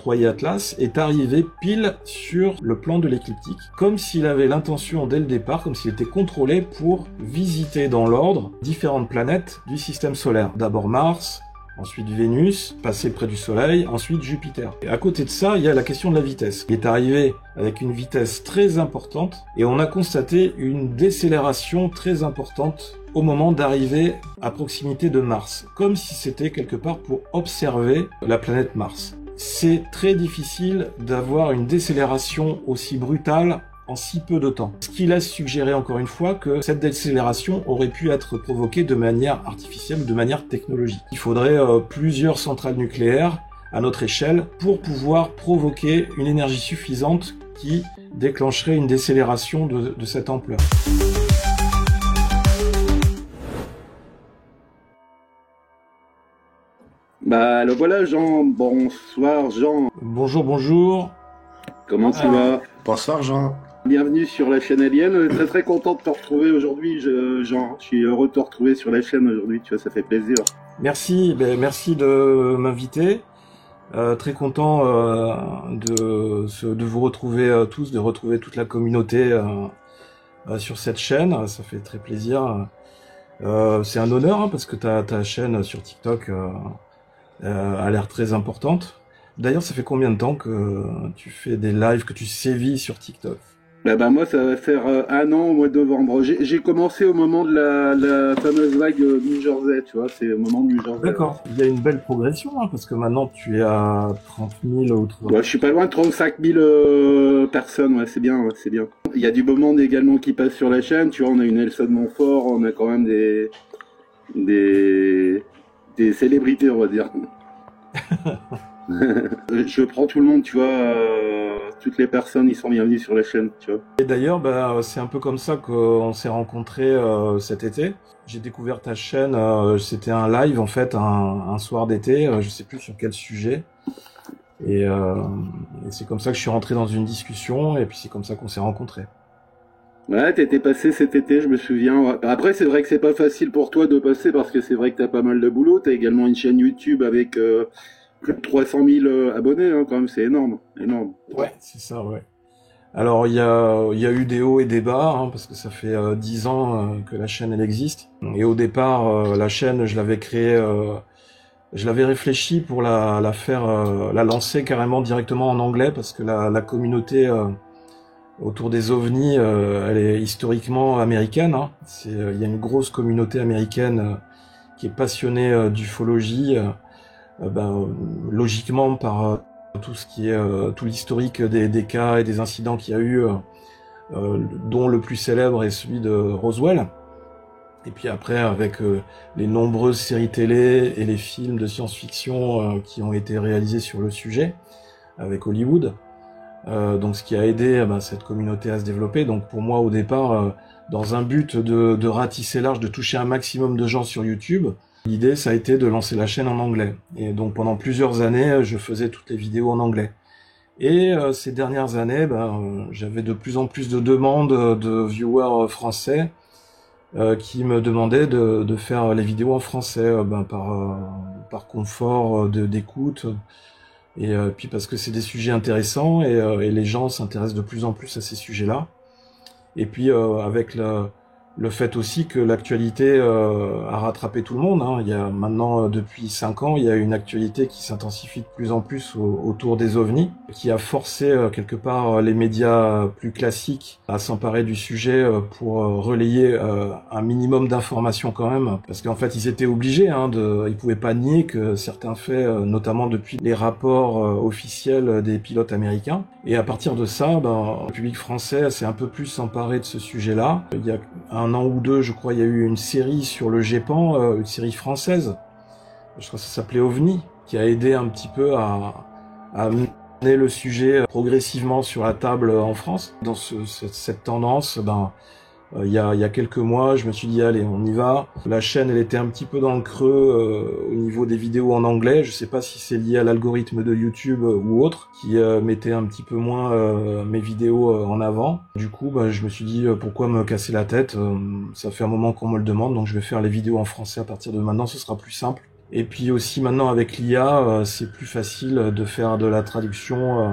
3i Atlas est arrivé pile sur le plan de l'écliptique, comme s'il avait l'intention dès le départ, comme s'il était contrôlé pour visiter dans l'ordre différentes planètes du système solaire. D'abord Mars, ensuite Vénus, passer près du Soleil, ensuite Jupiter. Et à côté de ça, il y a la question de la vitesse. Il est arrivé avec une vitesse très importante et on a constaté une décélération très importante au moment d'arriver à proximité de Mars, comme si c'était quelque part pour observer la planète Mars. C'est très difficile d'avoir une décélération aussi brutale en si peu de temps. Ce qui laisse suggérer encore une fois que cette décélération aurait pu être provoquée de manière artificielle ou de manière technologique. Il faudrait plusieurs centrales nucléaires à notre échelle pour pouvoir provoquer une énergie suffisante qui déclencherait une décélération de cette ampleur. Bah le voilà Jean, bonsoir Jean. Bonjour, bonjour. Comment tu vas? Bonsoir Jean. Bienvenue sur la chaîne Alien, très très content de te retrouver aujourd'hui Jean, je suis heureux de te retrouver sur la chaîne aujourd'hui, tu vois, ça fait plaisir. Merci, merci de m'inviter, très content de vous retrouver tous, de retrouver toute la communauté sur cette chaîne, ça fait très plaisir. C'est un honneur hein, parce que ta chaîne sur TikTok a l'air très importante. D'ailleurs, ça fait combien de temps que tu fais des lives, que tu sévis sur TikTok? Bah moi ça va faire 1 an au mois de novembre. J'ai commencé au moment de la fameuse vague New Jersey, tu vois, c'est au moment de New Jersey. D'accord, il y a une belle progression, hein, parce que maintenant tu es à 30 000 ou 30 000. Ouais, je suis pas loin de 35 000 personnes, ouais, c'est bien, ouais, c'est bien. Il y a du beau monde également qui passe sur la chaîne, tu vois, on a une Nelson Montfort, on a quand même des célébrités, on va dire. Je prends tout le monde, tu vois, toutes les personnes, ils sont bienvenus sur la chaîne, tu vois. Et d'ailleurs, c'est un peu comme ça qu'on s'est rencontrés cet été. J'ai découvert ta chaîne, c'était un live en fait, un soir d'été, je sais plus sur quel sujet. Et c'est comme ça que je suis rentré dans une discussion, et puis c'est comme ça qu'on s'est rencontrés. Ouais, t'étais passé cet été, je me souviens. Après, c'est vrai que c'est pas facile pour toi de passer, parce que c'est vrai que t'as pas mal de boulot, t'as également une chaîne YouTube avec... plus de 300 000 abonnés, hein, quand même, c'est énorme, énorme. Ouais, c'est ça, ouais. Alors, il y a eu des hauts et des bas, hein, parce que ça fait 10 ans que la chaîne, elle existe. Et au départ, la chaîne, je l'avais créée, je l'avais réfléchi pour la lancer carrément directement en anglais, parce que la communauté autour des ovnis, elle est historiquement américaine. Hein. Il y a une grosse communauté américaine qui est passionnée d'ufologie, logiquement par tout ce qui est tout l'historique des cas et des incidents qu'il y a eu, dont le plus célèbre est celui de Roswell. Et puis après, avec les nombreuses séries télé et les films de science-fiction qui ont été réalisés sur le sujet avec Hollywood, donc ce qui a aidé cette communauté à se développer. Donc pour moi, au départ, dans un but de ratisser large, de toucher un maximum de gens sur YouTube, l'idée, ça a été de lancer la chaîne en anglais. Et donc, pendant plusieurs années, je faisais toutes les vidéos en anglais. Et ces dernières années, j'avais de plus en plus de demandes de viewers français qui me demandaient de faire les vidéos en français par confort d'écoute. Et puis parce que c'est des sujets intéressants et les gens s'intéressent de plus en plus à ces sujets-là. Et puis avec le fait aussi que l'actualité a rattrapé tout le monde. Hein. Il y a maintenant, depuis 5 ans, il y a une actualité qui s'intensifie de plus en plus autour des ovnis, qui a forcé quelque part les médias plus classiques à s'emparer du sujet pour relayer un minimum d'informations quand même, parce qu'en fait ils étaient obligés, ils pouvaient pas nier que certains faits, notamment depuis les rapports officiels des pilotes américains. Et à partir de ça, le public français s'est un peu plus emparé de ce sujet-là. Il y a 1 an ou 2, je crois, il y a eu une série sur le GEPAN, une série française, je crois que ça s'appelait OVNI, qui a aidé un petit peu à mener le sujet progressivement sur la table en France. Dans cette tendance, il y a quelques mois, je me suis dit allez, on y va. La chaîne, elle était un petit peu dans le creux au niveau des vidéos en anglais. Je sais pas si c'est lié à l'algorithme de YouTube ou autre, qui mettait un petit peu moins mes vidéos en avant. Du coup, je me suis dit pourquoi me casser la tête. Ça fait un moment qu'on me le demande, donc je vais faire les vidéos en français à partir de maintenant. Ce sera plus simple. Et puis aussi maintenant avec l'IA, c'est plus facile de faire de la traduction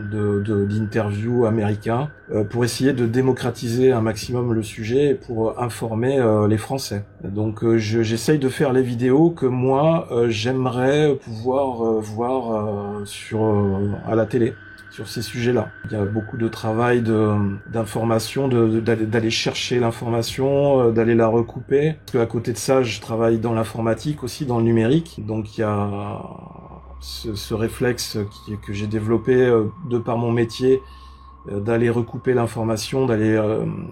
d'interviews américains pour essayer de démocratiser un maximum le sujet et pour informer les Français. Donc j'essaye de faire les vidéos que moi j'aimerais pouvoir voir à la télé sur ces sujets-là. Il y a beaucoup de travail d'information, d'aller chercher l'information, d'aller la recouper. Parce qu'à côté de ça, je travaille dans l'informatique aussi, dans le numérique. Donc il y a ce réflexe que j'ai développé de par mon métier, d'aller recouper l'information, d'aller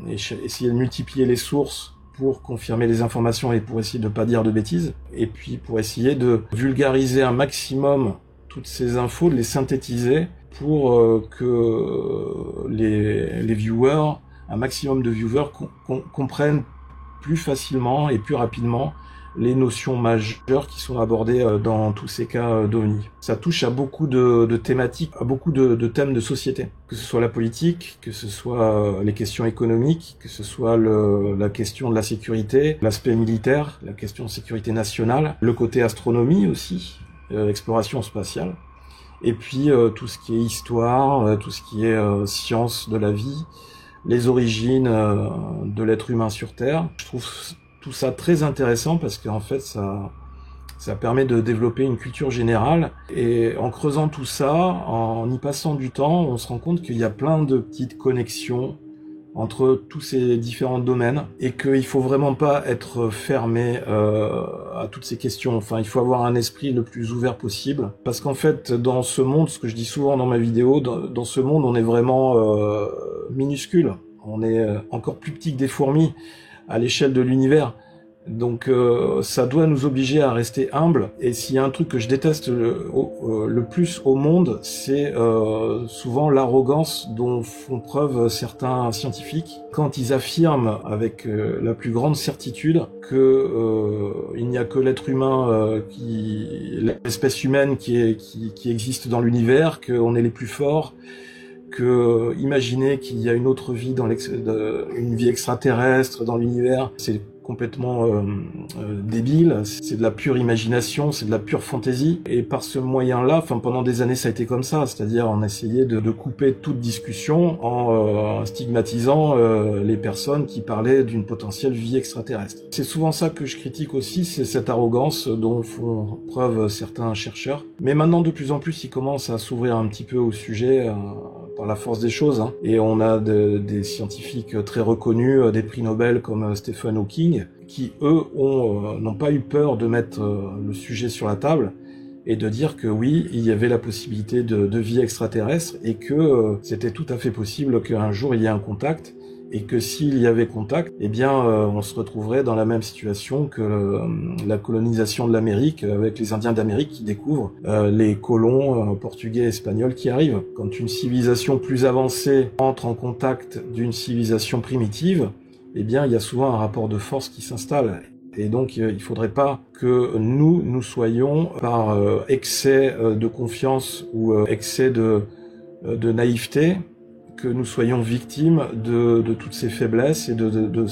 essayer de multiplier les sources pour confirmer les informations et pour essayer de ne pas dire de bêtises. Et puis pour essayer de vulgariser un maximum toutes ces infos, de les synthétiser pour que les viewers, un maximum de viewers comprennent plus facilement et plus rapidement les notions majeures qui sont abordées dans tous ces cas d'OVNI. Ça touche à beaucoup de thématiques, à beaucoup de thèmes de société, que ce soit la politique, que ce soit les questions économiques, que ce soit la question de la sécurité, l'aspect militaire, la question de sécurité nationale, le côté astronomie aussi, exploration spatiale. Et puis tout ce qui est histoire, tout ce qui est science de la vie, les origines de l'être humain sur Terre. Je trouve tout ça très intéressant parce qu'en fait ça permet de développer une culture générale. Et en creusant tout ça, en y passant du temps, on se rend compte qu'il y a plein de petites connexions entre tous ces différents domaines et qu'il faut vraiment pas être fermé à toutes ces questions. Enfin, il faut avoir un esprit le plus ouvert possible parce qu'en fait, dans ce monde, ce que je dis souvent dans ma vidéo, dans ce monde, on est vraiment minuscule. On est encore plus petit que des fourmis à l'échelle de l'univers. Donc ça doit nous obliger à rester humbles. Et s'il y a un truc que je déteste le plus au monde, c'est souvent l'arrogance dont font preuve certains scientifiques quand ils affirment avec la plus grande certitude que il n'y a que l'être humain, l'espèce humaine qui existe dans l'univers, qu'on est les plus forts, que imaginer qu'il y a une autre vie une vie extraterrestre dans l'univers, c'est complètement débile, c'est de la pure imagination, c'est de la pure fantaisie. Et par ce moyen-là, pendant des années ça a été comme ça, c'est-à-dire on essayait de couper toute discussion en stigmatisant les personnes qui parlaient d'une potentielle vie extraterrestre. C'est souvent ça que je critique aussi, c'est cette arrogance dont font preuve certains chercheurs. Mais maintenant de plus en plus ils commencent à s'ouvrir un petit peu au sujet par la force des choses, hein. Et on a des scientifiques très reconnus, des prix Nobel comme Stephen Hawking, qui eux n'ont pas eu peur de mettre le sujet sur la table et de dire que oui, il y avait la possibilité de vie extraterrestre et que c'était tout à fait possible qu'un jour il y ait un contact et que s'il y avait contact, eh bien on se retrouverait dans la même situation que la colonisation de l'Amérique avec les Indiens d'Amérique qui découvrent les colons portugais et espagnols qui arrivent. Quand une civilisation plus avancée entre en contact d'une civilisation primitive, eh bien il y a souvent un rapport de force qui s'installe. Et donc il faudrait pas que nous soyons par excès de confiance ou excès de naïveté, que nous soyons victimes de toutes ces faiblesses et de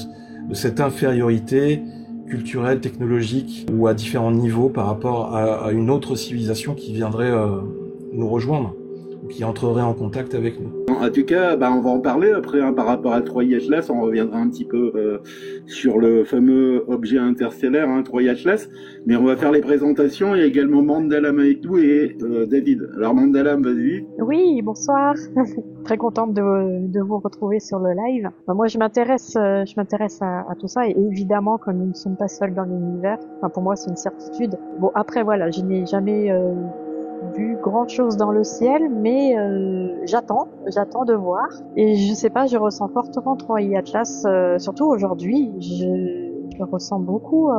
cette infériorité culturelle, technologique ou à différents niveaux par rapport à une autre civilisation qui viendrait nous rejoindre ou qui entrerait en contact avec nous. En tout cas, on va en parler après, hein, par rapport à Troy Atlas, on reviendra un petit peu sur le fameux objet interstellaire, hein, Troy Atlas, mais on va faire les présentations. Il y a également Mandalam avec nous et David. Alors Mandalam, vas-y. Oui, bonsoir. Très contente de vous retrouver sur le live. Moi, je m'intéresse à tout ça et évidemment, comme nous ne sommes pas seuls dans l'univers, pour moi, c'est une certitude. Bon, après, voilà, je n'ai jamais vu grand chose dans le ciel, mais j'attends de voir. Et je sais pas, je ressens fortement Troy Atlas, surtout aujourd'hui. Je le ressens beaucoup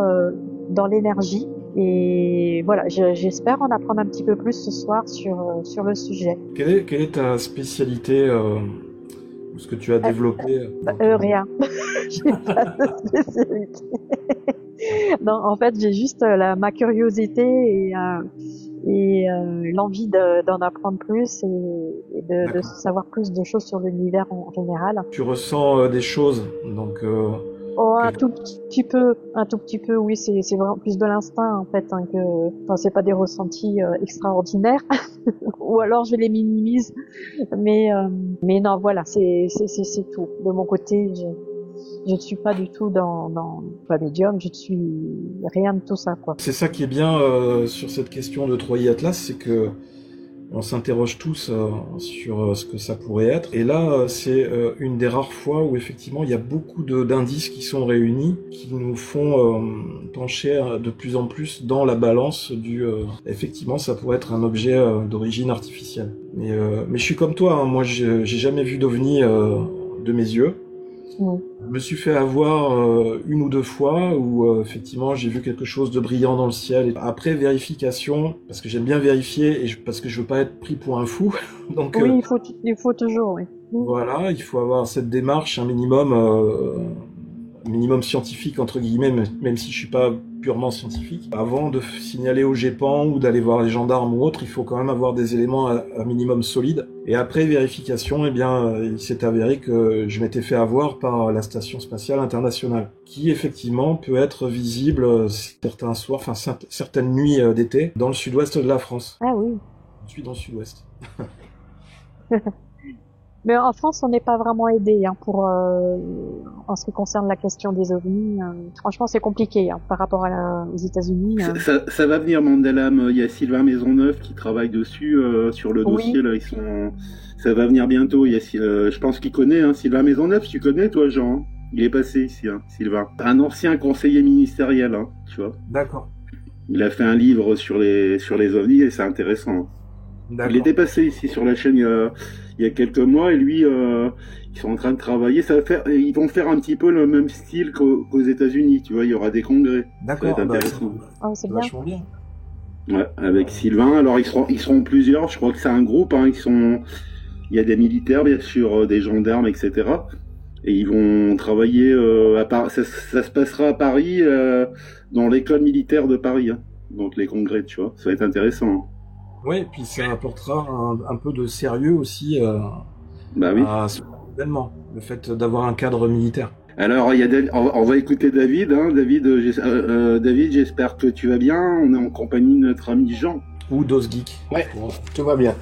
dans l'énergie. Et voilà, j'espère en apprendre un petit peu plus ce soir sur le sujet. Quelle est ta spécialité, ce que tu as développé Rien. J'ai pas de spécialité. Non, en fait, j'ai juste ma curiosité et l'envie d'en apprendre plus et de savoir plus de choses sur l'univers en général. Tu ressens des choses, donc Oh, un tout petit peu, oui, c'est vraiment plus de l'instinct, en fait, hein, enfin, c'est pas des ressentis extraordinaires, ou alors je les minimise, mais non, voilà, c'est tout. De mon côté, je ne suis pas du tout pas médium, je ne suis rien de tout ça, quoi. C'est ça qui est bien sur cette question de Troy Atlas, c'est que on s'interroge tous sur ce que ça pourrait être. Et là, c'est une des rares fois où effectivement il y a beaucoup d'indices qui sont réunis, qui nous font pencher de plus en plus dans la balance du... effectivement, ça pourrait être un objet d'origine artificielle. Mais je suis comme toi, hein, moi j'ai jamais vu d'OVNI de mes yeux. Oui. Je me suis fait avoir une ou deux fois où effectivement j'ai vu quelque chose de brillant dans le ciel. Après vérification, parce que j'aime bien vérifier et parce que je veux pas être pris pour un fou. Donc oui, il faut toujours, oui. Voilà, il faut avoir cette démarche, un minimum scientifique entre guillemets, même si je suis pas purement scientifique. Avant de signaler au GEPAN ou d'aller voir les gendarmes ou autre, il faut quand même avoir des éléments à minimum solides. Et après vérification, eh bien, il s'est avéré que je m'étais fait avoir par la Station Spatiale Internationale, qui effectivement peut être visible certains soirs, enfin certaines nuits d'été, dans le sud-ouest de la France. Ah oui. Je suis dans le sud-ouest. Mais en France, on n'est pas vraiment aidé hein, en ce qui concerne la question des ovnis. Franchement, c'est compliqué hein, par rapport aux États-Unis. Ça va venir, Mandalam. Il y a Sylvain Maisonneuve qui travaille dessus sur le dossier. Oui. Là, ça va venir bientôt. Je pense qu'il connaît hein, Sylvain Maisonneuve. Tu connais, toi, Jean? Il est passé ici, hein, Sylvain. Un ancien conseiller ministériel, hein, tu vois. D'accord. Il a fait un livre sur les ovnis et c'est intéressant. Il était passé ici sur la chaîne il y a quelques mois et lui, ils sont en train de travailler. Ils vont faire un petit peu le même style qu'aux États-Unis, tu vois. Il y aura des congrès. D'accord. Ça va être intéressant. C'est vachement bien. Ouais, avec Sylvain. Alors ils seront plusieurs. Je crois que c'est un groupe. Hein. Il y a des militaires, bien sûr, des gendarmes, etc. Et ils vont travailler ça se passera à Paris, dans l'école militaire de Paris. Hein. Donc les congrès, tu vois. Ça va être intéressant. Hein. Oui, et puis ça apportera un peu de sérieux aussi bah oui. à ce événement, le fait d'avoir un cadre militaire. Alors, on va écouter David. Hein. David, j'espère que tu vas bien. On est en compagnie de notre ami Jean. Ou DosGeek. Ouais, tout va bien.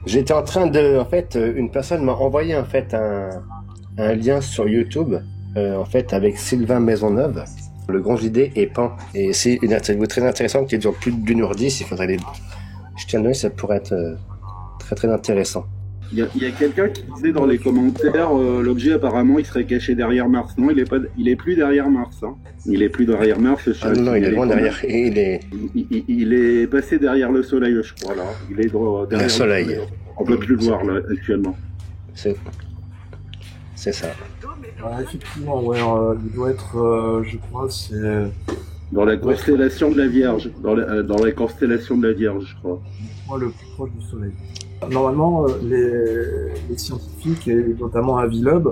J'étais en train en fait, une personne m'a envoyé en fait un lien sur YouTube, en fait, avec Sylvain Maisonneuve, Le Grand JD et Pan. Et c'est une interview très intéressante qui dure plus d'1h10. Il faudrait je tiens de ça pourrait être très très intéressant. Il y a quelqu'un qui disait dans les commentaires l'objet apparemment il serait caché derrière Mars. Non, il est plus derrière Mars. Hein. Il est plus derrière Mars. Non, il est loin derrière. Il est passé derrière le Soleil, je crois là. Il est derrière le Soleil. On peut plus le voir là actuellement. C'est ça. Alors, effectivement, ouais, il doit être, je crois, c'est dans la constellation de la Vierge. Dans la constellation de la Vierge, je crois. Moi, le plus proche du Soleil. Normalement, les scientifiques, et notamment Avi Loeb,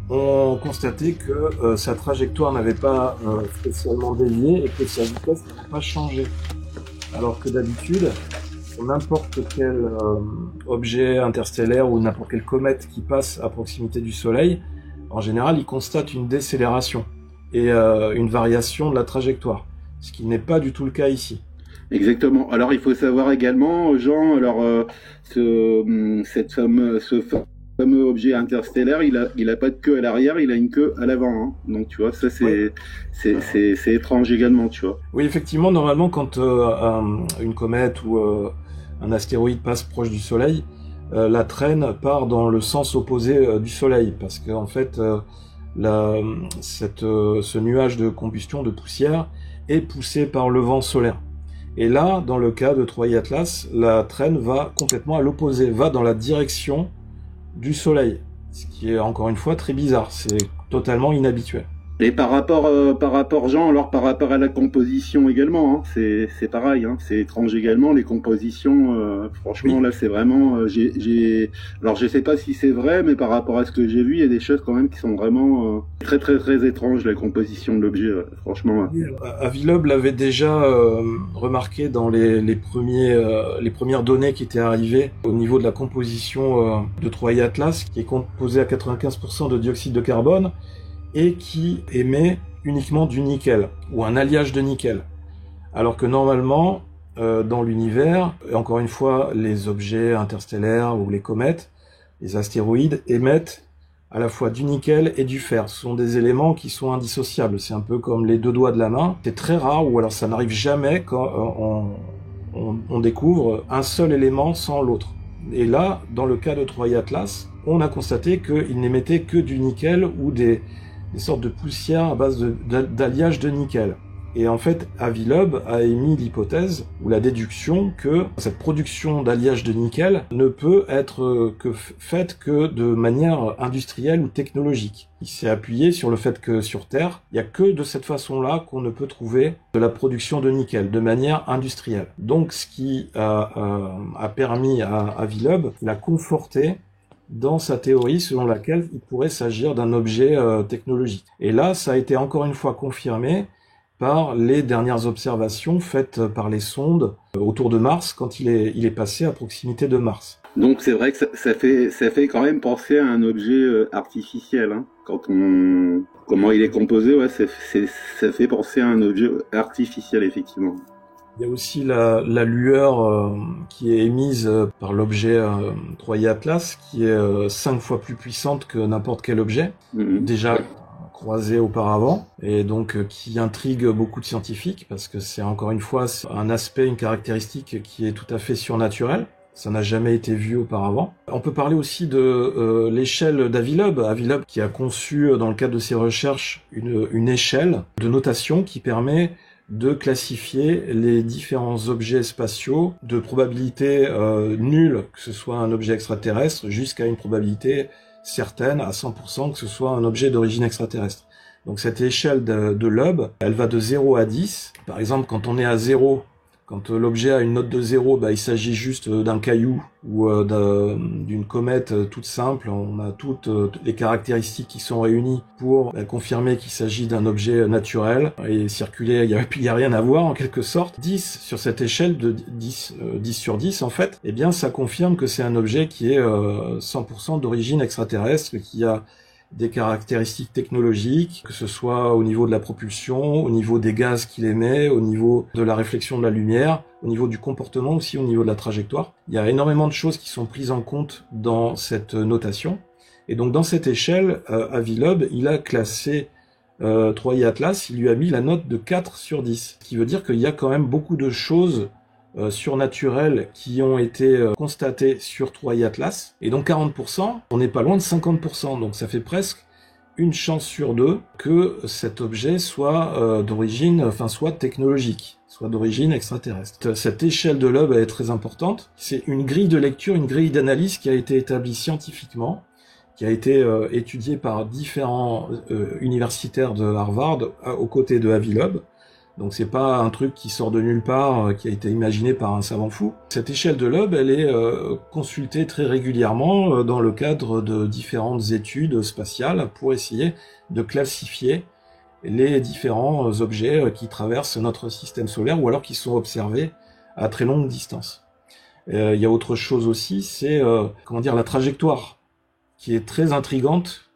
ont constaté que sa trajectoire n'avait pas spécialement dévié et que sa vitesse n'avait pas changé. Alors que d'habitude, pour n'importe quel objet interstellaire ou n'importe quelle comète qui passe à proximité du Soleil, en général, il constate une décélération et une variation de la trajectoire, ce qui n'est pas du tout le cas ici. Exactement. Alors il faut savoir également, Jean, ce fameux objet interstellaire, il a pas de queue à l'arrière, il a une queue à l'avant. Hein. Donc tu vois, ça c'est étrange également, tu vois. Oui, effectivement, normalement quand une comète ou un astéroïde passe proche du Soleil, la traîne part dans le sens opposé du Soleil, parce que en fait ce nuage de combustion, de poussière, est poussé par le vent solaire. Et là, dans le cas de Troy Atlas, la traîne va complètement à l'opposé, va dans la direction du Soleil, ce qui est encore une fois très bizarre, c'est totalement inhabituel. Et par rapport Jean, alors par rapport à la composition également, hein, c'est pareil, hein, c'est étrange également les compositions. Franchement, oui. Là, c'est vraiment. Alors, je sais pas si c'est vrai, mais par rapport à ce que j'ai vu, il y a des choses quand même qui sont vraiment très très très étranges la composition de l'objet. Franchement. Oui, Avi Loeb l'avait déjà remarqué dans les premières données qui étaient arrivées au niveau de la composition de Troy Atlas, qui est composée à 95% de dioxyde de carbone. et qui émet uniquement du nickel, ou un alliage de nickel. Alors que normalement, dans l'univers, encore une fois, les objets interstellaires ou les comètes, les astéroïdes émettent à la fois du nickel et du fer. Ce sont des éléments qui sont indissociables. C'est un peu comme les deux doigts de la main. C'est très rare, ou alors ça n'arrive jamais quand on découvre un seul élément sans l'autre. Et là, dans le cas de Troy Atlas, on a constaté qu'il n'émettait que du nickel ou des sortes de poussières à base d'alliage de nickel. Et en fait, Avi Loeb a émis l'hypothèse ou la déduction que cette production d'alliage de nickel ne peut être faite que de manière industrielle ou technologique. Il s'est appuyé sur le fait que sur Terre, il n'y a que de cette façon-là qu'on ne peut trouver de la production de nickel, de manière industrielle. Donc ce qui a permis à Avi Loeb de la conforter dans sa théorie selon laquelle il pourrait s'agir d'un objet technologique. Et là, ça a été encore une fois confirmé par les dernières observations faites par les sondes autour de Mars quand il est passé à proximité de Mars. Donc c'est vrai que ça fait quand même penser à un objet artificiel. Hein. Comment il est composé, ouais, ça fait penser à un objet artificiel effectivement. Il y a aussi la lueur qui est émise par l'objet Troy Atlas, qui est 5 fois plus puissante que n'importe quel objet. Déjà croisé auparavant, et donc qui intrigue beaucoup de scientifiques, parce que c'est encore une fois un aspect, une caractéristique qui est tout à fait surnaturelle. Ça n'a jamais été vu auparavant. On peut parler aussi de l'échelle d'Avi Loeb. Avi Loeb qui a conçu, dans le cadre de ses recherches, une échelle de notation qui permet de classifier les différents objets spatiaux de probabilité nulle, que ce soit un objet extraterrestre, jusqu'à une probabilité certaine, à 100%, que ce soit un objet d'origine extraterrestre. Donc cette échelle de Loeb, elle va de 0 à 10. Par exemple, quand on est à 0, quand l'objet a une note de 0, il s'agit juste d'un caillou ou d'une comète toute simple. On a toutes les caractéristiques qui sont réunies pour confirmer qu'il s'agit d'un objet naturel et circulaire. Il n'y a rien à voir en quelque sorte. 10 sur cette échelle de 10 sur 10 en fait, eh bien ça confirme que c'est un objet qui est 100% d'origine extraterrestre, qui a des caractéristiques technologiques, que ce soit au niveau de la propulsion, au niveau des gaz qu'il émet, au niveau de la réflexion de la lumière, au niveau du comportement aussi, au niveau de la trajectoire. Il y a énormément de choses qui sont prises en compte dans cette notation. Et donc dans cette échelle, Avi Loeb, il a classé Troy Atlas, il lui a mis la note de 4 sur 10. Ce qui veut dire qu'il y a quand même beaucoup de choses surnaturelles qui ont été constatées sur Troy Atlas. Et donc 40%, on n'est pas loin de 50%. Donc ça fait presque une chance sur deux que cet objet soit soit technologique, soit d'origine extraterrestre. Cette échelle de Loeb est très importante. C'est une grille de lecture, une grille d'analyse qui a été établie scientifiquement, qui a été étudiée par différents universitaires de Harvard aux côtés de Avi Loeb. Donc c'est pas un truc qui sort de nulle part, qui a été imaginé par un savant fou. Cette échelle de Loeb, elle est consultée très régulièrement dans le cadre de différentes études spatiales pour essayer de classifier les différents objets qui traversent notre système solaire ou alors qui sont observés à très longue distance. Il y a autre chose aussi, c'est la trajectoire qui est très intrigante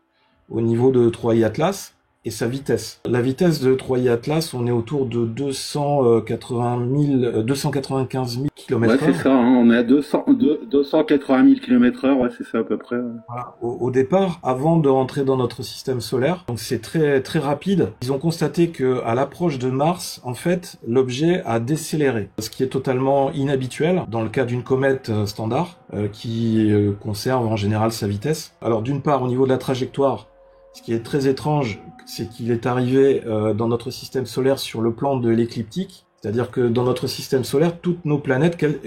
au niveau de Troy Atlas et sa vitesse. La vitesse de Troy Atlas, on est autour de 295 000 km/h. Ouais, c'est ça, hein, on est à 280 000 km/h, ouais, c'est ça à peu près. Ouais. Voilà. Au départ, avant de rentrer dans notre système solaire, donc c'est très très rapide. Ils ont constaté que à l'approche de Mars, en fait, l'objet a décéléré, ce qui est totalement inhabituel dans le cas d'une comète standard qui conserve en général sa vitesse. Alors d'une part, au niveau de la trajectoire, ce qui est très étrange, c'est qu'il est arrivé dans notre système solaire sur le plan de l'écliptique, c'est-à-dire que dans notre système solaire,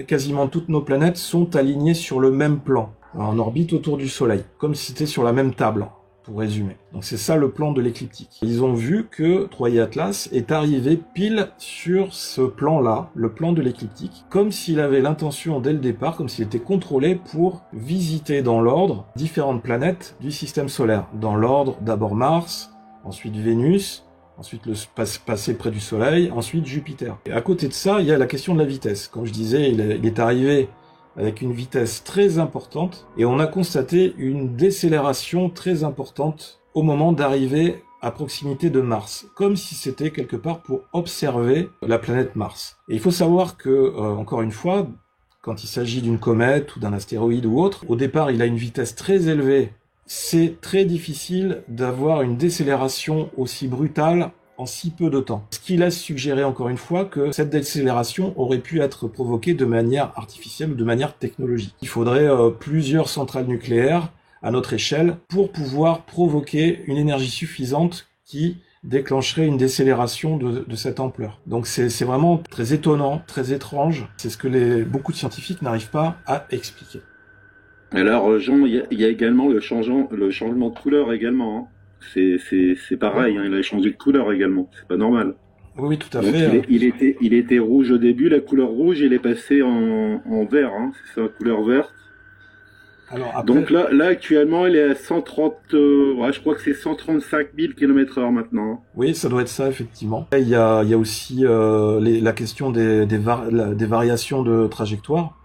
quasiment toutes nos planètes sont alignées sur le même plan, en orbite autour du Soleil, comme si c'était sur la même table, pour résumer. Donc c'est ça le plan de l'écliptique. Ils ont vu que Troy Atlas est arrivé pile sur ce plan-là, le plan de l'écliptique, comme s'il avait l'intention dès le départ, comme s'il était contrôlé pour visiter dans l'ordre différentes planètes du système solaire. Dans l'ordre, d'abord Mars, ensuite Vénus, ensuite passer près du Soleil, ensuite Jupiter. Et à côté de ça, il y a la question de la vitesse. Comme je disais, il est arrivé avec une vitesse très importante, et on a constaté une décélération très importante au moment d'arriver à proximité de Mars, comme si c'était quelque part pour observer la planète Mars. Et il faut savoir que, encore une fois, quand il s'agit d'une comète ou d'un astéroïde ou autre, au départ il a une vitesse très élevée. C'est très difficile d'avoir une décélération aussi brutale en si peu de temps. Ce qui laisse suggérer encore une fois que cette décélération aurait pu être provoquée de manière artificielle ou de manière technologique. Il faudrait plusieurs centrales nucléaires à notre échelle pour pouvoir provoquer une énergie suffisante qui déclencherait une décélération de cette ampleur. Donc c'est vraiment très étonnant, très étrange. C'est ce que beaucoup de scientifiques n'arrivent pas à expliquer. Alors Jean, il y a également le changement de couleur également. Hein. C'est pareil, hein, il a changé de couleur également. C'est pas normal. Oui, tout à Donc, fait. Il était rouge au début, la couleur rouge, il est passé en vert. Hein, c'est ça, couleur verte. Alors, après... Donc là actuellement, il est à 130, je crois que c'est 135 000 km/h maintenant. Oui, ça doit être ça, effectivement. Il y a aussi la question des variations de trajectoire.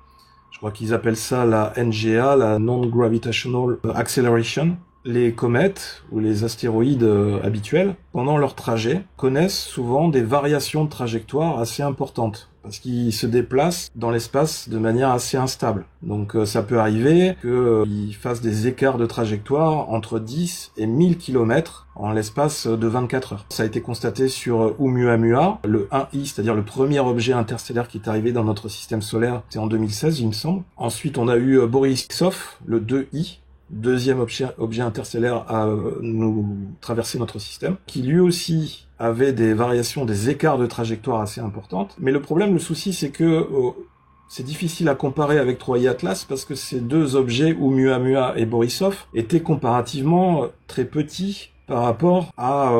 Je crois qu'ils appellent ça la NGA, la Non-Gravitational Acceleration. Les comètes ou les astéroïdes habituels, pendant leur trajet, connaissent souvent des variations de trajectoire assez importantes, parce qu'ils se déplacent dans l'espace de manière assez instable. Donc ça peut arriver qu'ils fassent des écarts de trajectoire entre 10 et 1000 km en l'espace de 24 heures. Ça a été constaté sur Oumuamua, le 1I, c'est-à-dire le premier objet interstellaire qui est arrivé dans notre système solaire, c'est en 2016, il me semble. Ensuite, on a eu Borisov, le 2I, deuxième objet interstellaire à nous traverser notre système, qui lui aussi avait des variations, des écarts de trajectoire assez importantes. Mais le problème, le souci, c'est que c'est difficile à comparer avec 3I Atlas parce que ces deux objets, Oumuamua et Borisov, étaient comparativement très petits par rapport à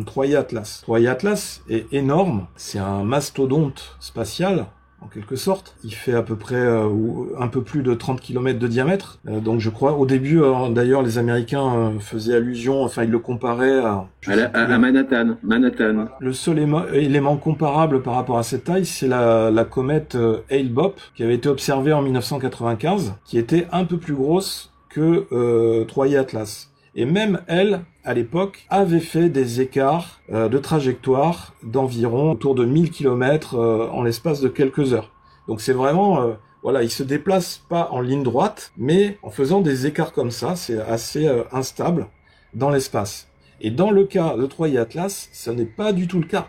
3I Atlas. 3I Atlas est énorme, c'est un mastodonte spatial, en quelque sorte. Il fait à peu près un peu plus de 30 km de diamètre. Donc je crois, au début, d'ailleurs, les Américains faisaient allusion, enfin ils le comparaient à Manhattan. Le seul élément comparable par rapport à cette taille, c'est la comète Hale-Bopp, qui avait été observée en 1995, qui était un peu plus grosse que 3I Atlas. Et même elle, à l'époque, avait fait des écarts de trajectoire d'environ autour de 1000 km en l'espace de quelques heures. Donc c'est vraiment, il se déplace pas en ligne droite, mais en faisant des écarts comme ça, c'est assez instable dans l'espace. Et dans le cas de 3I Atlas, ce n'est pas du tout le cas.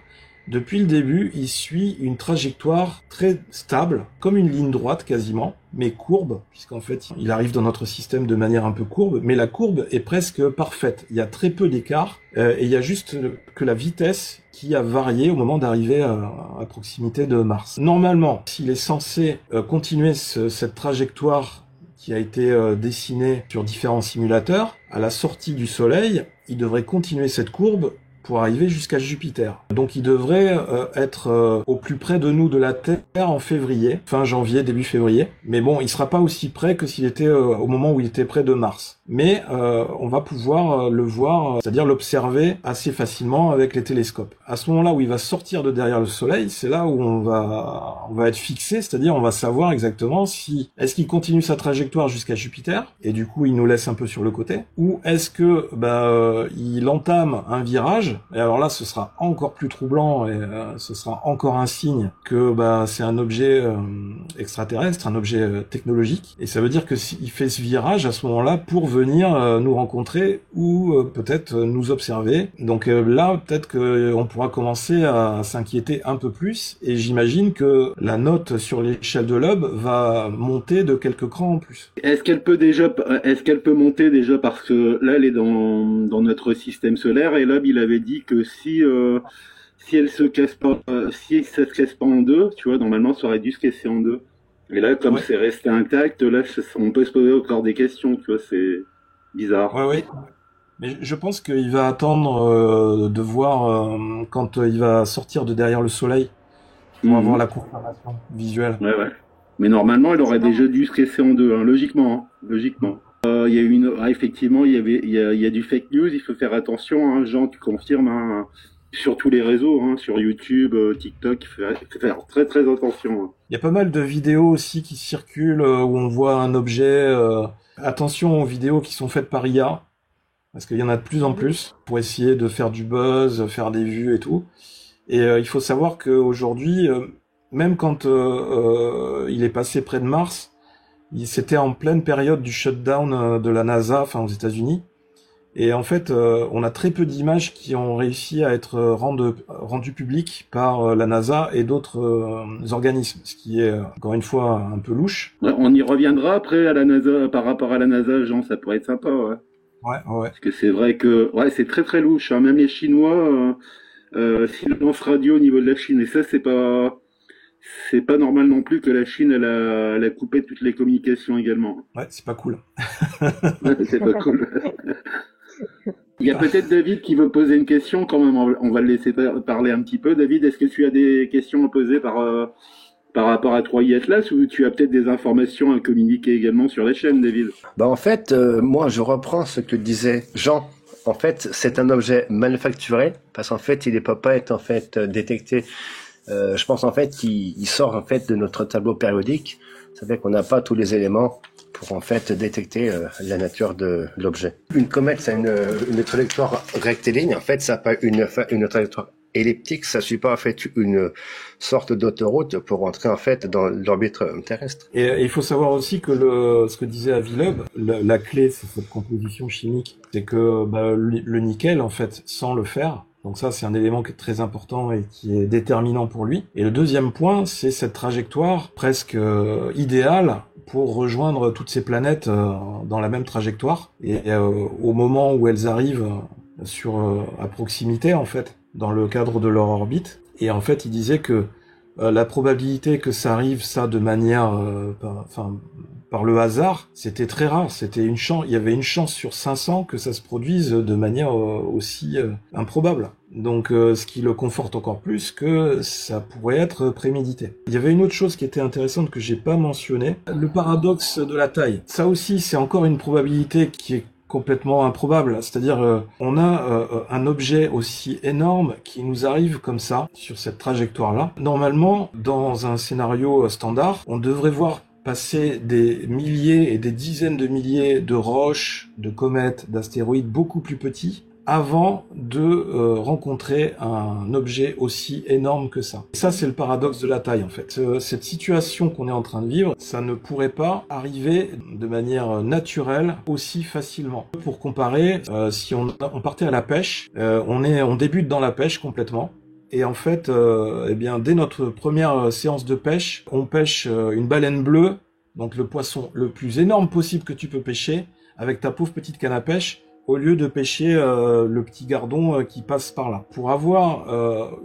Depuis le début, il suit une trajectoire très stable, comme une ligne droite quasiment, mais courbe, puisqu'en fait, il arrive dans notre système de manière un peu courbe, mais la courbe est presque parfaite. Il y a très peu d'écart, et il y a juste que la vitesse qui a varié au moment d'arriver à proximité de Mars. Normalement, s'il est censé continuer cette trajectoire qui a été dessinée sur différents simulateurs, à la sortie du Soleil, il devrait continuer cette courbe pour arriver jusqu'à Jupiter. Donc il devrait être au plus près de nous de la Terre en février, fin janvier, début février. Mais bon, il sera pas aussi près que s'il était au moment où il était près de Mars. Mais on va pouvoir le voir, c'est-à-dire l'observer assez facilement avec les télescopes. À ce moment-là où il va sortir de derrière le Soleil, c'est là où on va être fixé, c'est-à-dire on va savoir exactement si est-ce qu'il continue sa trajectoire jusqu'à Jupiter et du coup il nous laisse un peu sur le côté, ou est-ce que il entame un virage. Et alors là, ce sera encore plus troublant et ce sera encore un signe que c'est un objet extraterrestre, un objet technologique. Et ça veut dire que s'il fait ce virage à ce moment-là pour venir nous rencontrer ou peut-être nous observer. Donc là, peut-être qu'on pourra commencer à s'inquiéter un peu plus. Et j'imagine que la note sur l'échelle de Loeb va monter de quelques crans en plus. Est-ce qu'elle peut monter déjà parce que là, elle est dans notre système solaire et Loeb, il avait dit que si elle se casse pas, si ça se casse pas en deux, tu vois, normalement ça aurait dû se casser en deux. Et là, comme c'est resté intact, là, on peut se poser encore des questions, tu vois, c'est bizarre. Ouais. Mais je pense qu'il va attendre de voir quand il va sortir de derrière le Soleil pour avoir la confirmation visuelle. Ouais. Mais normalement, il aurait déjà dû se casser en deux, hein, logiquement. Il y a eu effectivement, il y a du fake news, il faut faire attention, hein, Jean, tu confirmes, hein, sur tous les réseaux, hein, sur YouTube, TikTok, il faut faire très très attention. Hein. Il y a pas mal de vidéos aussi qui circulent où on voit un objet. Attention aux vidéos qui sont faites par IA. parce qu'il y en a de plus en plus pour essayer de faire du buzz, faire des vues et tout. Et il faut savoir qu'aujourd'hui, même quand il est passé près de Mars, c'était en pleine période du shutdown de la NASA, enfin aux États-Unis. Et en fait, on a très peu d'images qui ont réussi à être rendues publiques par la NASA et d'autres organismes, ce qui est encore une fois un peu louche. Ouais, on y reviendra après à la NASA, par rapport à la NASA, Jean, ça pourrait être sympa, ouais. Ouais. Parce que c'est vrai que c'est très très louche, hein. Même les Chinois, silence radio au niveau de la Chine, et ça c'est pas normal non plus que la Chine elle a coupé toutes les communications également. Ouais, c'est pas cool. Ouais, c'est pas cool. Il y a peut-être David qui veut poser une question quand même, on va le laisser parler un petit peu. David, est-ce que tu as des questions à poser par rapport à 3i Atlas, ou tu as peut-être des informations à communiquer également sur la chaîne, David? Bah en fait, moi je reprends ce que disait Jean. En fait, c'est un objet manufacturé parce qu'en fait, il ne peut pas être en fait détecté. Je pense en fait qu'il sort en fait de notre tableau périodique. Ça fait qu'on n'a pas tous les éléments pour en fait détecter la nature de l'objet. Une comète, c'est une trajectoire rectiligne. En fait, ça n'a pas une trajectoire elliptique. Ça suit pas en fait une sorte d'autoroute pour entrer en fait dans l'orbite terrestre. Et il faut savoir aussi que ce que disait Avilub, la clé, c'est cette composition chimique, c'est que le nickel, en fait, sans le fer. Donc ça, c'est un élément qui est très important et qui est déterminant pour lui. Et le deuxième point, c'est cette trajectoire presque idéale pour rejoindre toutes ces planètes dans la même trajectoire. Et au moment où elles arrivent à proximité, en fait, dans le cadre de leur orbite. Et en fait, il disait que la probabilité que ça arrive, ça, de manière, par le hasard, c'était très rare. C'était il y avait une chance sur 500 que ça se produise de manière aussi improbable. Donc, ce qui le conforte encore plus que ça pourrait être prémédité. Il y avait une autre chose qui était intéressante que j'ai pas mentionnée, le paradoxe de la taille. Ça aussi, c'est encore une probabilité qui est complètement improbable, c'est-à-dire on a un objet aussi énorme qui nous arrive comme ça, sur cette trajectoire-là. Normalement, dans un scénario standard, on devrait voir passer des milliers et des dizaines de milliers de roches, de comètes, d'astéroïdes beaucoup plus petits, avant de rencontrer un objet aussi énorme que ça. Et ça, c'est le paradoxe de la taille, en fait. Cette situation qu'on est en train de vivre, ça ne pourrait pas arriver de manière naturelle aussi facilement. Pour comparer, si on partait à la pêche, on débute dans la pêche complètement. Et en fait, dès notre première séance de pêche, on pêche une baleine bleue, donc le poisson le plus énorme possible que tu peux pêcher, avec ta pauvre petite canne à pêche, au lieu de pêcher le petit gardon qui passe par là. Pour avoir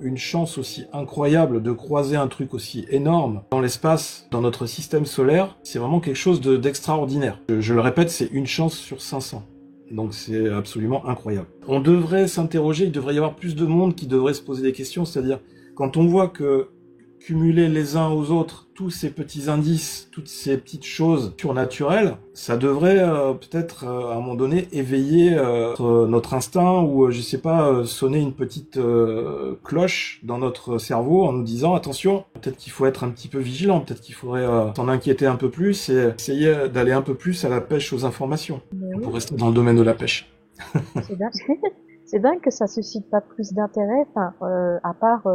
une chance aussi incroyable de croiser un truc aussi énorme dans l'espace, dans notre système solaire, c'est vraiment quelque chose d'extraordinaire. Je le répète, c'est une chance sur 500. Donc c'est absolument incroyable. On devrait s'interroger, il devrait y avoir plus de monde qui devrait se poser des questions, c'est-à-dire quand on voit que cumuler les uns aux autres tous ces petits indices, toutes ces petites choses surnaturelles, ça devrait peut-être à un moment donné éveiller notre instinct ou je sais pas, sonner une petite cloche dans notre cerveau en nous disant attention, peut-être qu'il faut être un petit peu vigilant, peut-être qu'il faudrait s'en inquiéter un peu plus et essayer d'aller un peu plus à la pêche aux informations pour rester dans le domaine de la pêche. C'est dingue. C'est dingue que ça suscite pas plus d'intérêt, à part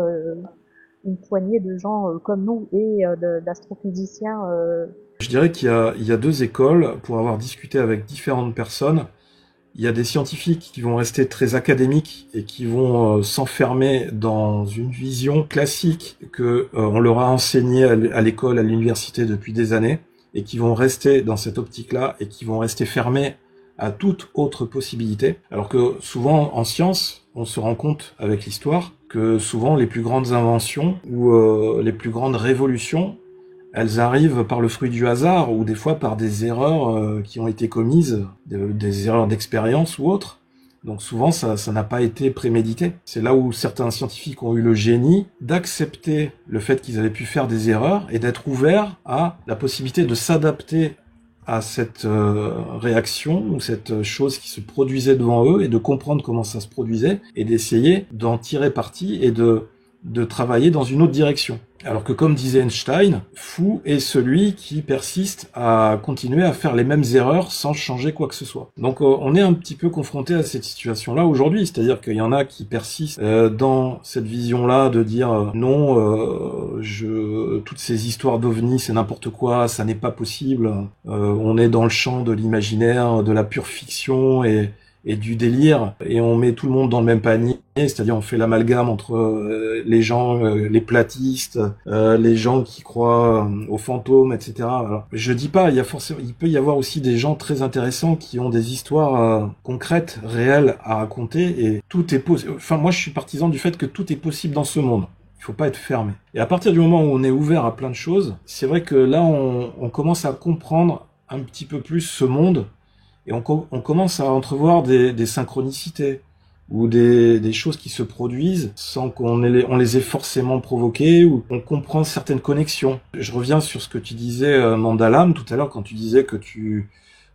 une poignée de gens comme nous et d'astrophysiciens. Je dirais qu'il y a deux écoles pour avoir discuté avec différentes personnes. Il y a des scientifiques qui vont rester très académiques et qui vont s'enfermer dans une vision classique que on leur a enseignée à l'école, à l'université depuis des années, et qui vont rester dans cette optique-là et qui vont rester fermés à toute autre possibilité. Alors que souvent en science, on se rend compte avec l'histoire que souvent les plus grandes inventions ou les plus grandes révolutions, elles arrivent par le fruit du hasard ou des fois par des erreurs qui ont été commises, des erreurs d'expérience ou autres. Donc souvent ça n'a pas été prémédité. C'est là où certains scientifiques ont eu le génie d'accepter le fait qu'ils avaient pu faire des erreurs et d'être ouverts à la possibilité de s'adapter à cette réaction ou cette chose qui se produisait devant eux et de comprendre comment ça se produisait et d'essayer d'en tirer parti et de travailler dans une autre direction. Alors que comme disait Einstein, fou est celui qui persiste à continuer à faire les mêmes erreurs sans changer quoi que ce soit. Donc on est un petit peu confronté à cette situation-là aujourd'hui, c'est-à-dire qu'il y en a qui persistent dans cette vision-là de dire non, toutes ces histoires d'ovnis c'est n'importe quoi, ça n'est pas possible, on est dans le champ de l'imaginaire, de la pure fiction et du délire, et on met tout le monde dans le même panier, c'est-à-dire on fait l'amalgame entre les gens, les platistes, les gens qui croient aux fantômes, etc. Alors, je dis pas, il peut y avoir aussi des gens très intéressants qui ont des histoires concrètes, réelles à raconter, et tout est possible. Enfin, moi, je suis partisan du fait que tout est possible dans ce monde. Il faut pas être fermé. Et à partir du moment où on est ouvert à plein de choses, c'est vrai que là, on commence à comprendre un petit peu plus ce monde. Et on commence à entrevoir des synchronicités ou des choses qui se produisent sans qu'on les ait forcément provoquées, ou on comprend certaines connexions. Je reviens sur ce que tu disais, Mandalam, tout à l'heure, quand tu disais que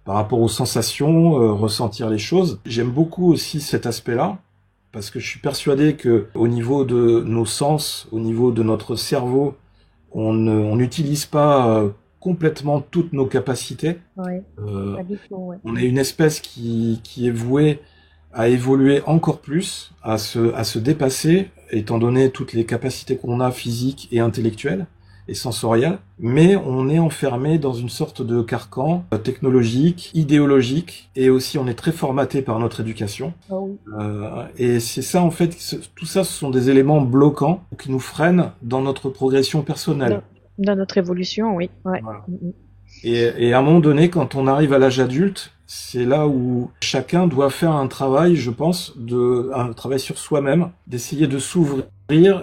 par rapport aux sensations, ressentir les choses. J'aime beaucoup aussi cet aspect-là, parce que je suis persuadé que au niveau de nos sens, au niveau de notre cerveau, on n'utilise pas complètement toutes nos capacités. Ouais, pas du tout, ouais. On est une espèce qui est vouée à évoluer encore plus, à se dépasser, étant donné toutes les capacités qu'on a physiques et intellectuelles et sensorielles, mais on est enfermé dans une sorte de carcan technologique, idéologique, et aussi on est très formaté par notre éducation. Oh oui. Et c'est ça en fait, tout ça ce sont des éléments bloquants qui nous freinent dans notre progression personnelle. Dans notre évolution, oui. Ouais. Voilà. Et à un moment donné, quand on arrive à l'âge adulte, c'est là où chacun doit faire un travail, je pense, un travail sur soi-même, d'essayer de s'ouvrir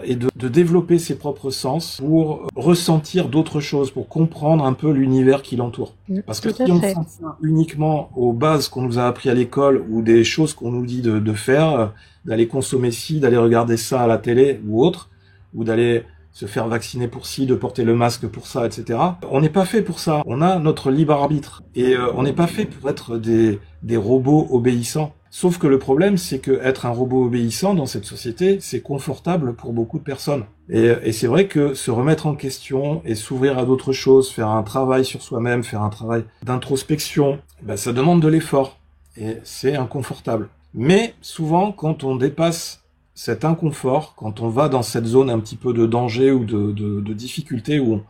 et de développer ses propres sens pour ressentir d'autres choses, pour comprendre un peu l'univers qui l'entoure. Parce que si on s'en tient uniquement aux bases qu'on nous a appris à l'école ou des choses qu'on nous dit de faire, d'aller consommer ci, d'aller regarder ça à la télé ou autre, ou d'aller se faire vacciner pour ci, de porter le masque pour ça, etc. On n'est pas fait pour ça. On a notre libre arbitre. Et on n'est pas fait pour être des robots obéissants. Sauf que le problème, c'est que être un robot obéissant dans cette société, c'est confortable pour beaucoup de personnes. Et c'est vrai que se remettre en question et s'ouvrir à d'autres choses, faire un travail sur soi-même, faire un travail d'introspection, ça demande de l'effort. Et c'est inconfortable. Mais souvent, quand on dépasse cet inconfort, quand on va dans cette zone un petit peu de danger ou de difficulté, où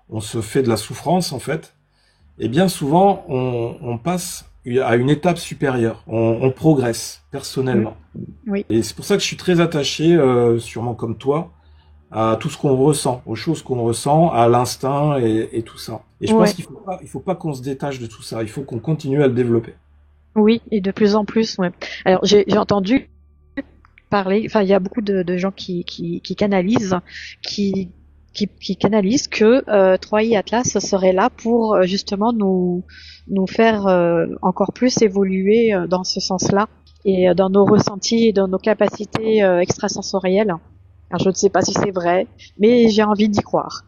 on se fait de la souffrance en fait, et bien souvent on passe à une étape supérieure, on progresse personnellement. Oui. Et c'est pour ça que je suis très attaché, sûrement comme toi, à tout ce qu'on ressent, aux choses qu'on ressent, à l'instinct et tout ça. Et je pense qu'il faut pas qu'on se détache de tout ça, il faut qu'on continue à le développer. Oui, et de plus en plus, ouais. Alors j'ai entendu parler, enfin il y a beaucoup de gens qui canalisent, qui canalisent que Troy Atlas serait là pour justement nous faire encore plus évoluer dans ce sens-là, et dans nos ressentis et dans nos capacités extrasensorielles. Alors je ne sais pas si c'est vrai, mais j'ai envie d'y croire.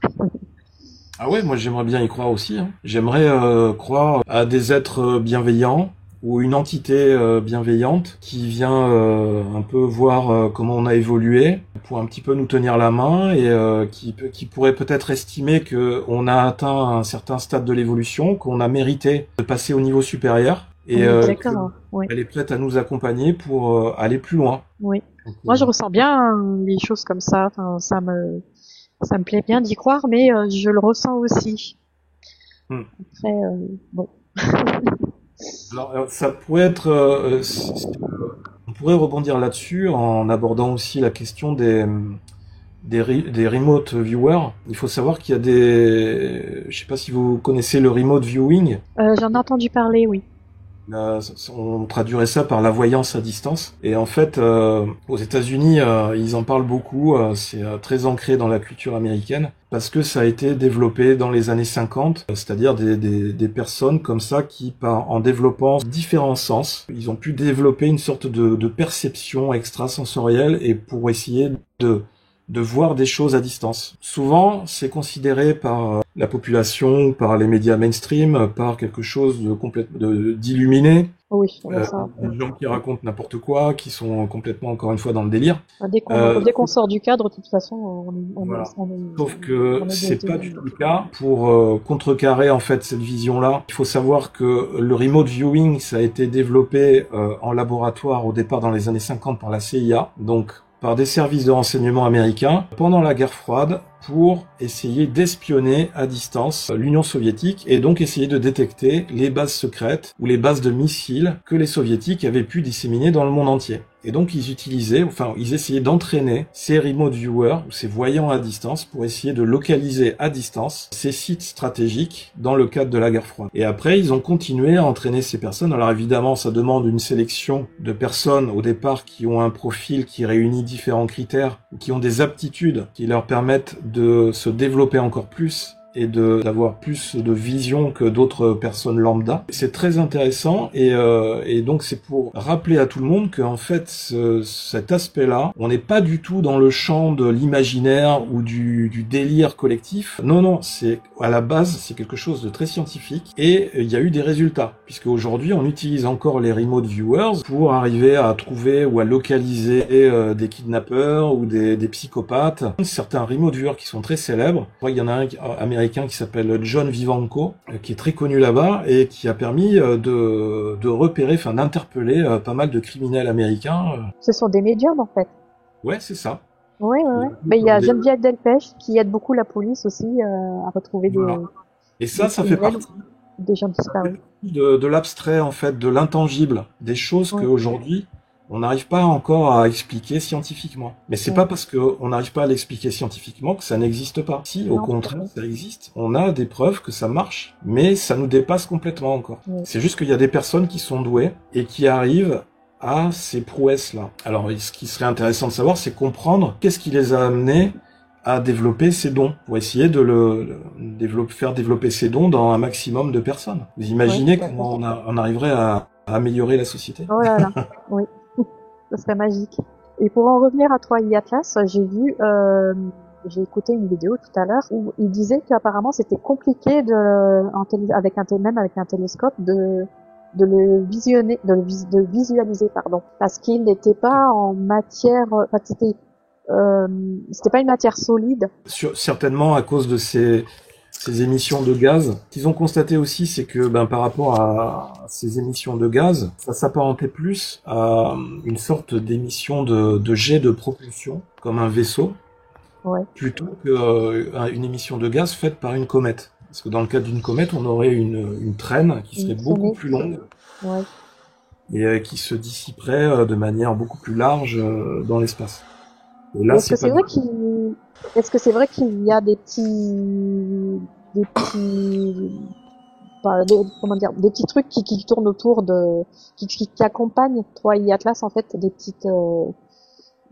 Ah ouais, moi j'aimerais bien y croire aussi. J'aimerais croire à des êtres bienveillants, ou une entité bienveillante qui vient un peu voir comment on a évolué, pour un petit peu nous tenir la main, et qui pourrait peut-être estimer que on a atteint un certain stade de l'évolution, qu'on a mérité de passer au niveau supérieur, et elle est prête à nous accompagner pour aller plus loin. Oui. Donc, moi je ressens bien les choses comme ça. Enfin, ça me plaît bien d'y croire, mais je le ressens aussi. Après, bon. Alors, ça pourrait être, on pourrait rebondir là-dessus en abordant aussi la question des remote viewers. Il faut savoir qu'il y a je sais pas si vous connaissez le remote viewing. J'en ai entendu parler, oui. On traduirait ça par la voyance à distance. Et en fait, aux États-Unis, ils en parlent beaucoup. C'est très ancré dans la culture américaine, parce que ça a été développé dans les années 50, c'est-à-dire des personnes comme ça qui, en développant différents sens, ils ont pu développer une sorte de perception extrasensorielle, et pour essayer de voir des choses à distance. Souvent, c'est considéré par la population, par les médias mainstream, par quelque chose d'illuminé. Oui, on a ça. Des gens qui racontent n'importe quoi, qui sont complètement, encore une fois, dans le délire. Dès qu'on sort du cadre, de toute façon, Voilà. on Sauf que on est c'est bien pas du tout le cas. Pour contrecarrer en fait cette vision-là, il faut savoir que le remote viewing, ça a été développé en laboratoire au départ dans les années 50 par la CIA, donc par des services de renseignement américains pendant la guerre froide pour essayer d'espionner à distance l'Union soviétique et donc essayer de détecter les bases secrètes ou les bases de missiles que les soviétiques avaient pu disséminer dans le monde entier. Et donc ils essayaient d'entraîner ces remote viewers, ou ces voyants à distance, pour essayer de localiser à distance ces sites stratégiques dans le cadre de la guerre froide. Et après, ils ont continué à entraîner ces personnes. Alors évidemment, ça demande une sélection de personnes au départ qui ont un profil qui réunit différents critères, qui ont des aptitudes qui leur permettent de se développer encore plus et d'avoir plus de vision que d'autres personnes lambda. C'est très intéressant et donc c'est pour rappeler à tout le monde qu'en fait cet aspect-là, on n'est pas du tout dans le champ de l'imaginaire ou du délire collectif. Non, c'est à la base c'est quelque chose de très scientifique et il y a eu des résultats puisque aujourd'hui on utilise encore les remote viewers pour arriver à trouver ou à localiser des kidnappeurs ou des psychopathes. Certains remote viewers qui sont très célèbres. Il y en a un américain qui s'appelle John Vivanco, qui est très connu là-bas et qui a permis de repérer, d'interpeller pas mal de criminels américains. Ce sont des médiums, en fait. Ouais, c'est ça. Ouais. Mais il y a Geneviève Delpech qui aide beaucoup la police aussi à retrouver voilà. Et ça fait partie des gens disparus. De l'abstrait, en fait, de l'intangible, des choses qu'aujourd'hui, on n'arrive pas encore à expliquer scientifiquement. Mais c'est pas parce qu'on n'arrive pas à l'expliquer scientifiquement que ça n'existe pas. Si, au contraire, ça existe. On a des preuves que ça marche, mais ça nous dépasse complètement encore. C'est juste qu'il y a des personnes qui sont douées et qui arrivent à ces prouesses-là. Alors, ce qui serait intéressant de savoir, c'est comprendre qu'est-ce qui les a amenés à développer ces dons, pour essayer de faire développer ces dons dans un maximum de personnes. Vous imaginez comment on arriverait à améliorer la société? Oh là là, oui. Ce serait magique. Et pour en revenir à Troy Atlas, j'ai écouté une vidéo tout à l'heure où il disait qu'apparemment c'était compliqué avec un télescope de le visionner, de visualiser, parce qu'il n'était pas en matière, c'était pas une matière solide. Certainement à cause de ces émissions de gaz. Ce qu'ils ont constaté aussi, c'est que par rapport à ces émissions de gaz, ça s'apparentait plus à une sorte d'émission de jet de propulsion, comme un vaisseau, plutôt qu'une émission de gaz faite par une comète. Parce que dans le cas d'une comète, on aurait une traîne qui serait beaucoup plus longue et qui se dissiperait de manière beaucoup plus large dans l'espace. Et là, est-ce que c'est vrai qu'il y a des petits trucs qui tournent autour qui accompagnent Troy Atlas, en fait, des petites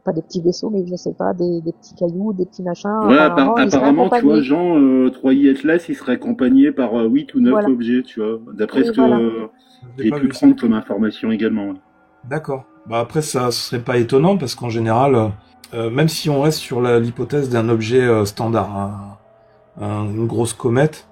pas des petits vaisseaux, mais je sais pas, des petits cailloux, des petits machins. Ouais, apparemment, tu vois, Jean, Troy Atlas, il serait accompagné par 8 ou 9 objets, tu vois, d'après ce que j'ai pu prendre comme information également. D'accord. Après, ça serait pas étonnant, parce qu'en général, même si on reste sur l'hypothèse d'un objet standard, une grosse comète,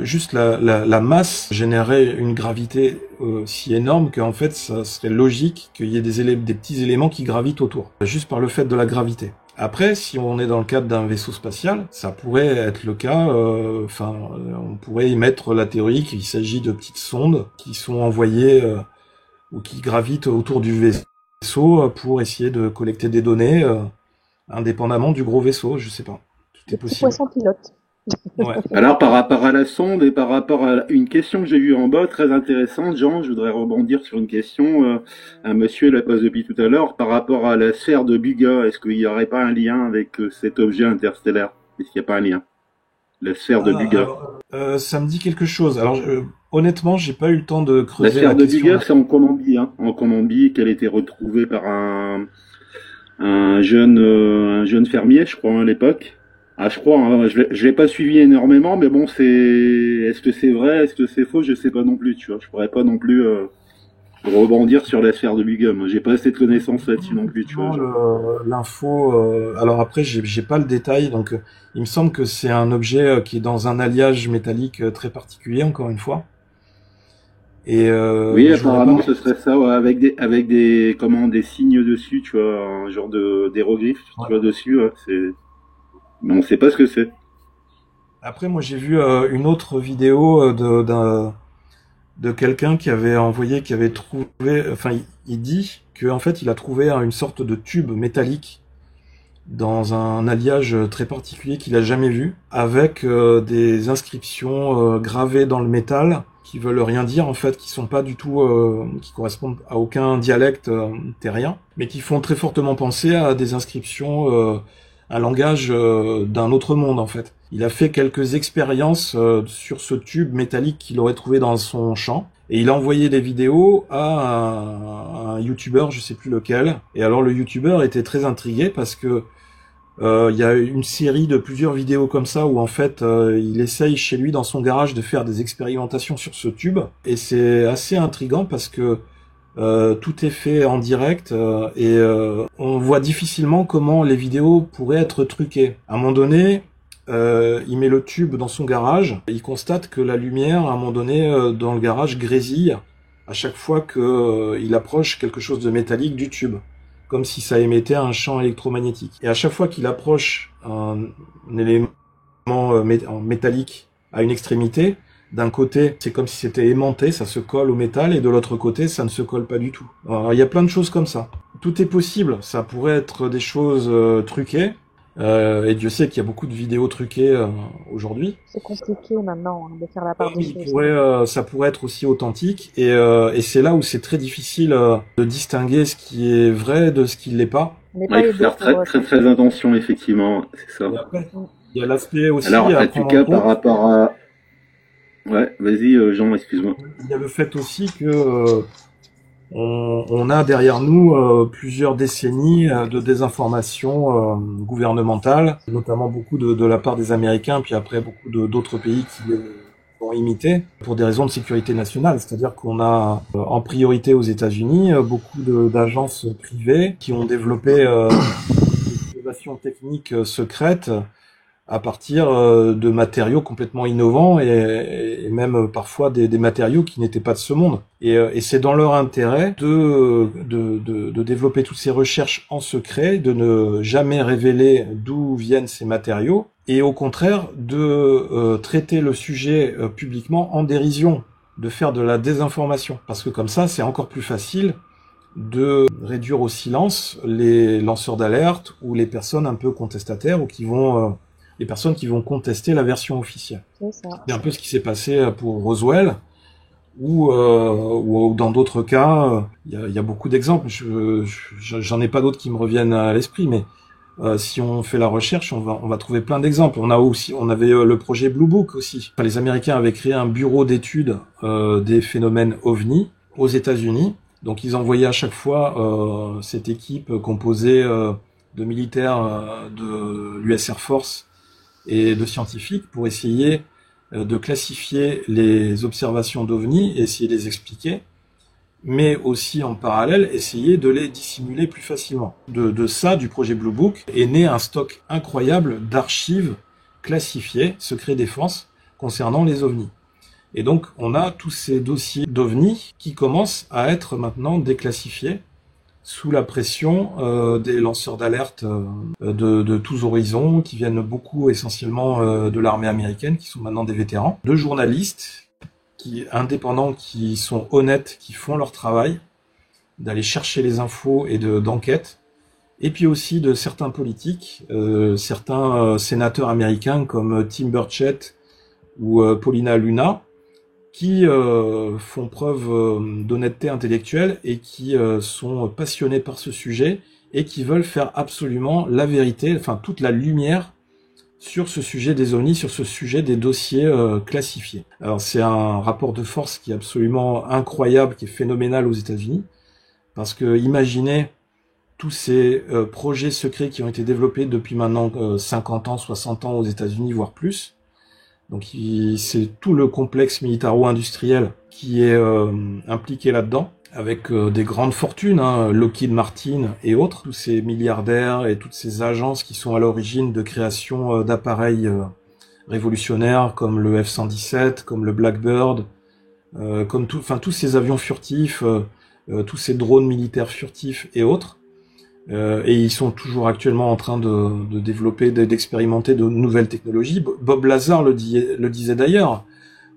juste la masse générait une gravité si énorme qu'en fait ça serait logique qu'il y ait des petits éléments qui gravitent autour, juste par le fait de la gravité. Après, si on est dans le cadre d'un vaisseau spatial, ça pourrait être le cas, on pourrait émettre la théorie qu'il s'agit de petites sondes qui sont envoyées ou qui gravitent autour du vaisseau pour essayer de collecter des données indépendamment du gros vaisseau, je sais pas. Tout est possible. Poisson pilote. Ouais. Alors, par rapport à la sonde et par rapport à une question que j'ai vue en bas, très intéressante, Jean, je voudrais rebondir sur une question. Un monsieur la pose depuis tout à l'heure, par rapport à la sphère de Buga, est-ce qu'il n'y aurait pas un lien avec cet objet interstellaire? Est-ce qu'il n'y a pas un lien? La sphère de Buga. Ça me dit quelque chose. Alors, honnêtement, j'ai pas eu le temps de creuser la sphère de Buga, c'est en Colombie, En Colombie, qu'elle a été retrouvée par un jeune fermier, je crois, à l'époque. Je crois, je l'ai pas suivi énormément, mais bon, est-ce que c'est vrai, est-ce que c'est faux, je sais pas non plus, tu vois. Je pourrais pas non plus rebondir sur la sphère de Bugum. J'ai pas assez de connaissances là-dessus non plus, tu vois. L'info, alors après, j'ai pas le détail, donc il me semble que c'est un objet qui est dans un alliage métallique très particulier, encore une fois. Et Oui, je voudrais apparemment, pas. ce serait ça, ouais, avec des signes dessus, tu vois, un genre d'hiéroglyphe, tu vois, dessus, ouais, mais on sait pas ce que c'est. Après, moi, j'ai vu une autre vidéo de quelqu'un qui avait envoyé, qui avait trouvé, enfin, il dit que en fait, il a trouvé une sorte de tube métallique dans un alliage très particulier qu'il a jamais vu, avec des inscriptions gravées dans le métal qui veulent rien dire en fait, qui sont pas du tout, qui correspondent à aucun dialecte terrien, mais qui font très fortement penser à des inscriptions, un langage d'un autre monde en fait. Il a fait quelques expériences sur ce tube métallique qu'il aurait trouvé dans son champ. Et il a envoyé des vidéos à un youtubeur, je sais plus lequel. Et alors le youtubeur était très intrigué parce que il y a une série de plusieurs vidéos comme ça où en fait il essaye chez lui dans son garage de faire des expérimentations sur ce tube et c'est assez intriguant parce que tout est fait en direct et on voit difficilement comment les vidéos pourraient être truquées. À un moment donné, il met le tube dans son garage, il constate que la lumière à un moment donné dans le garage grésille à chaque fois que il approche quelque chose de métallique du tube, comme si ça émettait un champ électromagnétique. Et à chaque fois qu'il approche un élément métallique à une extrémité, d'un côté, c'est comme si c'était aimanté, ça se colle au métal, et de l'autre côté, ça ne se colle pas du tout. Alors, il y a plein de choses comme ça. Tout est possible, ça pourrait être des choses truquées, et Dieu sait qu'il y a beaucoup de vidéos truquées aujourd'hui. C'est compliqué maintenant hein, de faire la part des Il choses. pourrait, ça pourrait être aussi authentique, et c'est là où c'est très difficile de distinguer ce qui est vrai de ce qui ne l'est pas. On n'est Ouais, pas il faut aidé faire pour très attention, effectivement, c'est ça. Et après, il y a l'aspect aussi Alors, à en tout prendre en cas, par compte. rapport à... Ouais, vas-y, Jean, excuse-moi. Il y a le fait aussi que on a derrière nous plusieurs décennies de désinformation gouvernementale, notamment beaucoup de la part des Américains, puis après beaucoup d'autres pays qui ont imité pour des raisons de sécurité nationale. C'est-à-dire qu'on a en priorité aux États-Unis beaucoup d'agences privées qui ont développé des innovations techniques secrètes à partir de matériaux complètement innovants et même parfois des matériaux qui n'étaient pas de ce monde. Et c'est dans leur intérêt de développer toutes ces recherches en secret, de ne jamais révéler d'où viennent ces matériaux, et au contraire de traiter le sujet publiquement en dérision, de faire de la désinformation. Parce que comme ça, c'est encore plus facile de réduire au silence les lanceurs d'alerte ou les personnes un peu contestataires ou qui vont les personnes qui vont contester la version officielle. C'est ça. C'est un peu ce qui s'est passé pour Roswell, ou dans d'autres cas, il y a beaucoup d'exemples. J'en ai pas d'autres qui me reviennent à l'esprit, mais si on fait la recherche, on va trouver plein d'exemples. On avait le projet Blue Book aussi. Enfin, les Américains avaient créé un bureau d'études des phénomènes OVNI aux États-Unis. Donc ils envoyaient à chaque fois cette équipe composée de militaires de l'US Air Force et de scientifiques pour essayer de classifier les observations d'OVNI, essayer de les expliquer, mais aussi en parallèle essayer de les dissimuler plus facilement. De ça, du projet Blue Book, est né un stock incroyable d'archives classifiées, secret défense, concernant les OVNI. Et donc on a tous ces dossiers d'OVNI qui commencent à être maintenant déclassifiés sous la pression des lanceurs d'alerte de tous horizons, qui viennent beaucoup essentiellement de l'armée américaine, qui sont maintenant des vétérans, de journalistes indépendants, qui sont honnêtes, qui font leur travail, d'aller chercher les infos et d'enquête, et puis aussi de certains politiques, certains sénateurs américains comme Tim Burchett ou Paulina Luna, qui font preuve d'honnêteté intellectuelle et qui sont passionnés par ce sujet et qui veulent faire absolument la vérité, enfin toute la lumière sur ce sujet des OVNI, sur ce sujet des dossiers classifiés. Alors c'est un rapport de force qui est absolument incroyable, qui est phénoménal aux États-Unis, parce que imaginez tous ces projets secrets qui ont été développés depuis maintenant 50 ans, 60 ans aux États-Unis, voire plus. Donc c'est tout le complexe militaro-industriel qui est impliqué là-dedans, avec des grandes fortunes, hein, Lockheed Martin et autres, tous ces milliardaires et toutes ces agences qui sont à l'origine de création d'appareils révolutionnaires comme le F-117, comme le Blackbird, comme tous ces avions furtifs, tous ces drones militaires furtifs et autres. Et ils sont toujours actuellement en train de développer, d'expérimenter de nouvelles technologies. Bob Lazar le disait d'ailleurs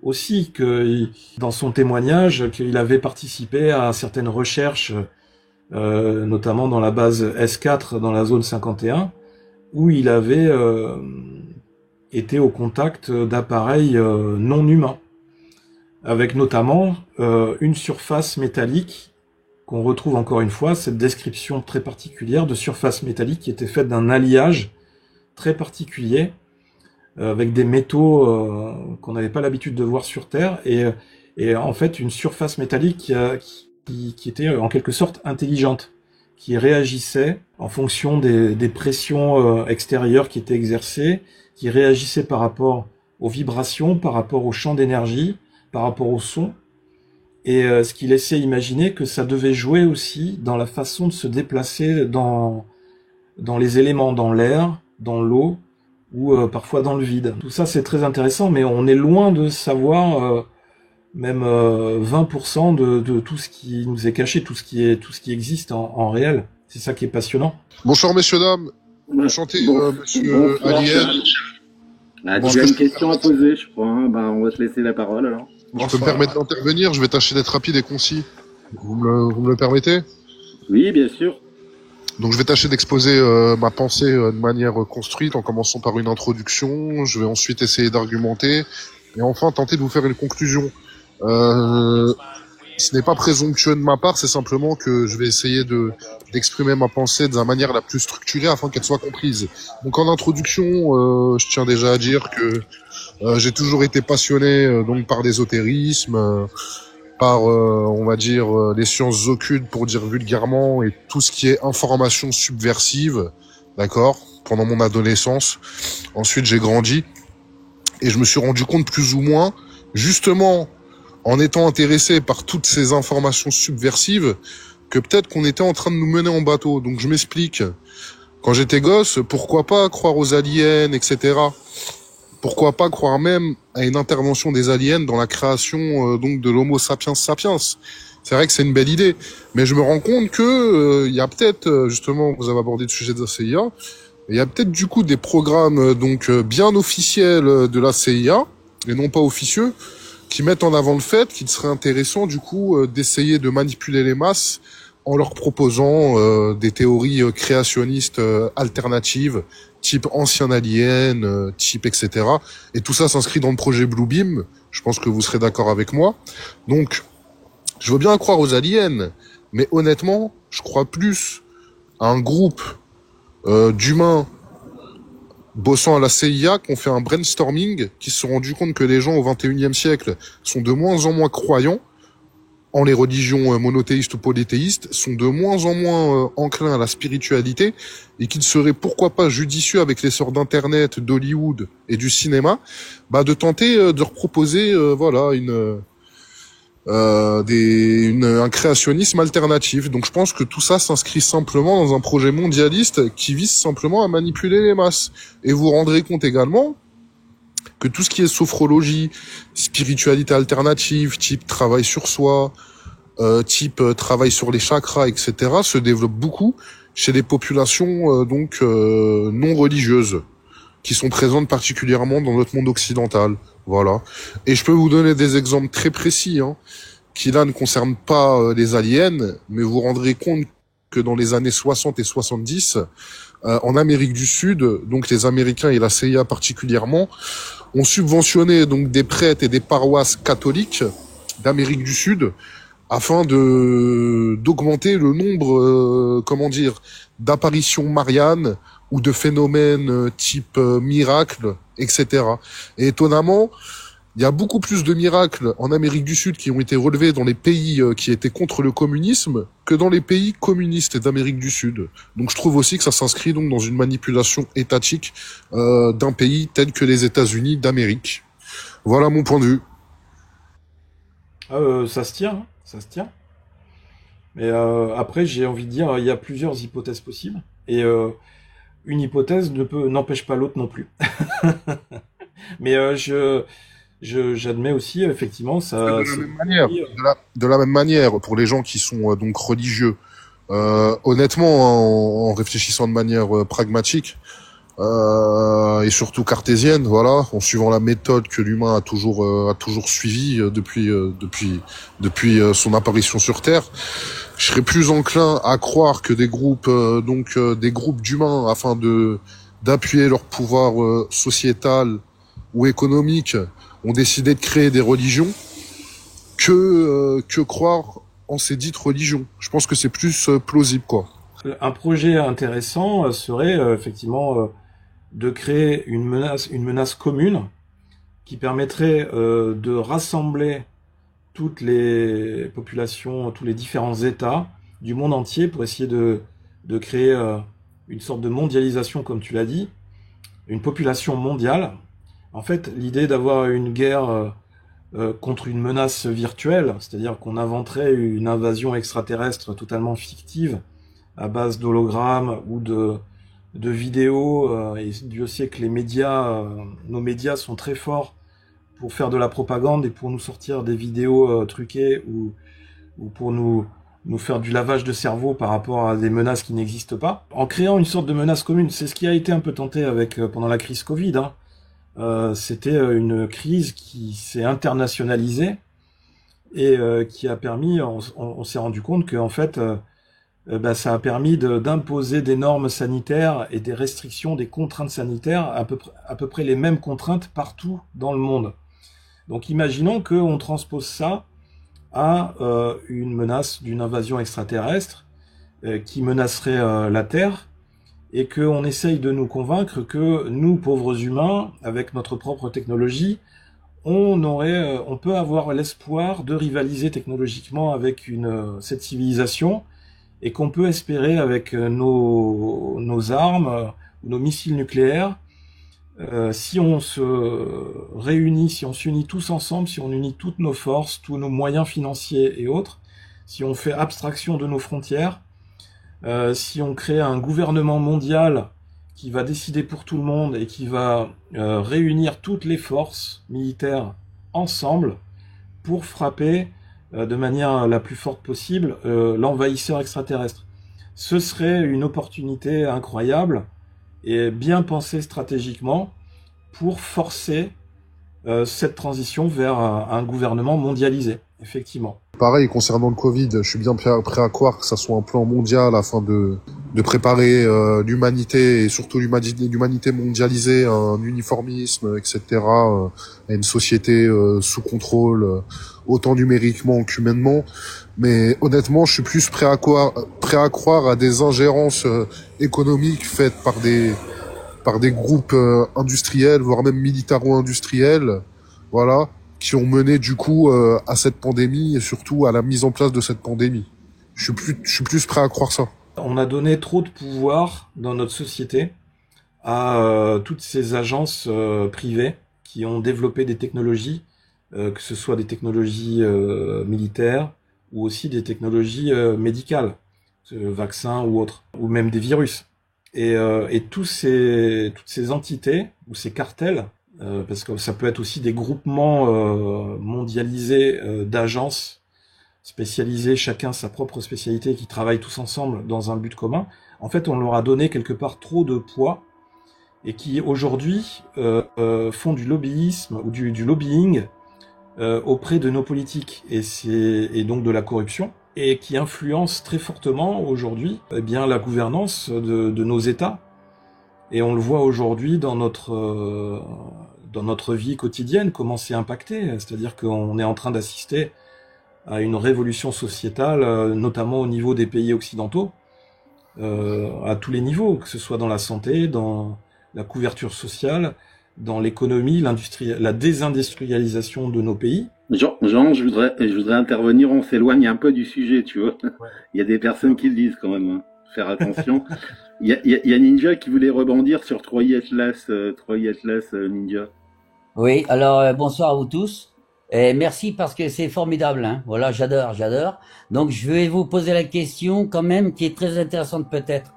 aussi, que dans son témoignage, qu'il avait participé à certaines recherches, notamment dans la base S4 dans la zone 51, où il avait été au contact d'appareils non humains, avec notamment une surface métallique qu'on retrouve encore une fois, cette description très particulière de surface métallique qui était faite d'un alliage très particulier avec des métaux qu'on n'avait pas l'habitude de voir sur Terre, et en fait une surface métallique qui était en quelque sorte intelligente, qui réagissait en fonction des pressions extérieures qui étaient exercées, qui réagissait par rapport aux vibrations, par rapport au champ d'énergie, par rapport au son, et ce qui laissait imaginer que ça devait jouer aussi dans la façon de se déplacer dans les éléments, dans l'air, dans l'eau, ou parfois dans le vide. Tout ça c'est très intéressant, mais on est loin de savoir même 20% de tout ce qui nous est caché, tout ce qui existe en réel. C'est ça qui est passionnant. Bonsoir messieurs dames, enchanté monsieur Alien. Tu as une question à poser, je crois. Hein. On va te laisser la parole alors. Je peux me permettre d'intervenir, je vais tâcher d'être rapide et concis. Vous me le permettez? Oui, bien sûr. Donc je vais tâcher d'exposer ma pensée de manière construite, en commençant par une introduction. Je vais ensuite essayer d'argumenter, et enfin tenter de vous faire une conclusion. Ce n'est pas présomptueux de ma part, c'est simplement que je vais essayer d'exprimer ma pensée de la manière la plus structurée afin qu'elle soit comprise. Donc en introduction, je tiens déjà à dire que j'ai toujours été passionné donc par l'ésotérisme, par on va dire les sciences occultes pour dire vulgairement, et tout ce qui est information subversive, d'accord, pendant mon adolescence. Ensuite j'ai grandi et je me suis rendu compte plus ou moins, justement en étant intéressé par toutes ces informations subversives, que peut-être qu'on était en train de nous mener en bateau. Donc je m'explique. Quand j'étais gosse, pourquoi pas croire aux aliens, etc. Pourquoi pas croire même à une intervention des aliens dans la création donc de l'Homo sapiens sapiens. C'est vrai que c'est une belle idée, mais je me rends compte que il y a peut-être, justement, vous avez abordé le sujet de la CIA, il y a peut-être du coup des programmes donc bien officiels de la CIA et non pas officieux, qui mettent en avant le fait qu'il serait intéressant du coup d'essayer de manipuler les masses en leur proposant des théories créationnistes alternatives, type ancien alien, type etc. Et tout ça s'inscrit dans le projet Bluebeam, je pense que vous serez d'accord avec moi. Donc, je veux bien croire aux aliens, mais honnêtement, je crois plus à un groupe d'humains bossant à la CIA, qui ont fait un brainstorming, qui se sont rendus compte que les gens au XXIe siècle sont de moins en moins croyants en les religions monothéistes ou polythéistes, sont de moins en moins enclins à la spiritualité, et qu'il serait pourquoi pas judicieux avec l'essor d'Internet, d'Hollywood et du cinéma, de tenter de leur proposer voilà un créationnisme alternatif. Donc je pense que tout ça s'inscrit simplement dans un projet mondialiste qui vise simplement à manipuler les masses. Et vous vous rendrez compte également que tout ce qui est sophrologie, spiritualité alternative, type travail sur soi, type travail sur les chakras, etc., se développe beaucoup chez les populations non religieuses, qui sont présentes particulièrement dans notre monde occidental. Voilà. Et je peux vous donner des exemples très précis, qui là ne concernent pas les aliens, mais vous vous rendrez compte que dans les années 60 et 70, en Amérique du Sud, donc les Américains et la CIA particulièrement, ont subventionné donc des prêtres et des paroisses catholiques d'Amérique du Sud afin d'augmenter le nombre, d'apparitions marianes ou de phénomènes type miracle, etc. Et étonnamment, il y a beaucoup plus de miracles en Amérique du Sud qui ont été relevés dans les pays qui étaient contre le communisme que dans les pays communistes d'Amérique du Sud. Donc je trouve aussi que ça s'inscrit donc dans une manipulation étatique d'un pays tel que les États-Unis d'Amérique. Voilà mon point de vue. Ça se tient, ça se tient. Mais après, j'ai envie de dire, il y a plusieurs hypothèses possibles, et une hypothèse n'empêche pas l'autre non plus. Mais J'admets aussi, effectivement, De la c'est même manière, de la même manière, pour les gens qui sont donc religieux, honnêtement, en réfléchissant de manière pragmatique et surtout cartésienne, voilà, en suivant la méthode que l'humain a toujours suivie depuis son apparition sur Terre, je serais plus enclin à croire que des groupes des groupes d'humains afin de d'appuyer leur pouvoir sociétal ou économique ont décidé de créer des religions que croire en ces dites religions. Je pense que c'est plus plausible, quoi. un projet intéressant serait effectivement de créer une menace commune qui permettrait de rassembler toutes les populations, tous les différents États du monde entier pour essayer de créer une sorte de mondialisation, comme tu l'as dit, une population mondiale. En fait, l'idée d'avoir une guerre contre une menace virtuelle, c'est-à-dire qu'on inventerait une invasion extraterrestre totalement fictive à base d'hologrammes ou de vidéos, et Dieu sait que les médias, nos médias sont très forts pour faire de la propagande et pour nous sortir des vidéos truquées ou pour nous faire du lavage de cerveau par rapport à des menaces qui n'existent pas. En créant une sorte de menace commune, c'est ce qui a été un peu tenté avec pendant la crise Covid, hein. C'était une crise qui s'est internationalisée et qui a permis, on s'est rendu compte que en fait, ça a permis d'imposer des normes sanitaires et des restrictions, des contraintes sanitaires, à peu près les mêmes contraintes partout dans le monde. Donc imaginons qu'on transpose ça à une menace d'une invasion extraterrestre qui menacerait la Terre, et qu'on essaye de nous convaincre que nous, pauvres humains, avec notre propre technologie, on peut avoir l'espoir de rivaliser technologiquement avec cette civilisation, et qu'on peut espérer avec nos armes, nos missiles nucléaires, si on se réunit, si on s'unit tous ensemble, si on unit toutes nos forces, tous nos moyens financiers et autres, si on fait abstraction de nos frontières, si on crée un gouvernement mondial qui va décider pour tout le monde et qui va réunir toutes les forces militaires ensemble pour frapper de manière la plus forte possible l'envahisseur extraterrestre. Ce serait une opportunité incroyable et bien pensée stratégiquement pour forcer cette transition vers un gouvernement mondialisé, effectivement. Pareil, concernant le Covid, je suis bien prêt à croire que ça soit un plan mondial afin de préparer l'humanité et surtout l'humanité mondialisée à un uniformisme, etc., à une société sous contrôle, autant numériquement qu'humainement. Mais honnêtement, je suis plus prêt à croire à des ingérences économiques faites par des groupes industriels, voire même militaro-industriels, voilà, qui ont mené du coup à cette pandémie et surtout à la mise en place de cette pandémie. Je suis plus prêt à croire ça. On a donné trop de pouvoir dans notre société à toutes ces agences privées qui ont développé des technologies, que ce soit des technologies militaires ou aussi des technologies médicales, vaccins ou autres, ou même des virus. Et toutes ces entités ou ces cartels, parce que ça peut être aussi des groupements mondialisés d'agences spécialisées, chacun sa propre spécialité, qui travaillent tous ensemble dans un but commun. En fait, on leur a donné quelque part trop de poids et qui aujourd'hui font du lobbyisme ou du lobbying auprès de nos politiques et donc de la corruption, et qui influencent très fortement aujourd'hui la gouvernance de nos États. Et on le voit aujourd'hui dans notre vie quotidienne, comment c'est impacté. C'est-à-dire qu'on est en train d'assister à une révolution sociétale, notamment au niveau des pays occidentaux, à tous les niveaux, que ce soit dans la santé, dans la couverture sociale, dans l'économie, la désindustrialisation de nos pays. Jean, je voudrais intervenir, on s'éloigne un peu du sujet, tu vois. Ouais. Il y a des personnes qui le disent quand même, hein. Faire attention. Il y a Ninja qui voulait rebondir sur Troy Atlas, Ninja. Oui, alors bonsoir à vous tous. Et merci parce que c'est formidable, hein. Voilà, j'adore. Donc je vais vous poser la question quand même qui est très intéressante peut-être.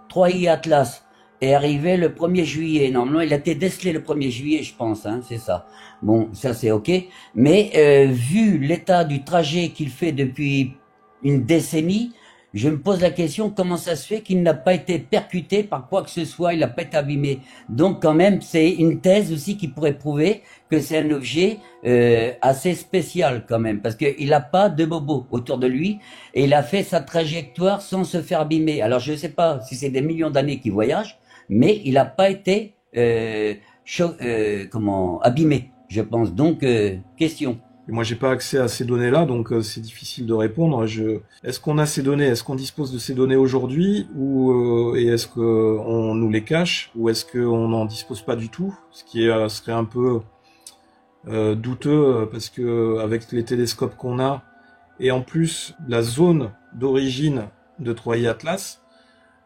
Troy Atlas. est arrivé le 1er juillet. Normalement, il a été décelé le 1er juillet, je pense, hein, c'est ça. Bon, ça c'est ok. Mais vu l'état du trajet qu'il fait depuis une décennie, je me pose la question, comment ça se fait qu'il n'a pas été percuté par quoi que ce soit, il n'a pas été abîmé. Donc quand même, c'est une thèse aussi qui pourrait prouver que c'est un objet assez spécial quand même, parce qu'il n'a pas de bobo autour de lui, et il a fait sa trajectoire sans se faire abîmer. Alors je ne sais pas si c'est des millions d'années qu'il voyage, mais il n'a pas été abîmé, je pense. Donc, question. Et moi, j'ai pas accès à ces données-là, donc c'est difficile de répondre. Est-ce qu'on a ces données? Est-ce qu'on dispose de ces données aujourd'hui, ou et est-ce que on nous les cache, ou est-ce qu'on n'en dispose pas du tout? Ce qui serait un peu douteux, parce que avec les télescopes qu'on a, et en plus la zone d'origine de Troyer Atlas,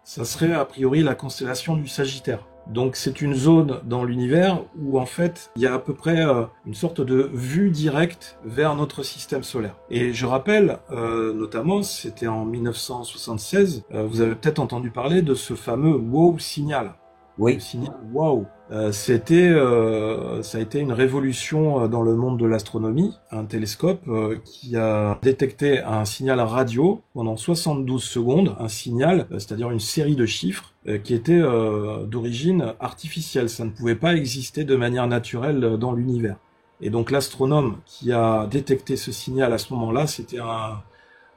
ça serait a priori la constellation du Sagittaire. Donc c'est une zone dans l'univers où en fait il y a à peu près une sorte de vue directe vers notre système solaire. Et je rappelle, notamment, c'était en 1976, vous avez peut-être entendu parler de ce fameux WOW signal. Oui. Le signal WOW. Ça a été une révolution dans le monde de l'astronomie, un télescope qui a détecté un signal radio pendant 72 secondes, un signal, c'est-à-dire une série de chiffres qui était d'origine artificielle. Ça ne pouvait pas exister de manière naturelle dans l'univers. Et donc l'astronome qui a détecté ce signal à ce moment-là, c'était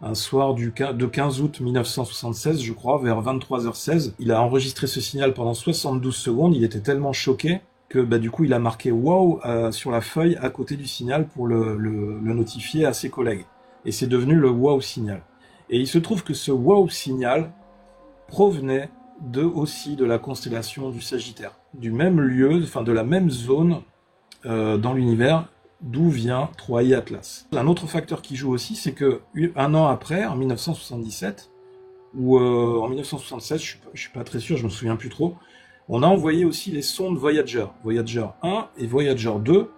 un soir de 15 août 1976, je crois, vers 23h16. Il a enregistré ce signal pendant 72 secondes. Il était tellement choqué que du coup, il a marqué « wow » sur la feuille à côté du signal pour le notifier à ses collègues. Et c'est devenu le « wow signal ». Et il se trouve que ce « wow signal » provenait aussi de la constellation du Sagittaire, du même lieu, enfin de la même zone dans l'univers, d'où vient Troyer Atlas. Un autre facteur qui joue aussi, c'est que un an après, en 1977, ou en 1976, je suis pas très sûr, je me souviens plus trop, on a envoyé aussi les sondes Voyager, Voyager 1 et Voyager 2,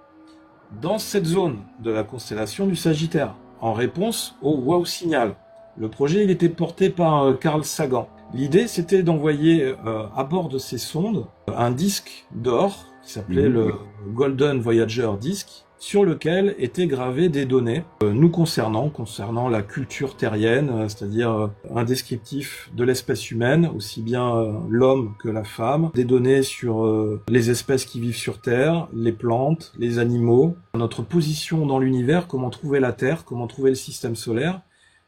dans cette zone de la constellation du Sagittaire, en réponse au WOW signal. Le projet, il était porté par Carl Sagan. L'idée, c'était d'envoyer à bord de ces sondes un disque d'or qui s'appelait le Golden Voyager Disc, sur lequel étaient gravées des données nous concernant la culture terrienne, c'est-à-dire un descriptif de l'espèce humaine, aussi bien l'homme que la femme, des données sur les espèces qui vivent sur Terre, les plantes, les animaux, notre position dans l'univers, comment trouver la Terre, comment trouver le système solaire,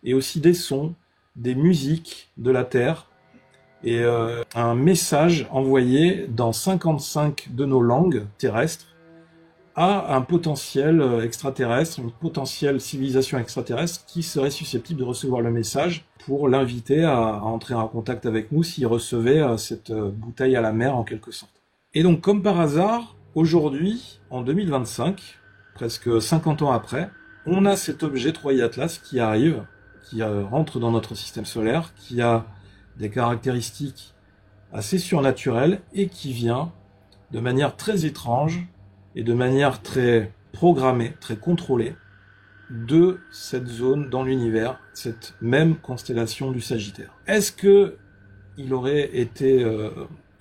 et aussi des sons, des musiques de la Terre, et un message envoyé dans 55 de nos langues terrestres, a un potentiel extraterrestre, une potentielle civilisation extraterrestre qui serait susceptible de recevoir le message pour l'inviter à entrer en contact avec nous s'il recevait cette bouteille à la mer en quelque sorte. Et donc comme par hasard, aujourd'hui, en 2025, presque 50 ans après, on a cet objet Troyer Atlas qui arrive, qui rentre dans notre système solaire, qui a des caractéristiques assez surnaturelles et qui vient de manière très étrange et de manière très programmée, très contrôlée, de cette zone dans l'univers, cette même constellation du Sagittaire. Est-ce que il aurait été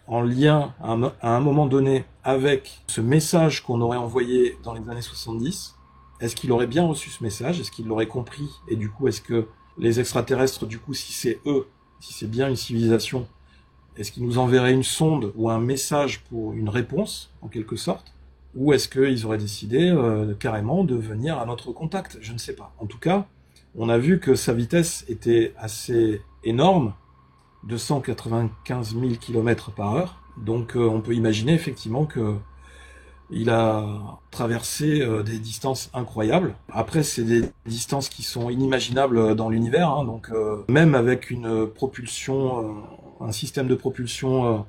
en lien à un moment donné avec ce message qu'on aurait envoyé dans les années 70? Est-ce qu'il aurait bien reçu ce message? Est-ce qu'il l'aurait compris? Et du coup, est-ce que les extraterrestres, du coup, si c'est eux, si c'est bien une civilisation, est-ce qu'ils nous enverraient une sonde ou un message pour une réponse, en quelque sorte? Ou est-ce qu'ils auraient décidé carrément de venir à notre contact? Je ne sais pas. En tout cas, on a vu que sa vitesse était assez énorme, 295 000 km par heure. Donc on peut imaginer effectivement que il a traversé des distances incroyables. Après, c'est des distances qui sont inimaginables dans l'univers. Hein, donc même avec une propulsion, un système de propulsion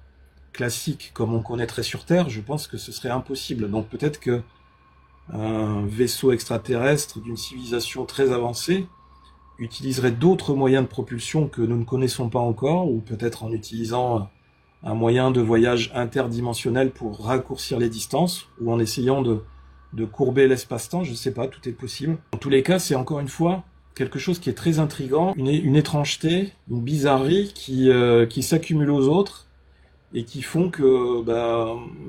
classique comme on connaîtrait sur Terre, je pense que ce serait impossible. Donc peut-être que un vaisseau extraterrestre d'une civilisation très avancée utiliserait d'autres moyens de propulsion que nous ne connaissons pas encore, ou peut-être en utilisant un moyen de voyage interdimensionnel pour raccourcir les distances, ou en essayant de courber l'espace-temps, je ne sais pas, tout est possible. En tous les cas, c'est encore une fois quelque chose qui est très intriguant, une étrangeté, une bizarrerie qui s'accumule aux autres, et qui font que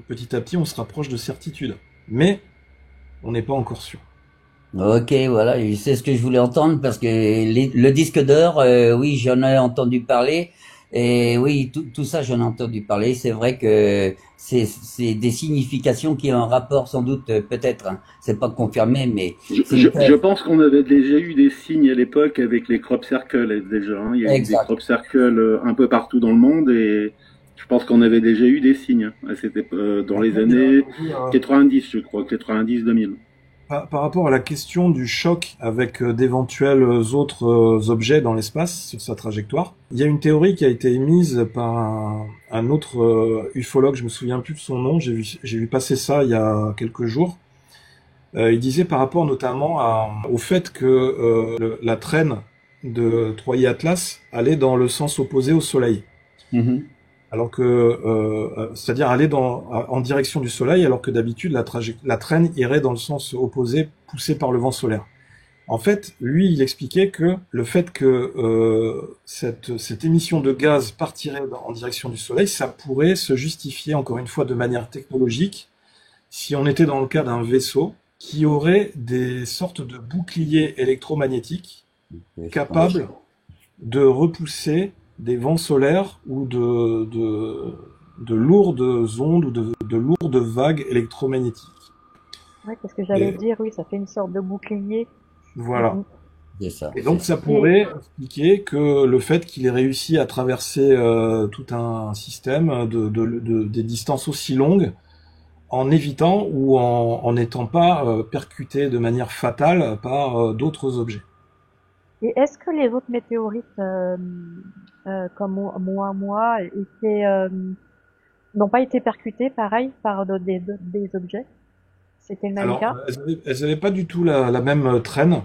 petit à petit on se rapproche de certitude. Mais on n'est pas encore sûr. Ok, voilà, et c'est ce que je voulais entendre parce que le disque d'or, oui, j'en ai entendu parler. Et oui, tout ça, j'en ai entendu parler. C'est vrai que c'est des significations qui ont un rapport sans doute, peut-être, hein. C'est pas confirmé, mais c'est une Je pense qu'on avait déjà eu des signes à l'époque avec les crop circles déjà, hein. Il y a eu des exact. crop circles un peu partout dans le monde et je pense qu'on avait déjà eu des signes à dans les Après, il y a années aussi, 90, je crois, 90-2000. par rapport à la question du choc avec d'éventuels autres objets dans l'espace sur sa trajectoire, il y a une théorie qui a été émise par un autre ufologue, je me souviens plus de son nom, j'ai vu passer ça il y a quelques jours. Il disait par rapport notamment au fait que la traîne de Troy et Atlas allait dans le sens opposé au Soleil. Mhm. Alors que, c'est-à-dire aller en direction du Soleil, alors que d'habitude la traîne irait dans le sens opposé, poussée par le vent solaire. En fait, lui, il expliquait que le fait que cette émission de gaz partirait en direction du Soleil, ça pourrait se justifier, encore une fois, de manière technologique, si on était dans le cas d'un vaisseau qui aurait des sortes de boucliers électromagnétiques Je pense. capables de repousser des vents solaires ou de lourdes ondes ou de lourdes vagues électromagnétiques. Ouais, parce que j'allais Et dire, oui, ça fait une sorte de bouclier. Mm, voilà. mm. C'est ça, Et c'est donc ça. ça Et pourrait expliquer que le fait qu'il ait réussi à traverser tout un système des distances aussi longues en évitant ou en n'étant pas percuté de manière fatale par d'autres objets. est-ce que les autres météorites, comme moi, n'ont pas été percutés, pareil, par des objets? C'était le même Alors, cas? elles avaient pas du tout la même traîne.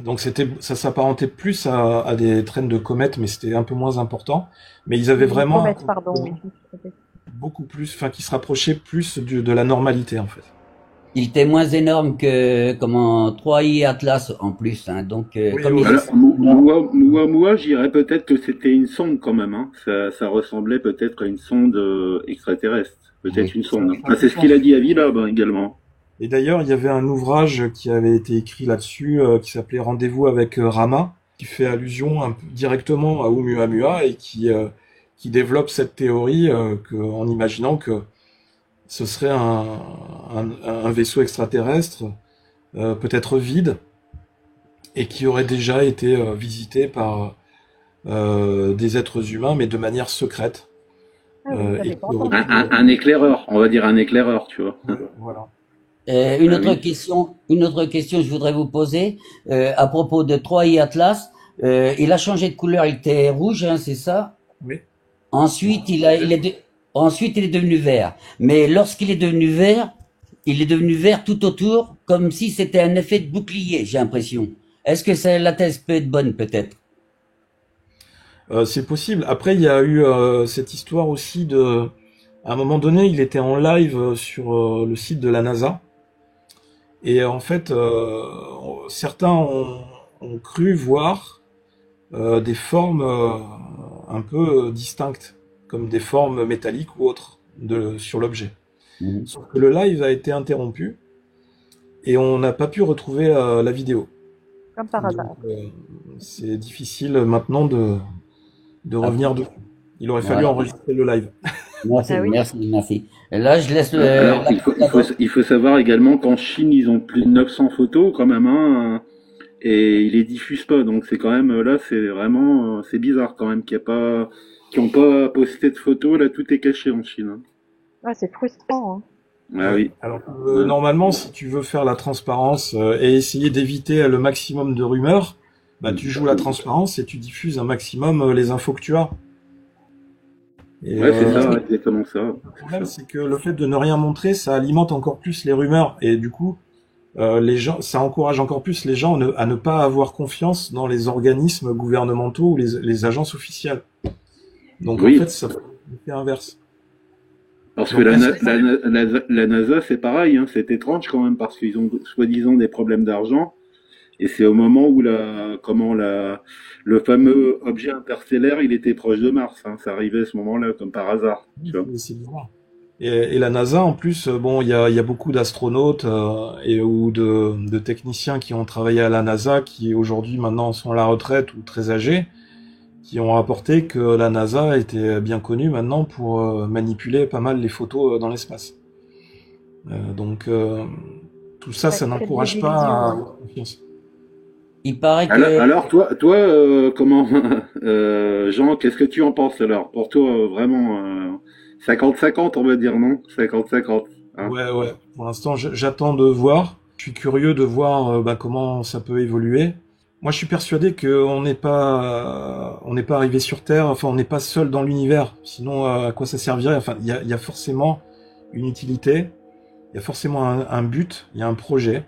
Donc ça s'apparentait plus à des traînes de comètes, mais c'était un peu moins important. Mais ils avaient Une vraiment un comète, pardon, oui, comportement je me suis trompée. beaucoup plus, enfin qui se rapprochait plus de la normalité en fait. Il était moins énorme que, comment, Troy et Atlas en plus, hein. Donc, Oui, comme oui, il oui, Alors, c'est Moua, je dirais peut-être que c'était une sonde quand même, hein. Ça ressemblait peut-être à une sonde extraterrestre. Peut-être oui. une ça, sonde. ça Enfin, c'est fait ce qu'il a penser. dit à Villab hein, également. Et d'ailleurs, il y avait un ouvrage qui avait été écrit là-dessus, qui s'appelait Rendez-vous avec Rama, qui fait allusion un peu directement à Oumuamua et qui développe cette théorie en imaginant que ce serait un vaisseau extraterrestre, peut-être vide, et qui aurait déjà été visité par des êtres humains, mais de manière secrète, Ah oui, et j'avais pas qui aurait entendu pu... ça. Un éclaireur, on va dire un éclaireur, tu vois. ouais, voilà. Une Ah autre oui. question, je voudrais vous poser, à propos de Troy et Atlas. Il a changé de couleur, il était rouge, hein, c'est ça? Oui. Ensuite, ensuite, il est devenu vert. Mais lorsqu'il est devenu vert, il est devenu vert tout autour, comme si c'était un effet de bouclier, j'ai l'impression. Est-ce que la thèse peut être bonne, peut-être? C'est possible. Après, il y a eu cette histoire aussi à un moment donné, il était en live sur le site de la NASA. Et en fait, certains ont cru voir des formes un peu distinctes, comme des formes métalliques ou autres, sur l'objet. Mhm. Sauf que le live a été interrompu et on n'a pas pu retrouver la vidéo. Comme par Donc, hasard. c'est difficile maintenant de Ah, revenir dessus. Il aurait fallu voilà. enregistrer le live. Merci, Ah oui. merci, merci. Et là, je laisse Alors, la parole. il faut savoir également qu'en Chine, ils ont plus de 900 photos quand même, hein, et ils les diffusent pas. Donc c'est quand même là, c'est vraiment, c'est bizarre quand même qu'ils ont pas posté de photos. Là, tout est caché en Chine, hein. Ouais, c'est frustrant, hein. Ah Ouais. oui. Alors Ouais. normalement, si tu veux faire la transparence et essayer d'éviter le maximum de rumeurs, bah tu joues la transparence et tu diffuses un maximum les infos que tu as. Et Ouais, c'est Parce ça, que, ouais, exactement ça. le C'est problème, ça. c'est que le fait de ne rien montrer, ça alimente encore plus les rumeurs et du coup, les gens, ça encourage encore plus les gens à ne pas avoir confiance dans les organismes gouvernementaux ou les agences officielles. Donc en Oui, fait, ça fait l'effet inverse. parce que Donc est-ce que la NASA, c'est pareil, hein, c'est étrange quand même parce qu'ils ont soi-disant des problèmes d'argent Et c'est au moment où le fameux objet interstellaire, il était proche de Mars. Hein. Ça arrivait à ce moment-là, comme par hasard. Tu vois. C'est bizarre. Et la NASA, en plus, bon, il y a beaucoup d'astronautes ou de techniciens qui ont travaillé à la NASA, qui aujourd'hui maintenant sont à la retraite ou très âgés, qui ont rapporté que la NASA était bien connue maintenant pour manipuler pas mal les photos dans l'espace. Donc tout ça, ça n'encourage pas à avoir confiance. Il paraît Alors toi, comment, Jean, qu'est-ce que tu en penses alors? Pour toi, vraiment 50-50, on va dire, non? 50-50. Hein. Ouais. Pour l'instant, j'attends de voir. Je suis curieux de voir comment ça peut évoluer. Moi, je suis persuadé qu'on n'est pas arrivé sur Terre. Enfin, on n'est pas seul dans l'univers. Sinon, à quoi ça servirait? Enfin, il y a forcément une utilité. Il y a forcément un but. Il y a un projet.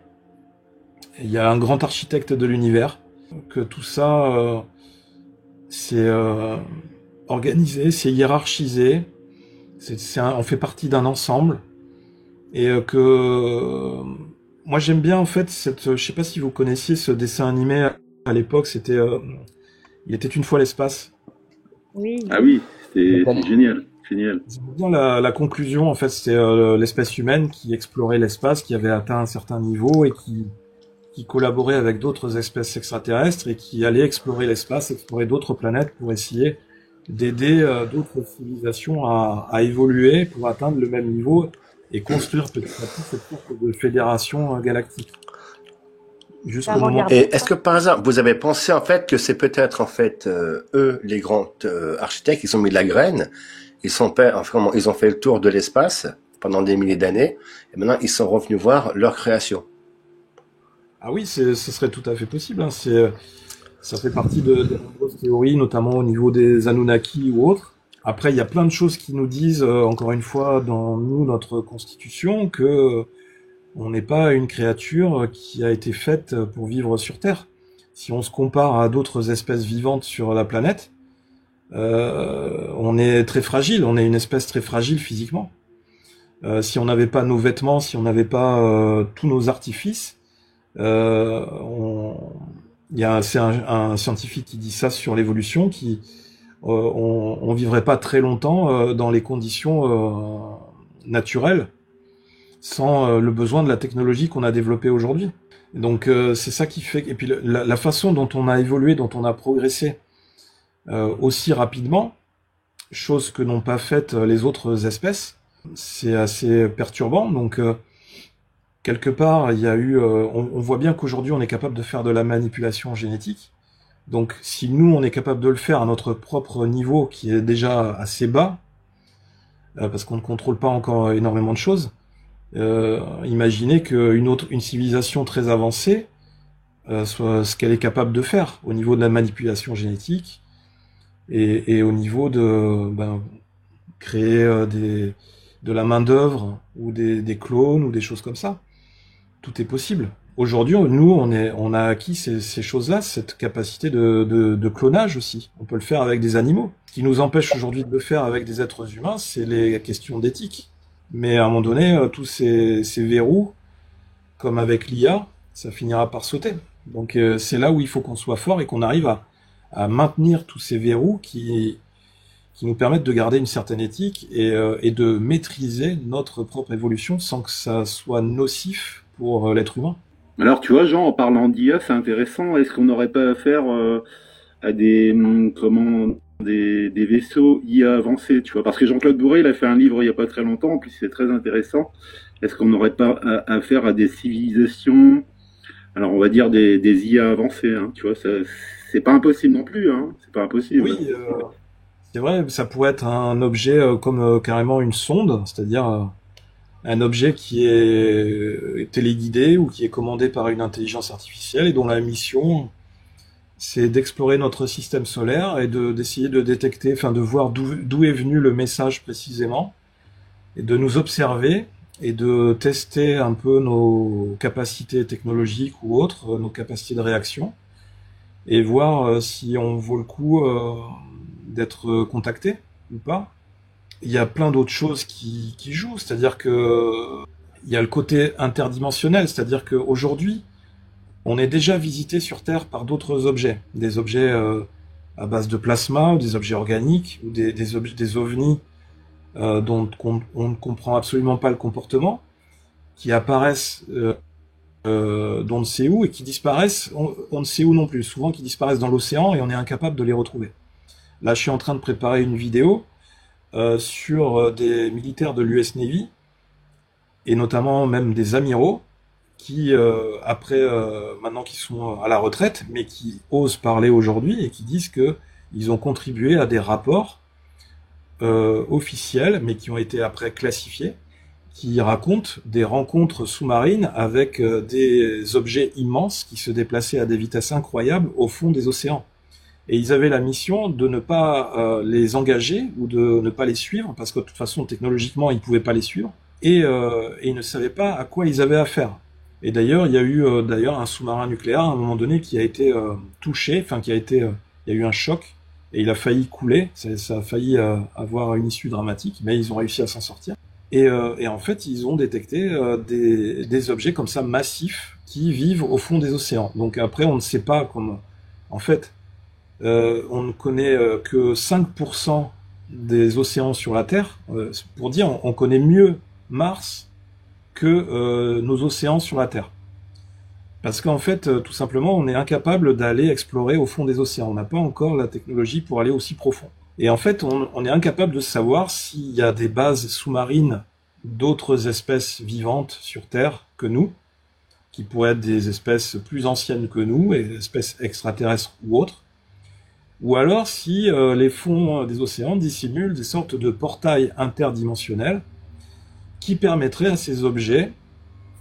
Il y a un grand architecte de l'univers. Que tout ça, c'est organisé, c'est hiérarchisé. On fait partie d'un ensemble. Et moi j'aime bien en fait je sais pas si vous connaissiez ce dessin animé à l'époque, c'était Il était une fois l'espace. Oui. Ah oui, c'est génial, génial. J'aime bien la conclusion en fait, c'était l'espèce humaine qui explorait l'espace, qui avait atteint un certain niveau et qui collaborait avec d'autres espèces extraterrestres et qui allait explorer l'espace, explorer d'autres planètes pour essayer d'aider d'autres civilisations à évoluer pour atteindre le même niveau et construire petit à petit cette sorte de fédération galactique. Jusqu'au moment. Et est-ce que par hasard, vous avez pensé en fait que c'est peut-être en fait eux, les grands architectes, ils ont mis de la graine, ils ont fait le tour de l'espace pendant des milliers d'années, et maintenant ils sont revenus voir leur création. Ah oui, ce serait tout à fait possible. Hein. Ça fait partie de nombreuses théories, notamment au niveau des Anunnaki ou autres. Après, il y a plein de choses qui nous disent, encore une fois, dans notre constitution, que on n'est pas une créature qui a été faite pour vivre sur Terre. Si on se compare à d'autres espèces vivantes sur la planète, on est très fragile, on est une espèce très fragile physiquement. Si on n'avait pas nos vêtements, si on n'avait pas tous nos artifices, c'est un scientifique qui dit ça sur l'évolution, on vivrait pas très longtemps dans les conditions naturelles, sans le besoin de la technologie qu'on a développée aujourd'hui. Donc c'est ça qui fait. Et puis la façon dont on a évolué, dont on a progressé aussi rapidement, chose que n'ont pas faite les autres espèces, c'est assez perturbant. Donc quelque part, il y a eu. On voit bien qu'aujourd'hui, on est capable de faire de la manipulation génétique. Donc si nous, on est capable de le faire à notre propre niveau, qui est déjà assez bas, parce qu'on ne contrôle pas encore énormément de choses. Imaginez qu'une civilisation très avancée soit ce qu'elle est capable de faire au niveau de la manipulation génétique et au niveau de créer de la main-d'œuvre ou des clones ou des choses comme ça. Tout est possible. Aujourd'hui, nous, on a acquis ces choses-là, cette capacité de clonage aussi. On peut le faire avec des animaux. Ce qui nous empêche aujourd'hui de le faire avec des êtres humains, c'est les questions d'éthique. Mais à un moment donné, tous ces verrous, comme avec l'IA, ça finira par sauter. Donc c'est là où il faut qu'on soit fort et qu'on arrive à maintenir tous ces verrous qui nous permettent de garder une certaine éthique et de maîtriser notre propre évolution sans que ça soit nocif pour l'être humain. Alors tu vois, Jean, en parlant d'IA, c'est intéressant. Est-ce qu'on n'aurait pas affaire à des vaisseaux IA avancés, tu vois? Parce que Jean-Claude Bourré, il a fait un livre il y a pas très longtemps, en plus c'est très intéressant. Est-ce qu'on n'aurait pas affaire à des civilisations, alors on va dire des IA avancées, hein, tu vois? C'est pas impossible non plus, hein. C'est pas impossible. Oui, c'est vrai, ça pourrait être un objet comme carrément une sonde, c'est-à-dire un objet qui est téléguidé ou qui est commandé par une intelligence artificielle et dont la mission, c'est d'explorer notre système solaire et d'essayer de détecter, enfin de voir d'où est venu le message précisément et de nous observer et de tester un peu nos capacités technologiques ou autres, nos capacités de réaction et voir si on vaut le coup d'être contacté ou pas. Il y a plein d'autres choses qui jouent, c'est-à-dire que il y a le côté interdimensionnel, c'est-à-dire qu'aujourd'hui, On est déjà visité sur Terre par d'autres objets, des objets à base de plasma, ou des objets organiques, ou des ovnis dont on ne comprend absolument pas le comportement, qui apparaissent d'on ne sait où et qui disparaissent, on ne sait où non plus, souvent qui disparaissent dans l'océan et on est incapable de les retrouver. Là, je suis en train de préparer une vidéo sur des militaires de l'US Navy, et notamment même des amiraux, qui, maintenant qu'ils sont à la retraite, mais qui osent parler aujourd'hui et qui disent qu'ils ont contribué à des rapports officiels, mais qui ont été après classifiés, qui racontent des rencontres sous-marines avec des objets immenses qui se déplaçaient à des vitesses incroyables au fond des océans. Et ils avaient la mission de ne pas les engager ou de ne pas les suivre, parce que de toute façon, technologiquement, ils ne pouvaient pas les suivre, et ils ne savaient pas à quoi ils avaient affaire. Et d'ailleurs, il y a eu un sous-marin nucléaire à un moment donné qui a été touché, enfin il y a eu un choc, et il a failli couler, ça a failli avoir une issue dramatique, mais ils ont réussi à s'en sortir. Et en fait, ils ont détecté des objets comme ça massifs qui vivent au fond des océans. Donc après, on ne sait pas comment. En fait, on ne connaît que 5% des océans sur la Terre. Pour dire, on connaît mieux Mars que nos océans sur la Terre. Parce qu'en fait, tout simplement, on est incapable d'aller explorer au fond des océans. On n'a pas encore la technologie pour aller aussi profond. Et en fait, on est incapable de savoir s'il y a des bases sous-marines d'autres espèces vivantes sur Terre que nous, qui pourraient être des espèces plus anciennes que nous, et des espèces extraterrestres ou autres, ou alors si les fonds des océans dissimulent des sortes de portails interdimensionnels qui permettraient à ces objets,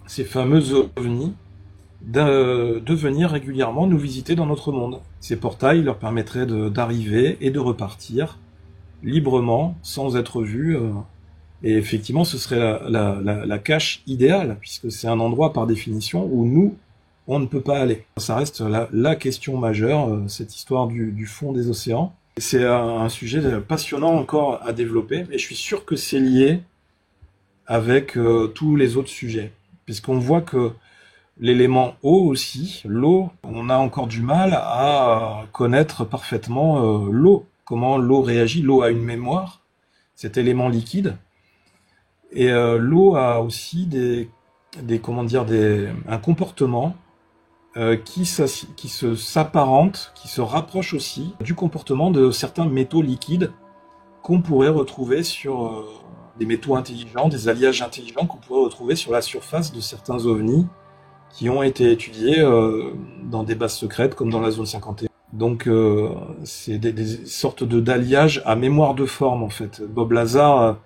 ces fameux ovnis, de venir régulièrement nous visiter dans notre monde. Ces portails leur permettraient d'arriver et de repartir librement, sans être vus. Et effectivement, ce serait la cache idéale, puisque c'est un endroit par définition où nous, on ne peut pas aller. Ça reste la question majeure, cette histoire du fond des océans. C'est un sujet passionnant encore à développer, et je suis sûr que c'est lié avec tous les autres sujets, puisqu'on voit que l'élément eau aussi, l'eau, on a encore du mal à connaître parfaitement l'eau, comment l'eau réagit. L'eau a une mémoire, cet élément liquide, et l'eau a aussi un comportement qui s'apparente, qui se rapproche aussi du comportement de certains métaux liquides qu'on pourrait retrouver sur des métaux intelligents, des alliages intelligents qu'on pourrait retrouver sur la surface de certains ovnis qui ont été étudiés dans des bases secrètes comme dans la zone 51. Donc c'est des sortes d'alliages à mémoire de forme en fait. Bob Lazar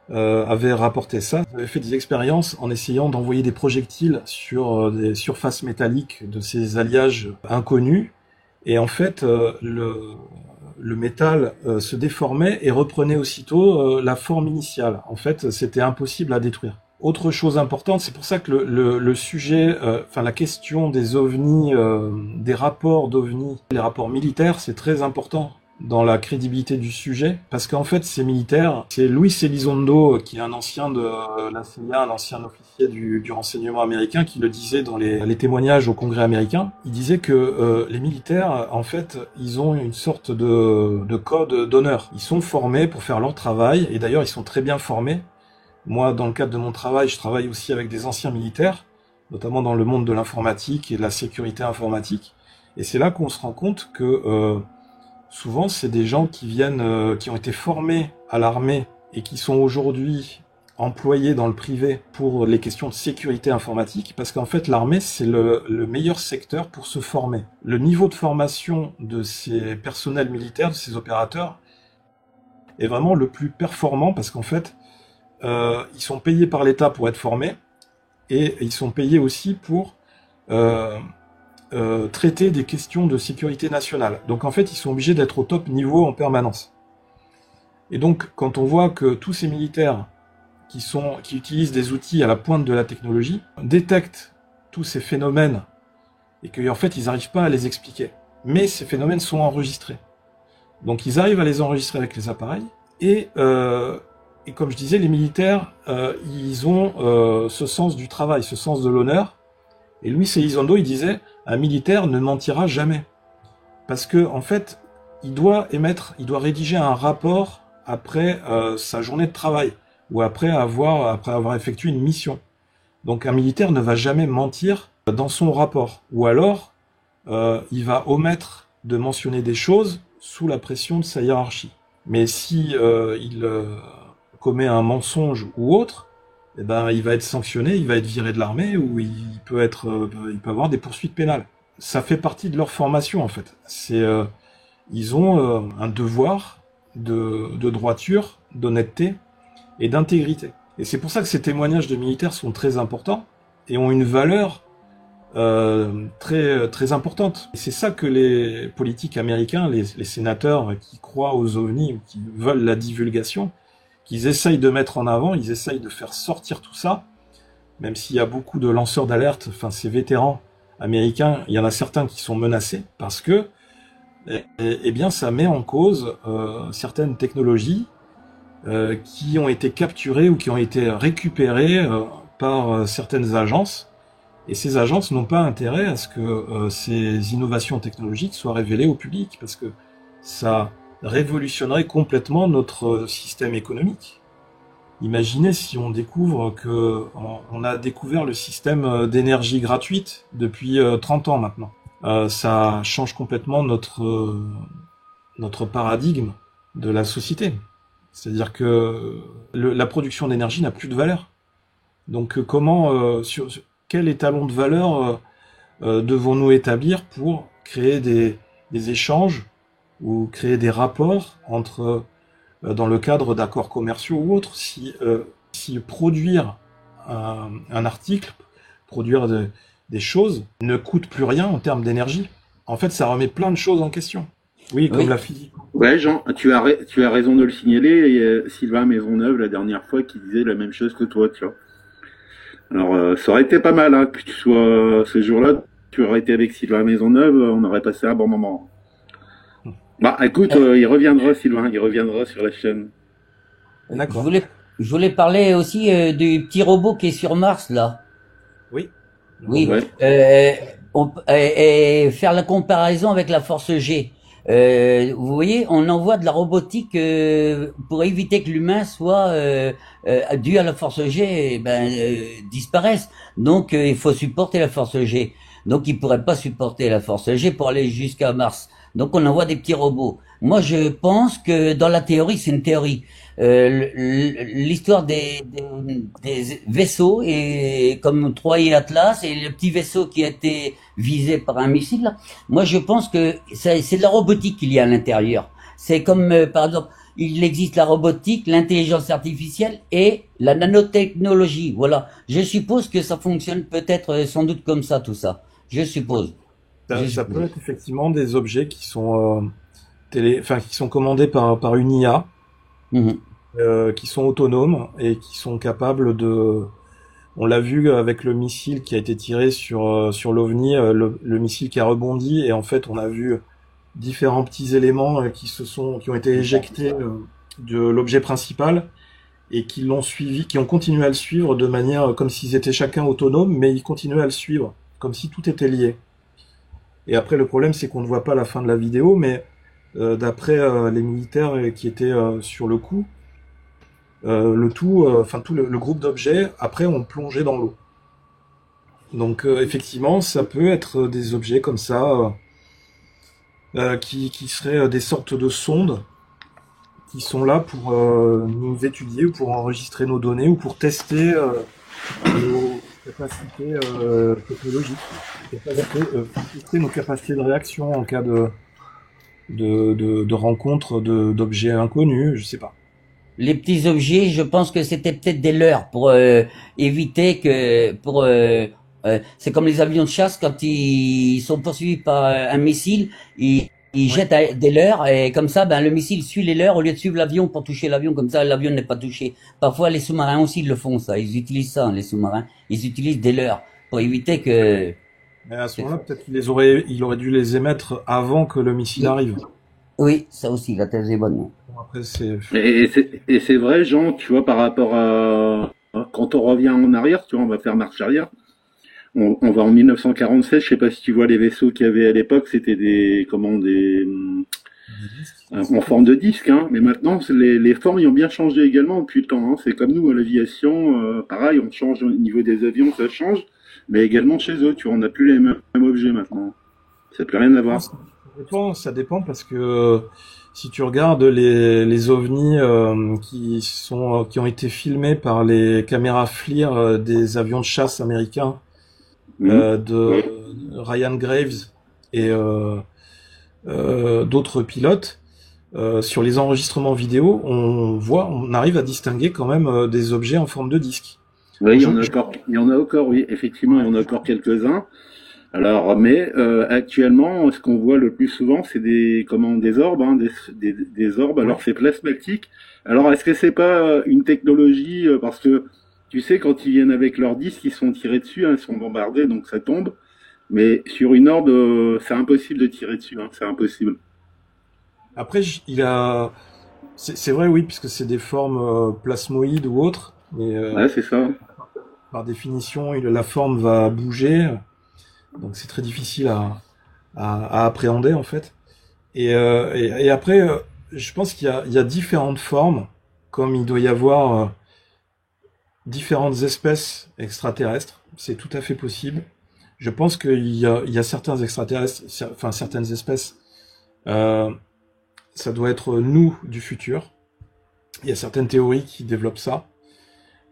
avait rapporté ça, il avait fait des expériences en essayant d'envoyer des projectiles sur des surfaces métalliques de ces alliages inconnus, et en fait le métal se déformait et reprenait aussitôt la forme initiale. En fait, c'était impossible à détruire. Autre chose importante, c'est pour ça que le sujet, la question des ovnis, des rapports d'ovnis, les rapports militaires, c'est très important dans la crédibilité du sujet, parce qu'en fait, ces militaires, c'est Luis Elizondo, qui est un ancien de la CIA, un ancien officier du renseignement américain, qui le disait dans les témoignages au Congrès américain. Il disait que les militaires, en fait, ils ont une sorte de code d'honneur. Ils sont formés pour faire leur travail, et d'ailleurs, ils sont très bien formés. Moi, dans le cadre de mon travail, je travaille aussi avec des anciens militaires, notamment dans le monde de l'informatique et de la sécurité informatique. Et c'est là qu'on se rend compte que souvent, c'est des gens qui ont été formés à l'armée et qui sont aujourd'hui employés dans le privé pour les questions de sécurité informatique, parce qu'en fait, l'armée, c'est le meilleur secteur pour se former. Le niveau de formation de ces personnels militaires, de ces opérateurs, est vraiment le plus performant, parce qu'en fait, ils sont payés par l'État pour être formés, et ils sont payés aussi pour traiter des questions de sécurité nationale. Donc en fait, ils sont obligés d'être au top niveau en permanence. Et donc, quand on voit que tous ces militaires qui utilisent des outils à la pointe de la technologie détectent tous ces phénomènes, et qu'en fait, ils n'arrivent pas à les expliquer. Mais ces phénomènes sont enregistrés. Donc ils arrivent à les enregistrer avec les appareils, et comme je disais, les militaires, ils ont ce sens du travail, ce sens de l'honneur, Et Luis Elizondo, il disait, un militaire ne mentira jamais. Parce que, en fait, il doit rédiger un rapport après sa journée de travail, ou après avoir effectué une mission. Donc un militaire ne va jamais mentir dans son rapport. Ou alors, il va omettre de mentionner des choses sous la pression de sa hiérarchie. Mais si il commet un mensonge ou autre, eh ben, il va être sanctionné, il va être viré de l'armée, ou il peut avoir des poursuites pénales. Ça fait partie de leur formation, en fait. Ils ont un devoir de droiture, d'honnêteté et d'intégrité. Et c'est pour ça que ces témoignages de militaires sont très importants et ont une valeur très très importante. Et c'est ça que les politiques américains, les sénateurs qui croient aux ovnis ou qui veulent la divulgation, qu'ils essayent de mettre en avant, ils essayent de faire sortir tout ça, même s'il y a beaucoup de lanceurs d'alerte, enfin ces vétérans américains, il y en a certains qui sont menacés parce que eh bien ça met en cause certaines technologies qui ont été capturées ou qui ont été récupérées par certaines agences. Et ces agences n'ont pas intérêt à ce que ces innovations technologiques soient révélées au public, parce que ça révolutionnerait complètement notre système économique. Imaginez si on découvre on a découvert le système d'énergie gratuite depuis 30 ans maintenant. Ça change complètement notre paradigme de la société. C'est-à-dire que la production d'énergie n'a plus de valeur. Donc quel étalon de valeur devons-nous établir pour créer des échanges ou créer des rapports entre dans le cadre d'accords commerciaux ou autres, si produire un article, produire des choses ne coûte plus rien en termes d'énergie. En fait, ça remet plein de choses en question. Oui, comme la physique. Ouais, Jean, tu as raison de le signaler. Et Sylvain Maisonneuve, la dernière fois, qui disait la même chose que toi, tu vois. Alors, ça aurait été pas mal, hein, que tu sois ce jour-là, tu aurais été avec Sylvain Maisonneuve, on aurait passé un bon moment. Bah, écoute, il reviendra, Sylvain, il reviendra sur la chaîne. D'accord. Je voulais parler aussi du petit robot qui est sur Mars, là. Oui. Oui. Ouais. Et faire la comparaison avec la force G. Vous voyez, on envoie de la robotique pour éviter que l'humain soit dû à la force G, disparaisse. Donc il faut supporter la force G. Donc ils pourraient pas supporter la force G pour aller jusqu'à Mars. Donc on envoie des petits robots. Moi je pense que dans la théorie, c'est une théorie. L'histoire des vaisseaux et comme Troie et Atlas et le petit vaisseau qui a été visé par un missile là, moi je pense que c'est de la robotique qu'il y a à l'intérieur. C'est comme par exemple il existe la robotique, l'intelligence artificielle et la nanotechnologie. Voilà, je suppose que ça fonctionne peut-être sans doute comme ça tout ça. Je suppose. Ça peut être effectivement des objets qui sont qui sont commandés par une IA. Qui sont autonomes et qui sont capables on l'a vu avec le missile qui a été tiré sur l'OVNI, le missile qui a rebondi, et en fait on a vu différents petits éléments qui ont été éjectés de l'objet principal et qui l'ont suivi, qui ont continué à le suivre de manière comme s'ils étaient chacun autonomes, mais ils continuaient à le suivre comme si tout était lié. Et après le problème c'est qu'on ne voit pas la fin de la vidéo, mais d'après les militaires qui étaient sur le coup, le groupe d'objets après ont plongé dans l'eau. Donc effectivement, ça peut être des objets comme ça qui seraient des sortes de sondes qui sont là pour nous étudier ou pour enregistrer nos données ou pour tester nos capacités technologiques, tester nos capacités de réaction en cas de rencontre d'objets inconnus, je sais pas. Les petits objets, je pense que c'était peut-être des leurres pour éviter que c'est comme les avions de chasse quand ils sont poursuivis par un missile, ils jettent des leurres et comme ça le missile suit les leurres au lieu de suivre l'avion pour toucher l'avion, comme ça l'avion n'est pas touché. Parfois les sous-marins aussi le font ça, ils utilisent ça les sous-marins, ils utilisent des leurres pour éviter que mais à ce moment-là, peut-être il aurait dû les émettre avant que le missile arrive. Oui, ça aussi, la thèse est bonne. Après, et c'est vrai, Jean, tu vois, par rapport à quand on revient en arrière, tu vois, on va faire marche arrière. On va en 1947, je sais pas si tu vois les vaisseaux qu'il y avait à l'époque, c'était en forme de disque, hein. Mais maintenant, les formes ils ont bien changé également depuis le temps, hein. C'est comme nous à l'aviation, pareil, on change au niveau des avions, ça change, mais également chez eux, tu vois, on n'a plus les mêmes objets maintenant. Ça n'a plus rien à voir. Ça dépend parce que si tu regardes les ovnis qui ont été filmés par les caméras FLIR des avions de chasse américains de Ryan Graves et d'autres pilotes, sur les enregistrements vidéo, on arrive à distinguer quand même des objets en forme de disque. Oui, il y en a encore, oui, effectivement, il y en a encore quelques-uns. Alors, mais actuellement, ce qu'on voit le plus souvent, c'est des orbes, hein, des orbes. Alors, c'est plasmatique. Alors, est-ce que c'est pas une technologie parce que tu sais, quand ils viennent avec leurs disques, ils sont tirés dessus, hein, ils sont bombardés, donc ça tombe. Mais sur une orbe, c'est impossible de tirer dessus, hein, c'est impossible. Après, c'est vrai, oui, puisque c'est des formes plasmoïdes ou autres, mais Ouais, c'est ça. par définition, la forme va bouger, donc c'est très difficile à appréhender en fait. Et après, je pense il y a différentes formes, comme il doit y avoir différentes espèces extraterrestres. C'est tout à fait possible. Je pense qu'il y a certains extraterrestres, enfin certaines espèces, ça doit être nous du futur. Il y a certaines théories qui développent ça.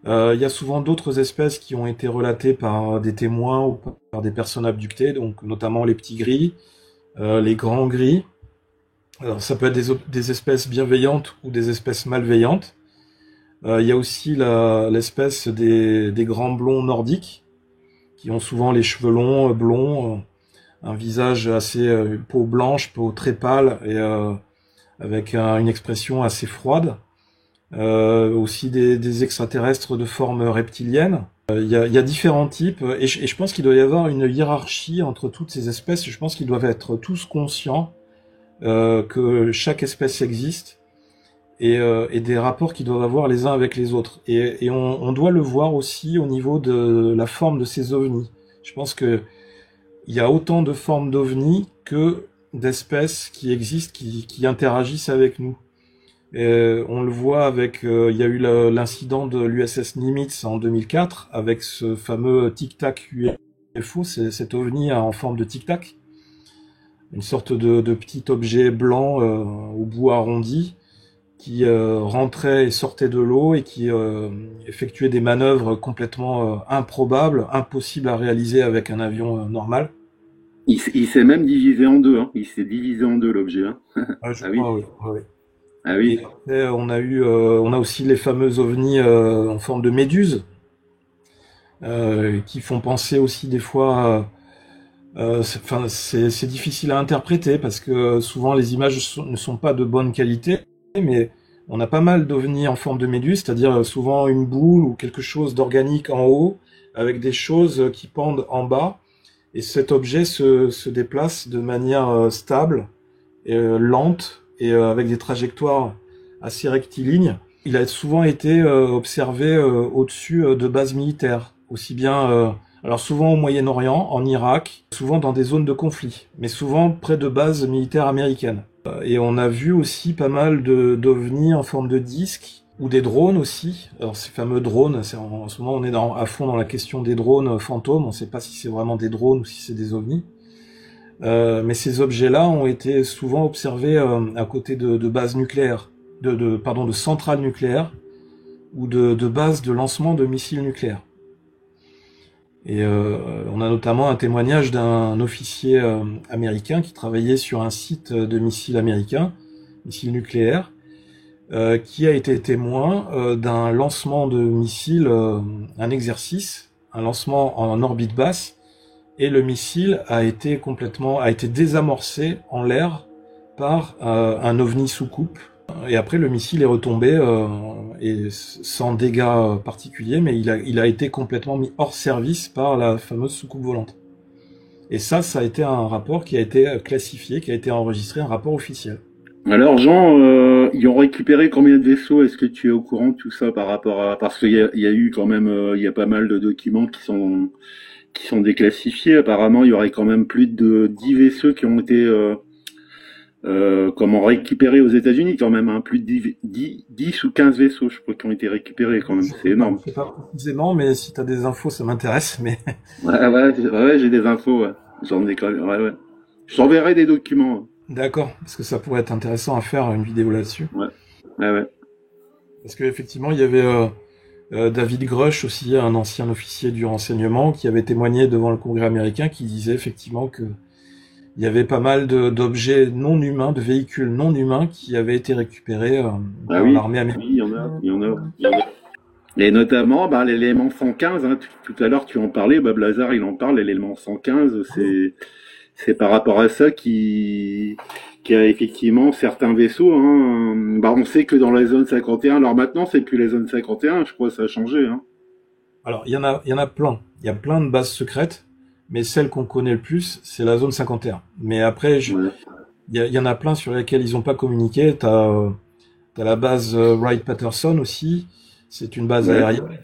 Il y a souvent d'autres espèces qui ont été relatées par des témoins ou par des personnes abductées, donc notamment les petits gris, les grands gris. Alors, ça peut être des espèces bienveillantes ou des espèces malveillantes. Il y a aussi l'espèce des grands blonds nordiques, qui ont souvent les cheveux longs, blonds, un visage assez peau blanche, peau très pâle et avec une expression assez froide. Aussi des extraterrestres de forme reptilienne. Il y a différents types et je pense qu'il doit y avoir une hiérarchie entre toutes ces espèces. Je pense qu'ils doivent être tous conscients que chaque espèce existe et des rapports qu'ils doivent avoir les uns avec les autres. Et on doit le voir aussi au niveau de la forme de ces ovnis. Je pense que il y a autant de formes d'ovnis que d'espèces qui existent, qui interagissent avec nous. On le voit avec, il y a eu l'incident de l'USS Nimitz en 2004 avec ce fameux Tic-Tac UFO, c'est cet ovni en forme de Tic-Tac, une sorte de petit objet blanc au bout arrondi qui rentrait et sortait de l'eau et qui effectuait des manœuvres complètement improbables, impossibles à réaliser avec un avion normal. Il s'est même divisé en deux, hein. Il s'est divisé en deux, l'objet, hein. Je Ah crois, oui. oui. Ah oui. Et après, on a aussi les fameux ovnis en forme de méduse, qui font penser aussi des fois. C'est difficile à interpréter parce que souvent les images ne sont pas de bonne qualité, mais on a pas mal d'ovnis en forme de méduse, c'est-à-dire souvent une boule ou quelque chose d'organique en haut, avec des choses qui pendent en bas, et cet objet se déplace de manière stable et lente, et avec des trajectoires assez rectilignes. Il a souvent été observé au-dessus de bases militaires, aussi bien, alors souvent au Moyen-Orient, en Irak, souvent dans des zones de conflit, mais souvent près de bases militaires américaines. Et on a vu aussi pas mal d'ovnis en forme de disque, ou des drones aussi. Alors ces fameux drones, en ce moment on est à fond dans la question des drones fantômes, on ne sait pas si c'est vraiment des drones ou si c'est des ovnis. Mais ces objets-là ont été souvent observés à côté de bases nucléaires, de centrales nucléaires ou de bases de lancement de missiles nucléaires. Et on a notamment un témoignage d'un officier américain qui travaillait sur un site de missiles américains, missiles nucléaires, qui a été témoin d'un lancement de missiles, un exercice, un lancement en orbite basse, et le missile a été désamorcé en l'air par un ovni sous-coupe. Et après, le missile est retombé et sans dégâts particuliers, mais il a été complètement mis hors service par la fameuse soucoupe volante. Et ça a été un rapport qui a été classifié, qui a été enregistré, un rapport officiel. Alors Jean, ils ont récupéré combien de vaisseaux? Est-ce que tu es au courant de tout ça par rapport à... Parce qu'il y a eu quand même, il y a pas mal de documents qui sont déclassifiés. Apparemment, il y aurait quand même plus de 10 vaisseaux qui ont été comment récupérés aux États-Unis quand même, hein. Plus de 10 ou 15 vaisseaux, je crois, qui ont été récupérés quand même. C'est énorme. Je sais pas précisément, mais si tu as des infos, ça m'intéresse. Mais Ouais, j'ai des infos. Ouais. J'en ai quand même. Ouais. Je t'enverrai des documents. d'accord, parce que ça pourrait être intéressant à faire une vidéo là-dessus. Ouais. Parce qu'effectivement, il y avait David Grush aussi, un ancien officier du renseignement, qui avait témoigné devant le Congrès américain, qui disait effectivement que il y avait pas mal d'objets non humains, de véhicules non humains qui avaient été récupérés par l'armée américaine. Oui, il y en a. Et notamment, l'élément 115, hein, tout à l'heure tu en parlais, Blazar il en parle, l'élément 115, c'est par rapport à ça qui a effectivement certains vaisseaux, hein. On sait que dans la zone 51, alors maintenant c'est plus la zone 51, je crois que ça a changé, hein. Alors, il y en a plein. Il y a plein de bases secrètes, mais celle qu'on connaît le plus, c'est la zone 51. Mais après, il y en a plein sur lesquels ils n'ont pas communiqué. T'as la base Wright-Patterson aussi. C'est une base aérienne.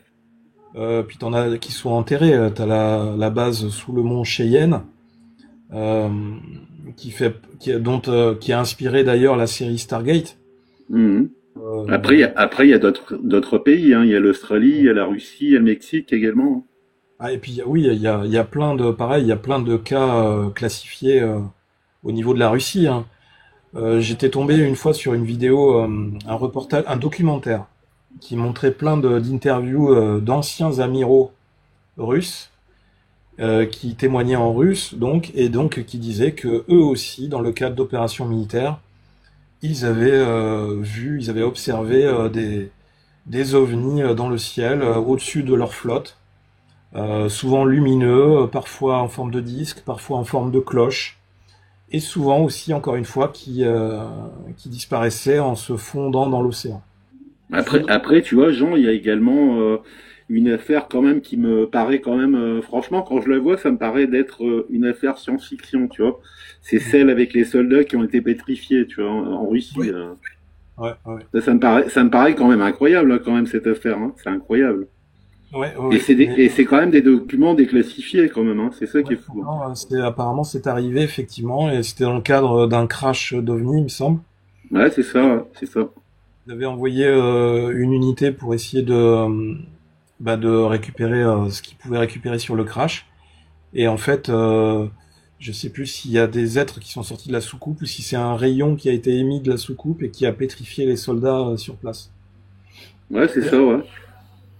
Puis t'en as qui sont enterrés. T'as la base sous le mont Cheyenne, qui a inspiré d'ailleurs la série Stargate. Mhm. Après, il y a d'autres pays, hein. Il y a l'Australie, il y a la Russie, il y a le Mexique également. Ah, et puis oui, il y a plein de cas classifiés au niveau de la Russie, hein. J'étais tombé une fois sur une vidéo, un reportage, un documentaire qui montrait plein d'interviews d'anciens amiraux russes qui témoignaient en russe, et qui disaient que eux aussi, dans le cadre d'opérations militaires, ils avaient observé des ovnis dans le ciel au-dessus de leur flotte, souvent lumineux, parfois en forme de disque, parfois en forme de cloche, et souvent aussi, encore une fois, qui disparaissaient en se fondant dans l'océan. Après, tu vois, Jean, il y a également une affaire quand même qui me paraît quand même, franchement, quand je la vois, ça me paraît d'être une affaire science-fiction, tu vois. C'est celle avec les soldats qui ont été pétrifiés, tu vois, en Russie. Oui. Ouais. Ça me paraît quand même incroyable, hein, quand même, cette affaire, hein. C'est incroyable. Ouais, Et c'est quand même des documents déclassifiés, quand même, hein. C'est ça qui est fou. Apparemment, c'est arrivé, effectivement, et c'était dans le cadre d'un crash d'OVNI, il me semble. Ouais, c'est ça. Ils avaient envoyé une unité pour essayer de récupérer ce qu'ils pouvaient récupérer sur le crash. Et en fait, je sais plus s'il y a des êtres qui sont sortis de la soucoupe ou si c'est un rayon qui a été émis de la soucoupe et qui a pétrifié les soldats sur place. Ouais, c'est ça, ouais.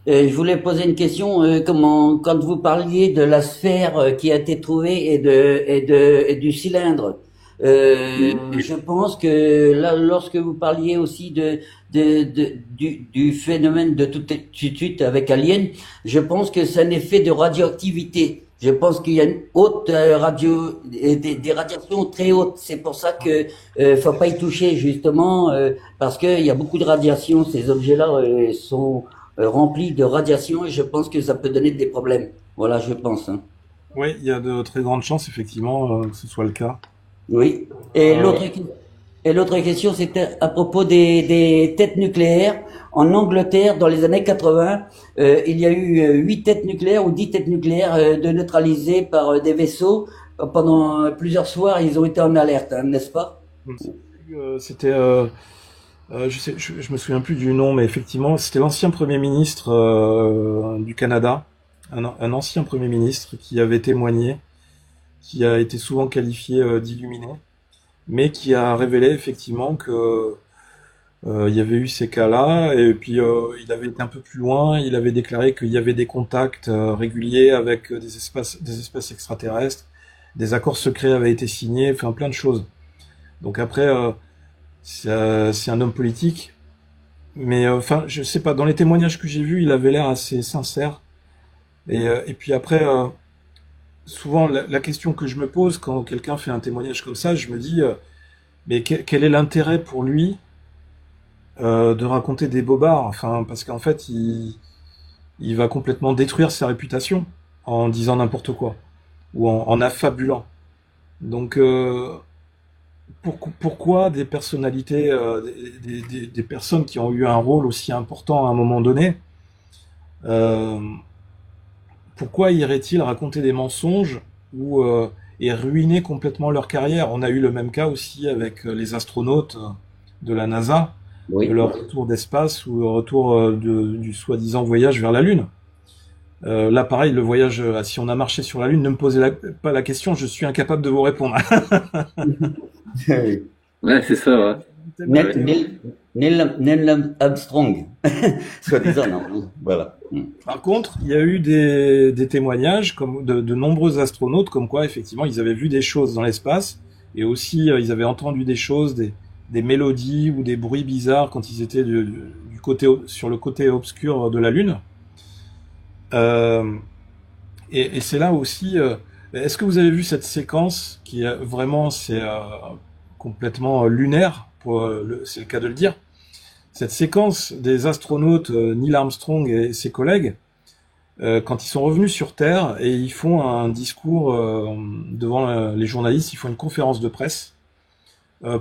Je voulais poser une question. Quand vous parliez de la sphère qui a été trouvée et du cylindre, je pense que là, lorsque vous parliez aussi du phénomène de toute suite avec Alien, je pense que c'est un effet de radioactivité. Je pense qu'il y a une haute des radiations très hautes. C'est pour ça que faut pas y toucher justement parce qu'il y a beaucoup de radiations. Ces objets-là sont remplis de radiations et je pense que ça peut donner des problèmes. Voilà, je pense. Hein. Oui, il y a de très grandes chances effectivement que ce soit le cas. Oui. Et l'autre question, c'était à propos des têtes nucléaires. En Angleterre, dans les années 80, il y a eu 8 têtes nucléaires ou 10 têtes nucléaires de neutralisées par des vaisseaux. Pendant plusieurs soirs, ils ont été en alerte, hein, n'est-ce pas? C'était, je me souviens plus du nom, mais effectivement, c'était l'ancien Premier ministre du Canada, un ancien Premier ministre qui avait témoigné, qui a été souvent qualifié d'illuminé, mais qui a révélé effectivement que il y avait eu ces cas-là, et puis il avait été un peu plus loin, il avait déclaré qu'il y avait des contacts réguliers avec des espèces extraterrestres, des accords secrets avaient été signés, enfin plein de choses. Donc après, c'est un homme politique, mais enfin, je sais pas, dans les témoignages que j'ai vus, il avait l'air assez sincère. Et puis après, souvent, la question que je me pose quand quelqu'un fait un témoignage comme ça, je me dis, mais quel est l'intérêt pour lui de raconter des bobards, enfin, parce qu'en fait, il va complètement détruire sa réputation en disant n'importe quoi, ou en affabulant. Donc, pourquoi des personnalités, des personnes qui ont eu un rôle aussi important à un moment donné, pourquoi iraient-ils raconter des mensonges ou et ruiner complètement leur carrière? On a eu le même cas aussi avec les astronautes de la NASA, de Oui. leur retour d'espace ou le retour du soi-disant voyage vers la Lune. Là, pareil, le voyage, si on a marché sur la Lune, ne me posez pas la question, je suis incapable de vous répondre. Ouais, c'est ça, ouais. Neil Armstrong, soi-disant, non. Voilà. Par contre, il y a eu des témoignages comme de nombreux astronautes comme quoi, effectivement, ils avaient vu des choses dans l'espace et aussi ils avaient entendu des choses, des mélodies ou des bruits bizarres quand ils étaient du côté, sur le côté obscur de la Lune. Et c'est là aussi. Est-ce que vous avez vu cette séquence qui est vraiment, c'est complètement lunaire, c'est le cas de le dire. Cette séquence des astronautes Neil Armstrong et ses collègues, quand ils sont revenus sur Terre et ils font un discours devant les journalistes, ils font une conférence de presse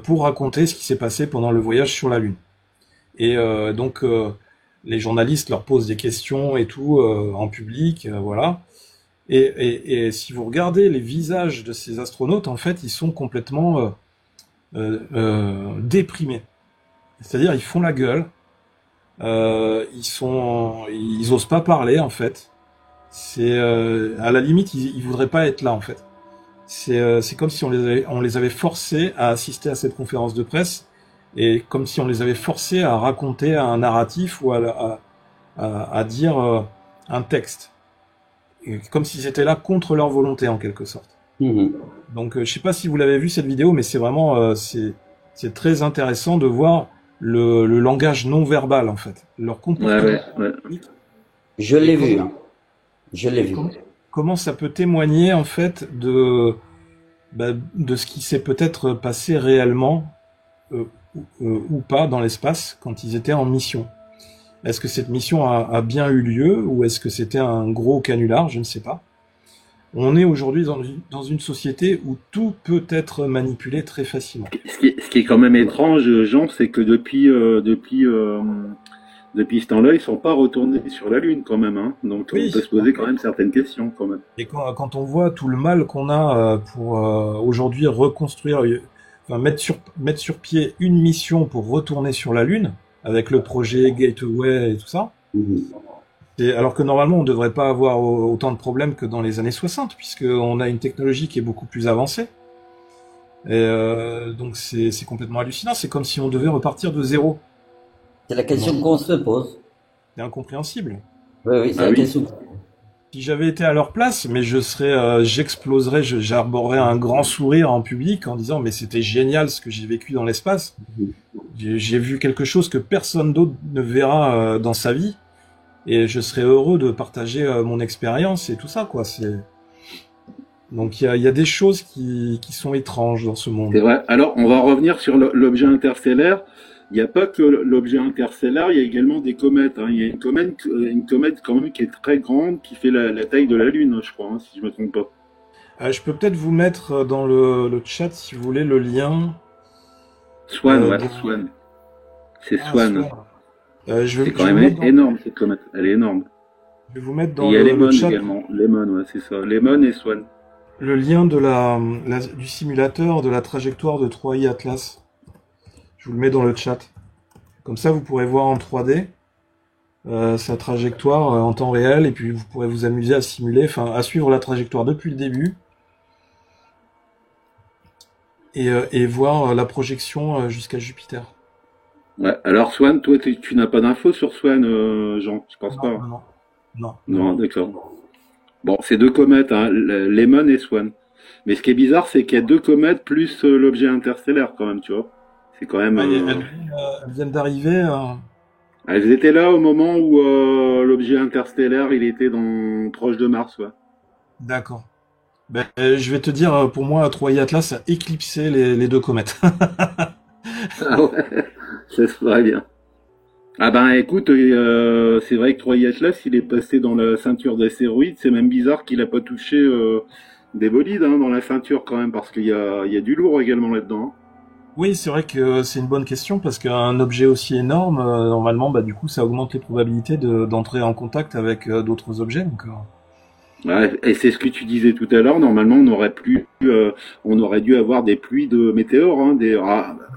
pour raconter ce qui s'est passé pendant le voyage sur la Lune. Et donc les journalistes leur posent des questions et tout en public, voilà. Et si vous regardez les visages de ces astronautes, en fait, ils sont complètement déprimés. C'est-à-dire, ils font la gueule, ils osent pas parler, en fait. C'est à la limite, ils voudraient pas être là, en fait. C'est comme si on les avait forcés à assister à cette conférence de presse, et comme si on les avait forcés à raconter un narratif ou à dire un texte. Et comme s'ils étaient là contre leur volonté, en quelque sorte. Donc, je sais pas si vous l'avez vu cette vidéo, mais c'est vraiment, c'est très intéressant de voir le langage non verbal, en fait, leur comportement. Ouais. Je l'ai vu, hein. Je l'ai vu. Comment ça peut témoigner, en fait, de ce qui s'est peut-être passé réellement ou pas dans l'espace quand ils étaient en mission. Est-ce que cette mission a bien eu lieu ou est-ce que c'était un gros canular? Je ne sais pas. On est aujourd'hui dans une société où tout peut être manipulé très facilement. Ce qui est quand même étrange, Jean, c'est que depuis ce temps-là, ils sont pas retournés sur la Lune quand même, hein. Donc Oui. on peut se poser quand même certaines questions quand même. Et quand on voit tout le mal qu'on a pour aujourd'hui reconstruire, enfin mettre sur pied une mission pour retourner sur la Lune, avec le projet Gateway et tout ça, alors que normalement on devrait pas avoir autant de problèmes que dans les années 60, puisqu'on a une technologie qui est beaucoup plus avancée. Et donc c'est complètement hallucinant, c'est comme si on devait repartir de zéro. C'est la question qu'on se pose. C'est incompréhensible. Oui, c'est la question. Si j'avais été à leur place, mais j'exploserais, j'arborerais un grand sourire en public en disant mais c'était génial ce que j'ai vécu dans l'espace. J'ai vu quelque chose que personne d'autre ne verra dans sa vie, et je serais heureux de partager mon expérience et tout ça, quoi. Donc il y a des choses qui sont étranges dans ce monde. C'est vrai. Alors on va revenir sur l'objet interstellaire. Il n'y a pas que l'objet interstellaire, il y a également des comètes, hein. Il y a une comète quand même qui est très grande, qui fait la taille de la Lune, je crois, hein, si je me trompe pas. Je peux peut-être vous mettre dans le chat, si vous voulez, le lien. Swan, Swan. C'est Swan. C'est quand même énorme, cette comète. Elle est énorme. Je vais vous mettre dans il y a le chat également. Lemon, ouais, c'est ça. Lemon et Swan. Le lien du simulateur de la trajectoire de 3i Atlas. Je vous le mets dans le chat. Comme ça, vous pourrez voir en 3D sa trajectoire en temps réel, et puis vous pourrez vous amuser à simuler, à suivre la trajectoire depuis le début, et voir la projection jusqu'à Jupiter. Ouais. Alors Swan, toi, tu n'as pas d'infos sur Swan, Jean? Je pense pas. Non, d'accord. Bon, c'est deux comètes, hein, Lemon et Swan. Mais ce qui est bizarre, c'est qu'il y a deux comètes plus l'objet interstellaire, quand même, tu vois. C'est quand même. Elles viennent d'arriver. Elles étaient là au moment où l'objet interstellaire, il était proche de Mars, ouais. D'accord. Je vais te dire, pour moi, 3i Atlas a éclipsé les deux comètes. Ah ouais, ça se ferait bien. Ah ben écoute, c'est vrai que 3i Atlas, il est passé dans la ceinture d'astéroïdes. C'est même bizarre qu'il a pas touché des bolides, hein, dans la ceinture quand même, parce qu'il y a du lourd également là-dedans, hein. Oui, c'est vrai que c'est une bonne question, parce qu'un objet aussi énorme, normalement, du coup, ça augmente les probabilités d'entrer en contact avec d'autres objets. Donc, Ouais, et c'est ce que tu disais tout à l'heure. Normalement, on aurait dû avoir des pluies de météores, hein,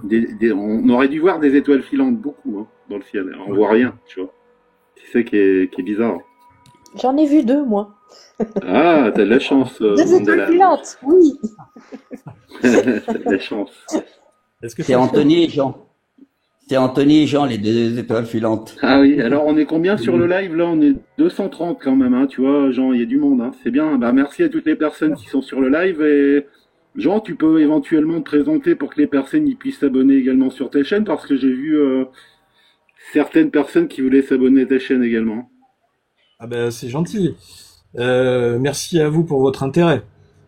on aurait dû voir des étoiles filantes beaucoup hein, dans le ciel. On voit rien, tu vois. C'est ça qui est bizarre. J'en ai vu 2, moi. Ah, t'as de la chance, 2 étoiles Mandela. filantes, oui. T'as de la chance. Est-ce que C'est ça Anthony et Jean. C'est Anthony et Jean, les deux étoiles filantes. Ah oui, alors on est combien sur le live là? On est 230 quand même, hein, tu vois, Jean, il y a du monde, hein. C'est bien. Bah merci à toutes les personnes qui sont sur le live et Jean, tu peux éventuellement te présenter pour que les personnes y puissent s'abonner également sur ta chaîne parce que j'ai vu certaines personnes qui voulaient s'abonner à ta chaîne également. Ah ben c'est gentil. Merci à vous pour votre intérêt.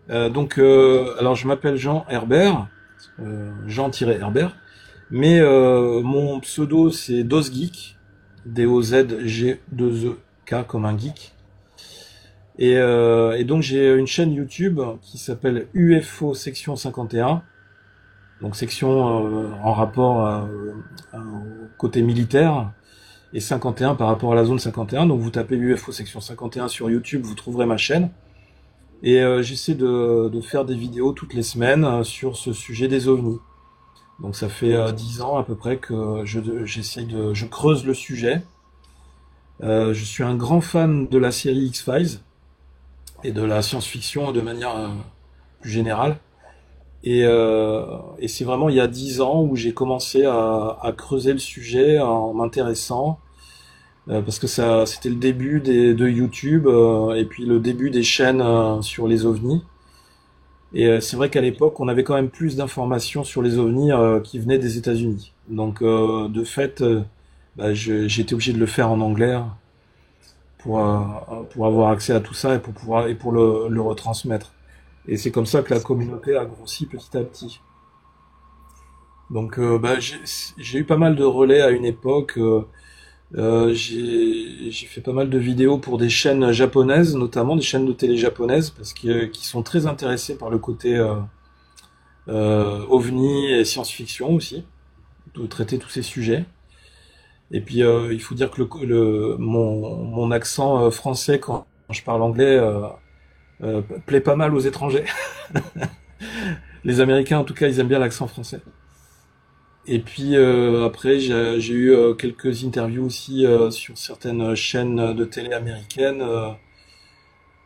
Alors je m'appelle Jean Herbert, Jean-Herbert, mais mon pseudo c'est DozGeek, D-O-Z-G-2-E-K comme un geek. Et donc j'ai une chaîne YouTube qui s'appelle UFO Section 51, donc section en rapport au côté militaire, et 51 par rapport à la zone 51. Donc vous tapez UFO Section 51 sur YouTube, vous trouverez ma chaîne. Et j'essaie de faire des vidéos toutes les semaines sur ce sujet des ovnis. Donc ça fait 10 ans à peu près que je creuse le sujet. Je suis un grand fan de la série X-Files et de la science-fiction de manière plus générale. Et c'est vraiment il y a 10 ans où j'ai commencé à creuser le sujet en m'intéressant, parce que c'était le début de YouTube, et puis le début des chaînes sur les ovnis. Et c'est vrai qu'à l'époque, on avait quand même plus d'informations sur les ovnis qui venaient des États-Unis. Donc de fait, j'ai été obligé de le faire en anglais pour avoir accès à tout ça et pour le retransmettre. Et c'est comme ça que la communauté a grossi petit à petit. Donc j'ai eu pas mal de relais à une époque. J'ai fait pas mal de vidéos pour des chaînes japonaises, notamment des chaînes de télé japonaises, qui sont très intéressées par le côté ovni et science-fiction aussi, de traiter tous ces sujets. Et puis il faut dire que mon accent français quand je parle anglais plaît pas mal aux étrangers. Les Américains, en tout cas, ils aiment bien l'accent français. Et puis après, j'ai eu quelques interviews aussi sur certaines chaînes de télé américaines,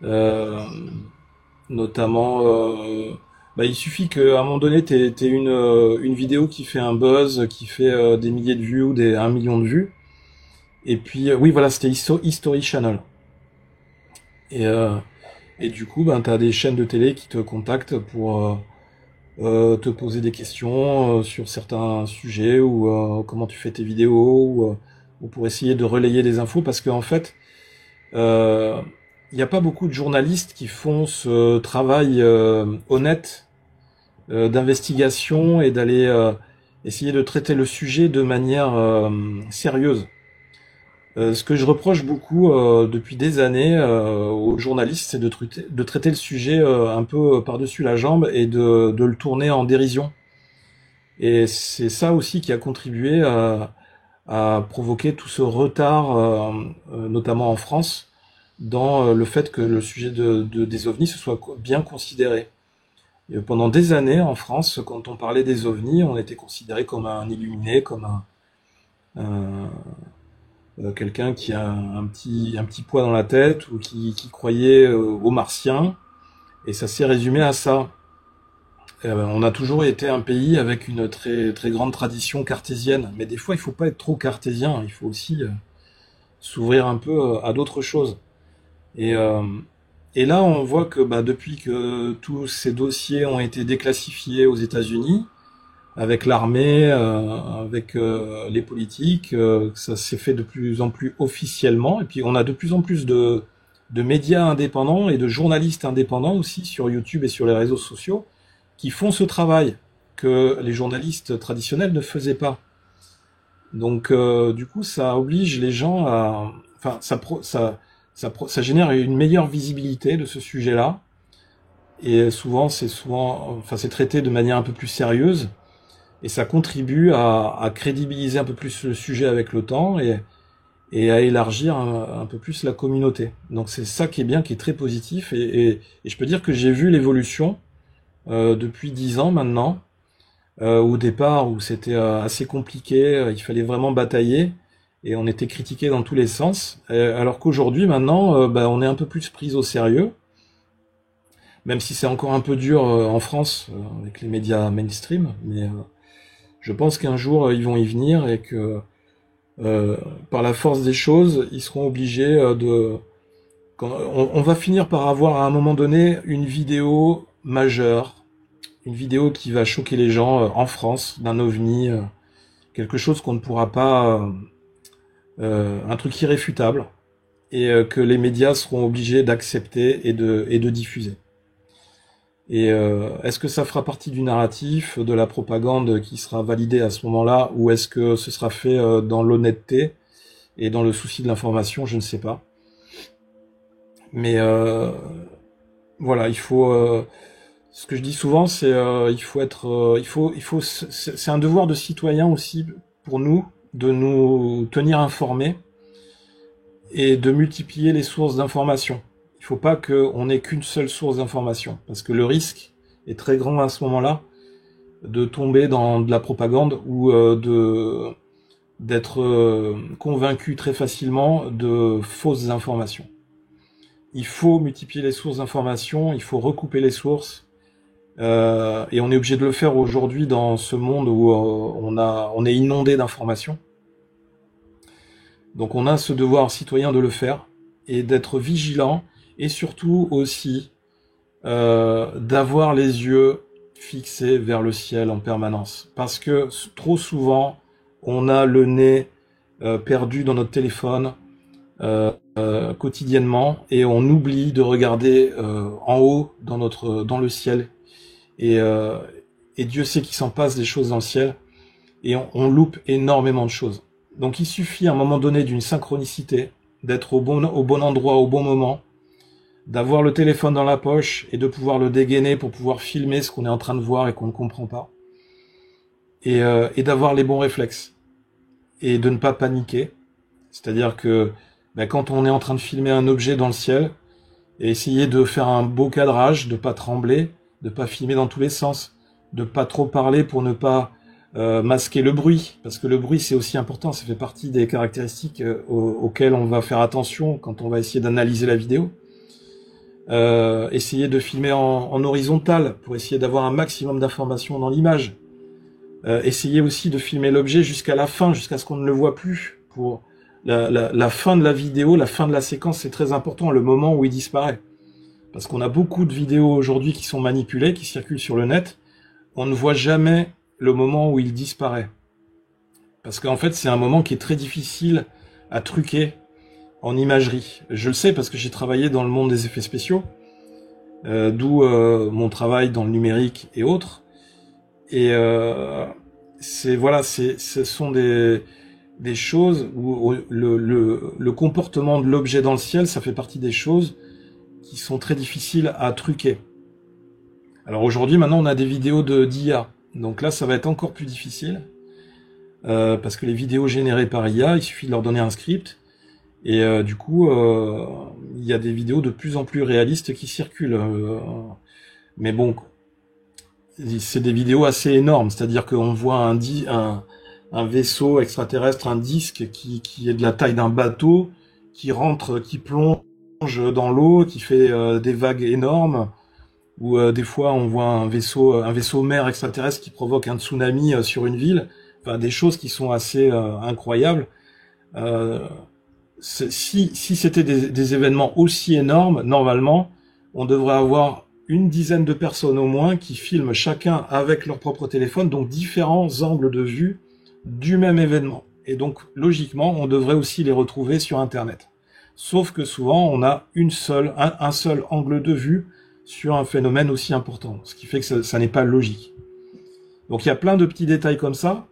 euh, notamment. Il suffit qu'à un moment donné, t'aies une vidéo qui fait un buzz, qui fait des milliers de vues ou 1 million de vues. Et puis, oui, voilà, c'était History Channel. Et, euh, et du coup, t'as des chaînes de télé qui te contactent pour te poser des questions sur certains sujets ou comment tu fais tes vidéos ou pour essayer de relayer des infos parce qu'en fait, il n'y a pas beaucoup de journalistes qui font ce travail honnête d'investigation et d'aller essayer de traiter le sujet de manière sérieuse. Ce que je reproche beaucoup depuis des années aux journalistes, c'est de traiter le sujet un peu par-dessus la jambe et de le tourner en dérision. Et c'est ça aussi qui a contribué à provoquer tout ce retard, notamment en France, dans le fait que le sujet des ovnis se soit bien considéré. Et pendant des années, en France, quand on parlait des ovnis, on était considéré comme un illuminé, comme quelqu'un qui a un petit poids dans la tête ou qui croyait aux martiens, et ça s'est résumé à ça. On a toujours été un pays avec une très très grande tradition cartésienne, mais des fois il faut pas être trop cartésien, il faut aussi s'ouvrir un peu à d'autres choses. Et, euh, et là on voit que depuis que tous ces dossiers ont été déclassifiés aux États-Unis, avec l'armée, avec les politiques, ça s'est fait de plus en plus officiellement, et puis on a de plus en plus de médias indépendants et de journalistes indépendants aussi sur YouTube et sur les réseaux sociaux qui font ce travail que les journalistes traditionnels ne faisaient pas. Donc du coup ça oblige les gens à... Enfin ça génère une meilleure visibilité de ce sujet-là, et c'est traité de manière un peu plus sérieuse. Et ça contribue à crédibiliser un peu plus le sujet avec le temps et à élargir un peu plus la communauté. Donc c'est ça qui est bien, qui est très positif, et je peux dire que j'ai vu l'évolution depuis 10 ans maintenant. Au départ, où c'était assez compliqué, il fallait vraiment batailler, et on était critiqué dans tous les sens, alors qu'aujourd'hui, maintenant, on est un peu plus pris au sérieux, même si c'est encore un peu dur en France, avec les médias mainstream, mais je pense qu'un jour, ils vont y venir, et que par la force des choses, ils seront obligés on va finir par avoir à un moment donné une vidéo majeure, une vidéo qui va choquer les gens en France, d'un ovni, quelque chose qu'on ne pourra pas, un truc irréfutable, et que les médias seront obligés d'accepter et de diffuser. Et est-ce que ça fera partie du narratif, de la propagande qui sera validée à ce moment-là, ou est-ce que ce sera fait dans l'honnêteté et dans le souci de l'information? Je ne sais pas. Mais voilà, il faut... ce que je dis souvent, c'est c'est un devoir de citoyen aussi pour nous de nous tenir informés et de multiplier les sources d'information. Il faut pas qu'on ait qu'une seule source d'information, parce que le risque est très grand à ce moment-là de tomber dans de la propagande ou d'être convaincu très facilement de fausses informations. Il faut multiplier les sources d'information, il faut recouper les sources. Et on est obligé de le faire aujourd'hui dans ce monde où on est inondé d'informations. Donc on a ce devoir citoyen de le faire et d'être vigilant, et surtout aussi d'avoir les yeux fixés vers le ciel en permanence. Parce que trop souvent, on a le nez perdu dans notre téléphone quotidiennement, et on oublie de regarder en haut dans le ciel. Et Dieu sait qu'il s'en passe des choses dans le ciel, et on loupe énormément de choses. Donc il suffit à un moment donné d'une synchronicité, d'être au bon endroit au bon moment, d'avoir le téléphone dans la poche et de pouvoir le dégainer pour pouvoir filmer ce qu'on est en train de voir et qu'on ne comprend pas, et d'avoir les bons réflexes, et de ne pas paniquer. C'est-à-dire que quand on est en train de filmer un objet dans le ciel, et essayer de faire un beau cadrage, de pas trembler, de pas filmer dans tous les sens, de pas trop parler pour ne pas masquer le bruit, parce que le bruit c'est aussi important, ça fait partie des caractéristiques auxquelles on va faire attention quand on va essayer d'analyser la vidéo. Essayer de filmer en horizontal pour essayer d'avoir un maximum d'informations dans l'image. Essayer aussi de filmer l'objet jusqu'à la fin, jusqu'à ce qu'on ne le voit plus. Pour la fin de la vidéo, la fin de la séquence, c'est très important, le moment où il disparaît. Parce qu'on a beaucoup de vidéos aujourd'hui qui sont manipulées, qui circulent sur le net. On ne voit jamais le moment où il disparaît. Parce qu'en fait, c'est un moment qui est très difficile à truquer en imagerie. Je le sais parce que j'ai travaillé dans le monde des effets spéciaux, d'où mon travail dans le numérique et autres. Et ce sont des choses où le comportement de l'objet dans le ciel, ça fait partie des choses qui sont très difficiles à truquer. Alors aujourd'hui, maintenant, on a des vidéos d'IA. Donc là, ça va être encore plus difficile. Parce que les vidéos générées par IA, il suffit de leur donner un script. Et du coup, il y a des vidéos de plus en plus réalistes qui circulent. Mais bon, c'est des vidéos assez énormes. C'est-à-dire qu'on voit un vaisseau extraterrestre, un disque qui est de la taille d'un bateau, qui plonge dans l'eau, qui fait des vagues énormes. Ou des fois on voit un vaisseau mer extraterrestre qui provoque un tsunami sur une ville. Enfin, des choses qui sont assez incroyables. Si c'était des événements aussi énormes, normalement, on devrait avoir une dizaine de personnes au moins qui filment chacun avec leur propre téléphone, donc différents angles de vue du même événement. Et donc, logiquement, on devrait aussi les retrouver sur Internet. Sauf que souvent, on a un seul angle de vue sur un phénomène aussi important, ce qui fait que ça n'est pas logique. Donc il y a plein de petits détails comme ça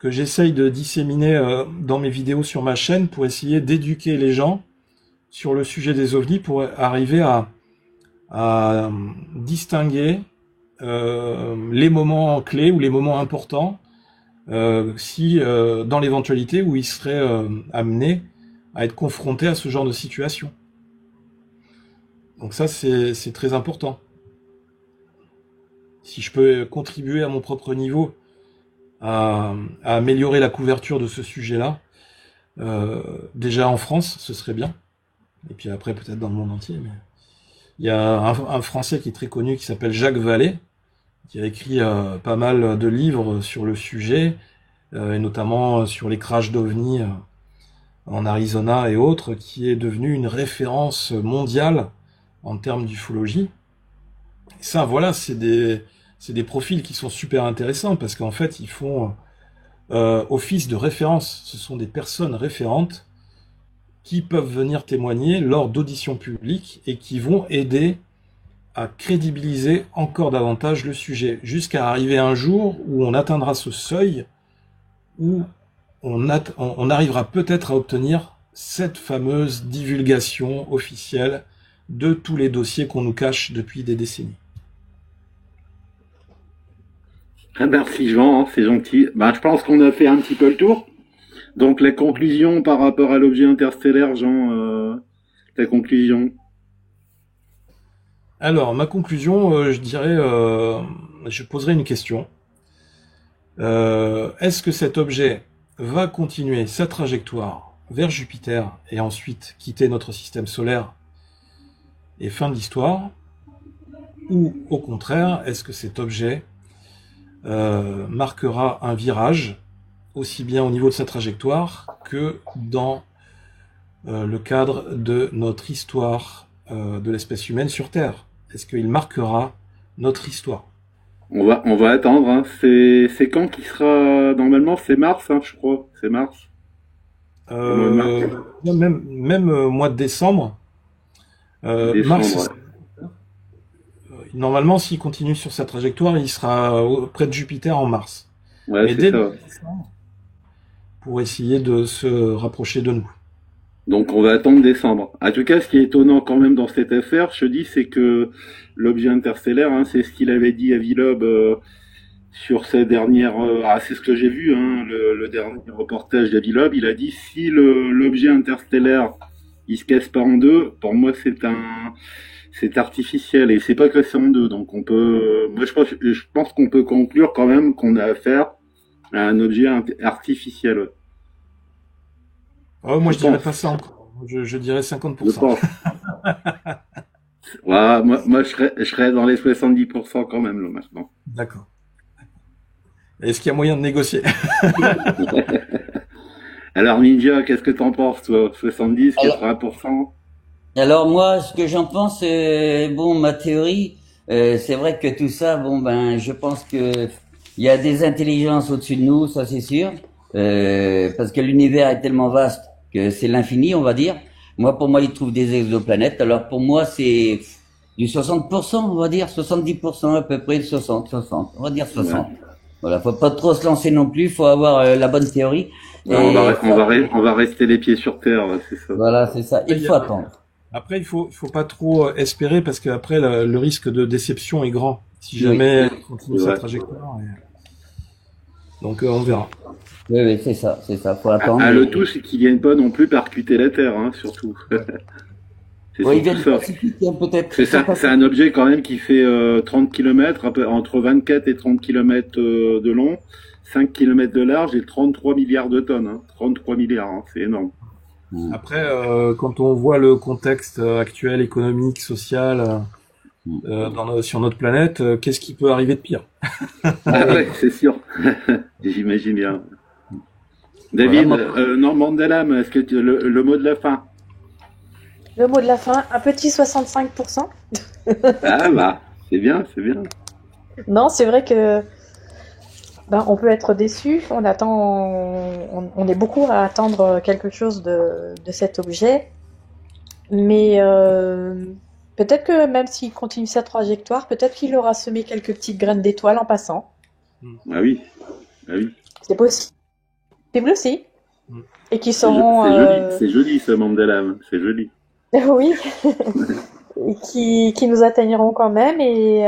que j'essaye de disséminer dans mes vidéos sur ma chaîne pour essayer d'éduquer les gens sur le sujet des ovnis, pour arriver à distinguer les moments clés ou les moments importants, si dans l'éventualité où ils seraient amenés à être confronté à ce genre de situation. Donc ça, c'est très important. Si je peux contribuer à mon propre niveau à améliorer la couverture de ce sujet-là, déjà en France, ce serait bien. Et puis après, peut-être dans le monde entier. Mais il y a un Français qui est très connu qui s'appelle Jacques Vallée, qui a écrit pas mal de livres sur le sujet, et notamment sur les crashs d'OVNI en Arizona et autres, qui est devenu une référence mondiale en termes d'ufologie. Et ça, voilà, c'est des profils qui sont super intéressants parce qu'en fait, ils font office de référence. Ce sont des personnes référentes qui peuvent venir témoigner lors d'auditions publiques et qui vont aider à crédibiliser encore davantage le sujet, jusqu'à arriver un jour où on atteindra ce seuil où on arrivera peut-être à obtenir cette fameuse divulgation officielle de tous les dossiers qu'on nous cache depuis des décennies. Ah, merci Jean, c'est gentil. Ben, je pense qu'on a fait un petit peu le tour. Donc les conclusions par rapport à l'objet interstellaire, Jean, ta conclusion? Alors, ma conclusion, je dirais, je poserai une question. Est-ce que cet objet va continuer sa trajectoire vers Jupiter et ensuite quitter notre système solaire et fin de l'histoire? Ou au contraire, est-ce que cet objet marquera un virage aussi bien au niveau de sa trajectoire que dans le cadre de notre histoire de l'espèce humaine sur Terre? Est-ce qu'il marquera notre histoire? On va attendre, hein. C'est quand qui sera, normalement, c'est mars, hein, je crois. C'est mars. Même mois de décembre. Mars, Ouais. normalement, s'il continue sur sa trajectoire, il sera près de Jupiter en mars. Ouais, Mais c'est dès ça. décembre, pour essayer de se rapprocher de nous. Donc on va attendre décembre. En tout cas, ce qui est étonnant quand même dans cette affaire, je te dis, c'est que l'objet interstellaire, hein, c'est ce qu'il avait dit à Villov sur ses dernières... c'est ce que j'ai vu, hein, le dernier reportage d'Avilov. Il a dit, si l'objet interstellaire, il se casse pas en deux, pour moi c'est artificiel et c'est pas cassé en deux. Donc on peut... Moi je pense qu'on peut conclure quand même qu'on a affaire à un objet artificiel. Ouais. Oh, moi, Je je dirais pense. pas ça encore. Je dirais Je 50%. pense. Ouais, moi je serais dans les 70% quand même, là, maintenant. D'accord. Est-ce qu'il y a moyen de négocier? Alors, Ninja, qu'est-ce que t'en penses, toi? 70, Alors, 80%? alors moi, ce que j'en pense, bon, ma théorie, c'est vrai que tout ça, bon, ben, je pense que il y a des intelligences au-dessus de nous, ça c'est sûr, parce que l'univers est tellement vaste que c'est l'infini, on va dire. Moi, pour moi, ils trouvent des exoplanètes. Alors pour moi, c'est du 60%, on va dire 70% à peu près, 60, on va dire Ouais. 60. Voilà, faut pas trop se lancer non plus, faut avoir la bonne théorie. Ouais, Et on va rester les pieds sur terre, ouais, c'est ça. voilà, c'est ça. Après, Il faut attendre. après, il faut pas trop espérer parce qu'après, le risque de déception est grand. Si Oui, jamais il continue C'est sa vrai. trajectoire. Donc, on verra. oui, c'est ça, faut attendre. Le tout, c'est qu'ils viennent pas non plus percuter la terre, hein, surtout. C'est Oui, ils surtout viennent ça. pacifiques, hein, peut-être. C'est ça, c'est un objet quand même qui fait 30 km, entre 24 et 30 km de long, 5 km de large et 33 milliards de tonnes. Hein. 33 milliards, hein, c'est énorme. Après, quand on voit le contexte actuel, économique, social, sur notre planète, qu'est-ce qui peut arriver de pire? Ah ouais, c'est sûr. J'imagine bien. David, Normand Delam, est-ce que le mot de la fin? Le mot de la fin, un petit 65%. Ah bah, c'est bien, c'est bien. Non, c'est vrai que on peut être déçu. On est beaucoup à attendre quelque chose de cet objet. Mais peut-être que même s'il continue sa trajectoire, peut-être qu'il aura semé quelques petites graines d'étoiles en passant. Ah oui, ah oui. C'est possible aussi. Mm. Et qui C'est seront... joli ce Mandela, c'est joli. oui, et qui nous atteindront quand même et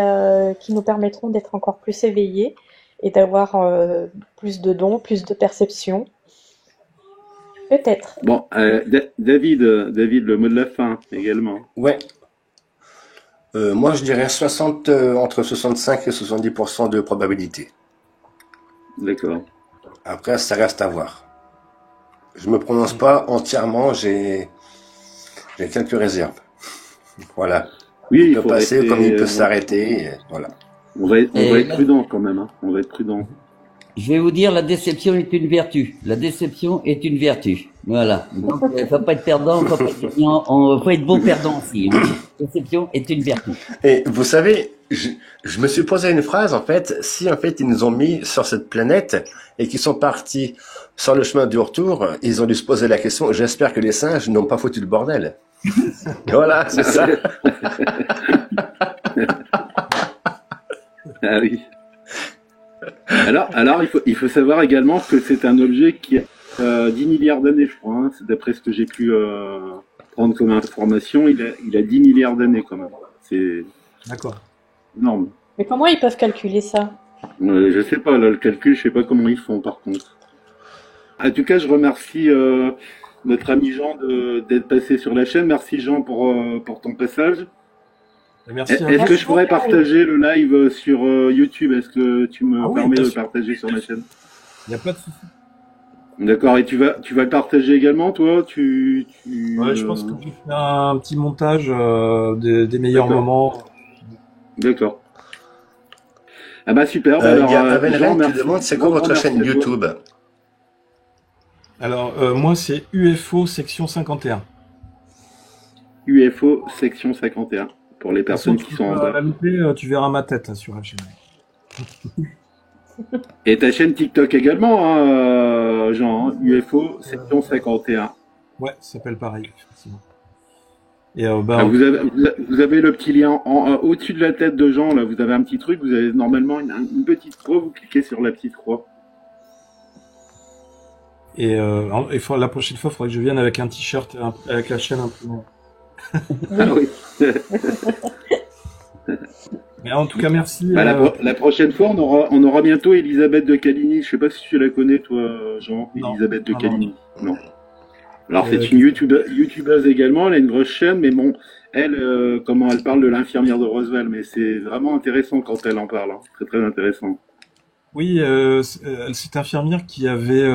qui nous permettront d'être encore plus éveillés et d'avoir plus de dons, plus de perception. Peut-être. Bon, David, le mot de la fin également. Ouais. Moi, je dirais entre 65 et 70% de probabilité. D'accord. Après, ça reste à voir. Je me prononce pas entièrement, j'ai quelques réserves. Voilà. Oui, Il peut passer comme il peut s'arrêter. Voilà. On va être prudent quand même. Hein. On va être prudent. Je vais vous dire, la déception est une vertu. La déception est une vertu. Voilà. Donc, faut pas être perdant, faut pas être gagnant, faut être bon perdant aussi. Hein. La déception est une vertu. Et vous savez, je me suis posé une phrase, en fait, si en fait ils nous ont mis sur cette planète et qu'ils sont partis sur le chemin du retour, ils ont dû se poser la question, j'espère que les singes n'ont pas foutu le bordel. Voilà, c'est ça. Ah oui. Alors il faut savoir également que c'est un objet qui a 10 milliards d'années, je crois. Hein. C'est d'après ce que j'ai pu prendre comme information, il a 10 milliards d'années quand même. C'est D'accord. énorme. Mais comment ils peuvent calculer ça? Je sais pas, là, le calcul, je sais pas comment ils font par contre. En tout cas, je remercie notre ami Jean d'être passé sur la chaîne. Merci Jean pour ton passage. Merci. Est-ce que je pourrais partager le live sur YouTube? Est-ce que tu me oui, permets de bien le sûr. partager sur la chaîne? Il n'y a pas de souci. D'accord, et tu vas le partager également, toi? Ouais, je pense que je vais faire un petit montage des meilleurs D'accord. moments. D'accord. Ah bah super. Il y a alors, Jean, Avenel qui merci. demande, c'est quoi Grand votre merci chaîne à toi. YouTube? Alors, moi, c'est UFO section 51. UFO section 51 pour les personnes qui sont en à bas. la louper, tu verras ma tête là, sur la chaîne. Et ta chaîne TikTok également, hein, Jean, hein, UFO section 51. Ouais, ça s'appelle pareil, effectivement. Et Ah, vous avez le petit lien au-dessus de la tête de Jean, là, vous avez un petit truc, vous avez normalement une petite croix, vous cliquez sur la petite croix. et la prochaine fois, il faudrait que je vienne avec un t-shirt avec la chaîne imprimée. Ah oui. Mais en tout cas, merci. Bah, la prochaine fois, on aura bientôt Elisabeth de Caligny. Je sais pas si tu la connais, toi, Jean. Non. Elisabeth de Non, Caligny. Non. Alors, c'est une youtubeuse également. Elle a une grosse chaîne, mais bon, elle, comment elle parle de l'infirmière de Roswell, mais c'est vraiment intéressant quand elle en parle. Hein. Très, très intéressant. Oui, cette infirmière qui avait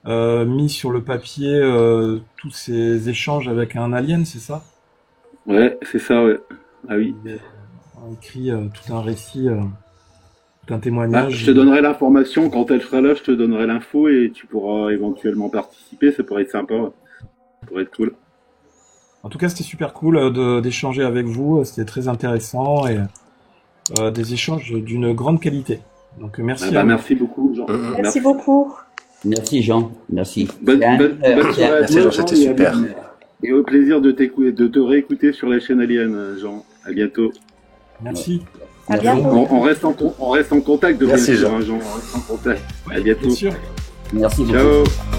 mis sur le papier tous ces échanges avec un alien, c'est ça? Ouais, c'est ça, ouais. Ah oui. Il a écrit tout un récit, tout un Bah, témoignage. je te donnerai l'information quand elle sera là. Je te donnerai l'info et tu pourras éventuellement participer. Ça pourrait être sympa. Ouais. Ça pourrait être cool. En tout cas, c'était super cool d'échanger avec vous. C'était très intéressant et des échanges d'une grande qualité. Donc merci. Ah bah, à vous. merci beaucoup, Jean. Merci beaucoup. Merci Jean, merci. Bonne soirée à Merci, toi, Jean, Jean, c'était super. Et au plaisir de te réécouter sur la chaîne Alien, Jean. À bientôt. Merci. À bientôt. On reste en contact de Merci, bien sûr, Jean. hein, Jean. On reste en contact. À Bien bientôt. sûr. Merci beaucoup. Ciao.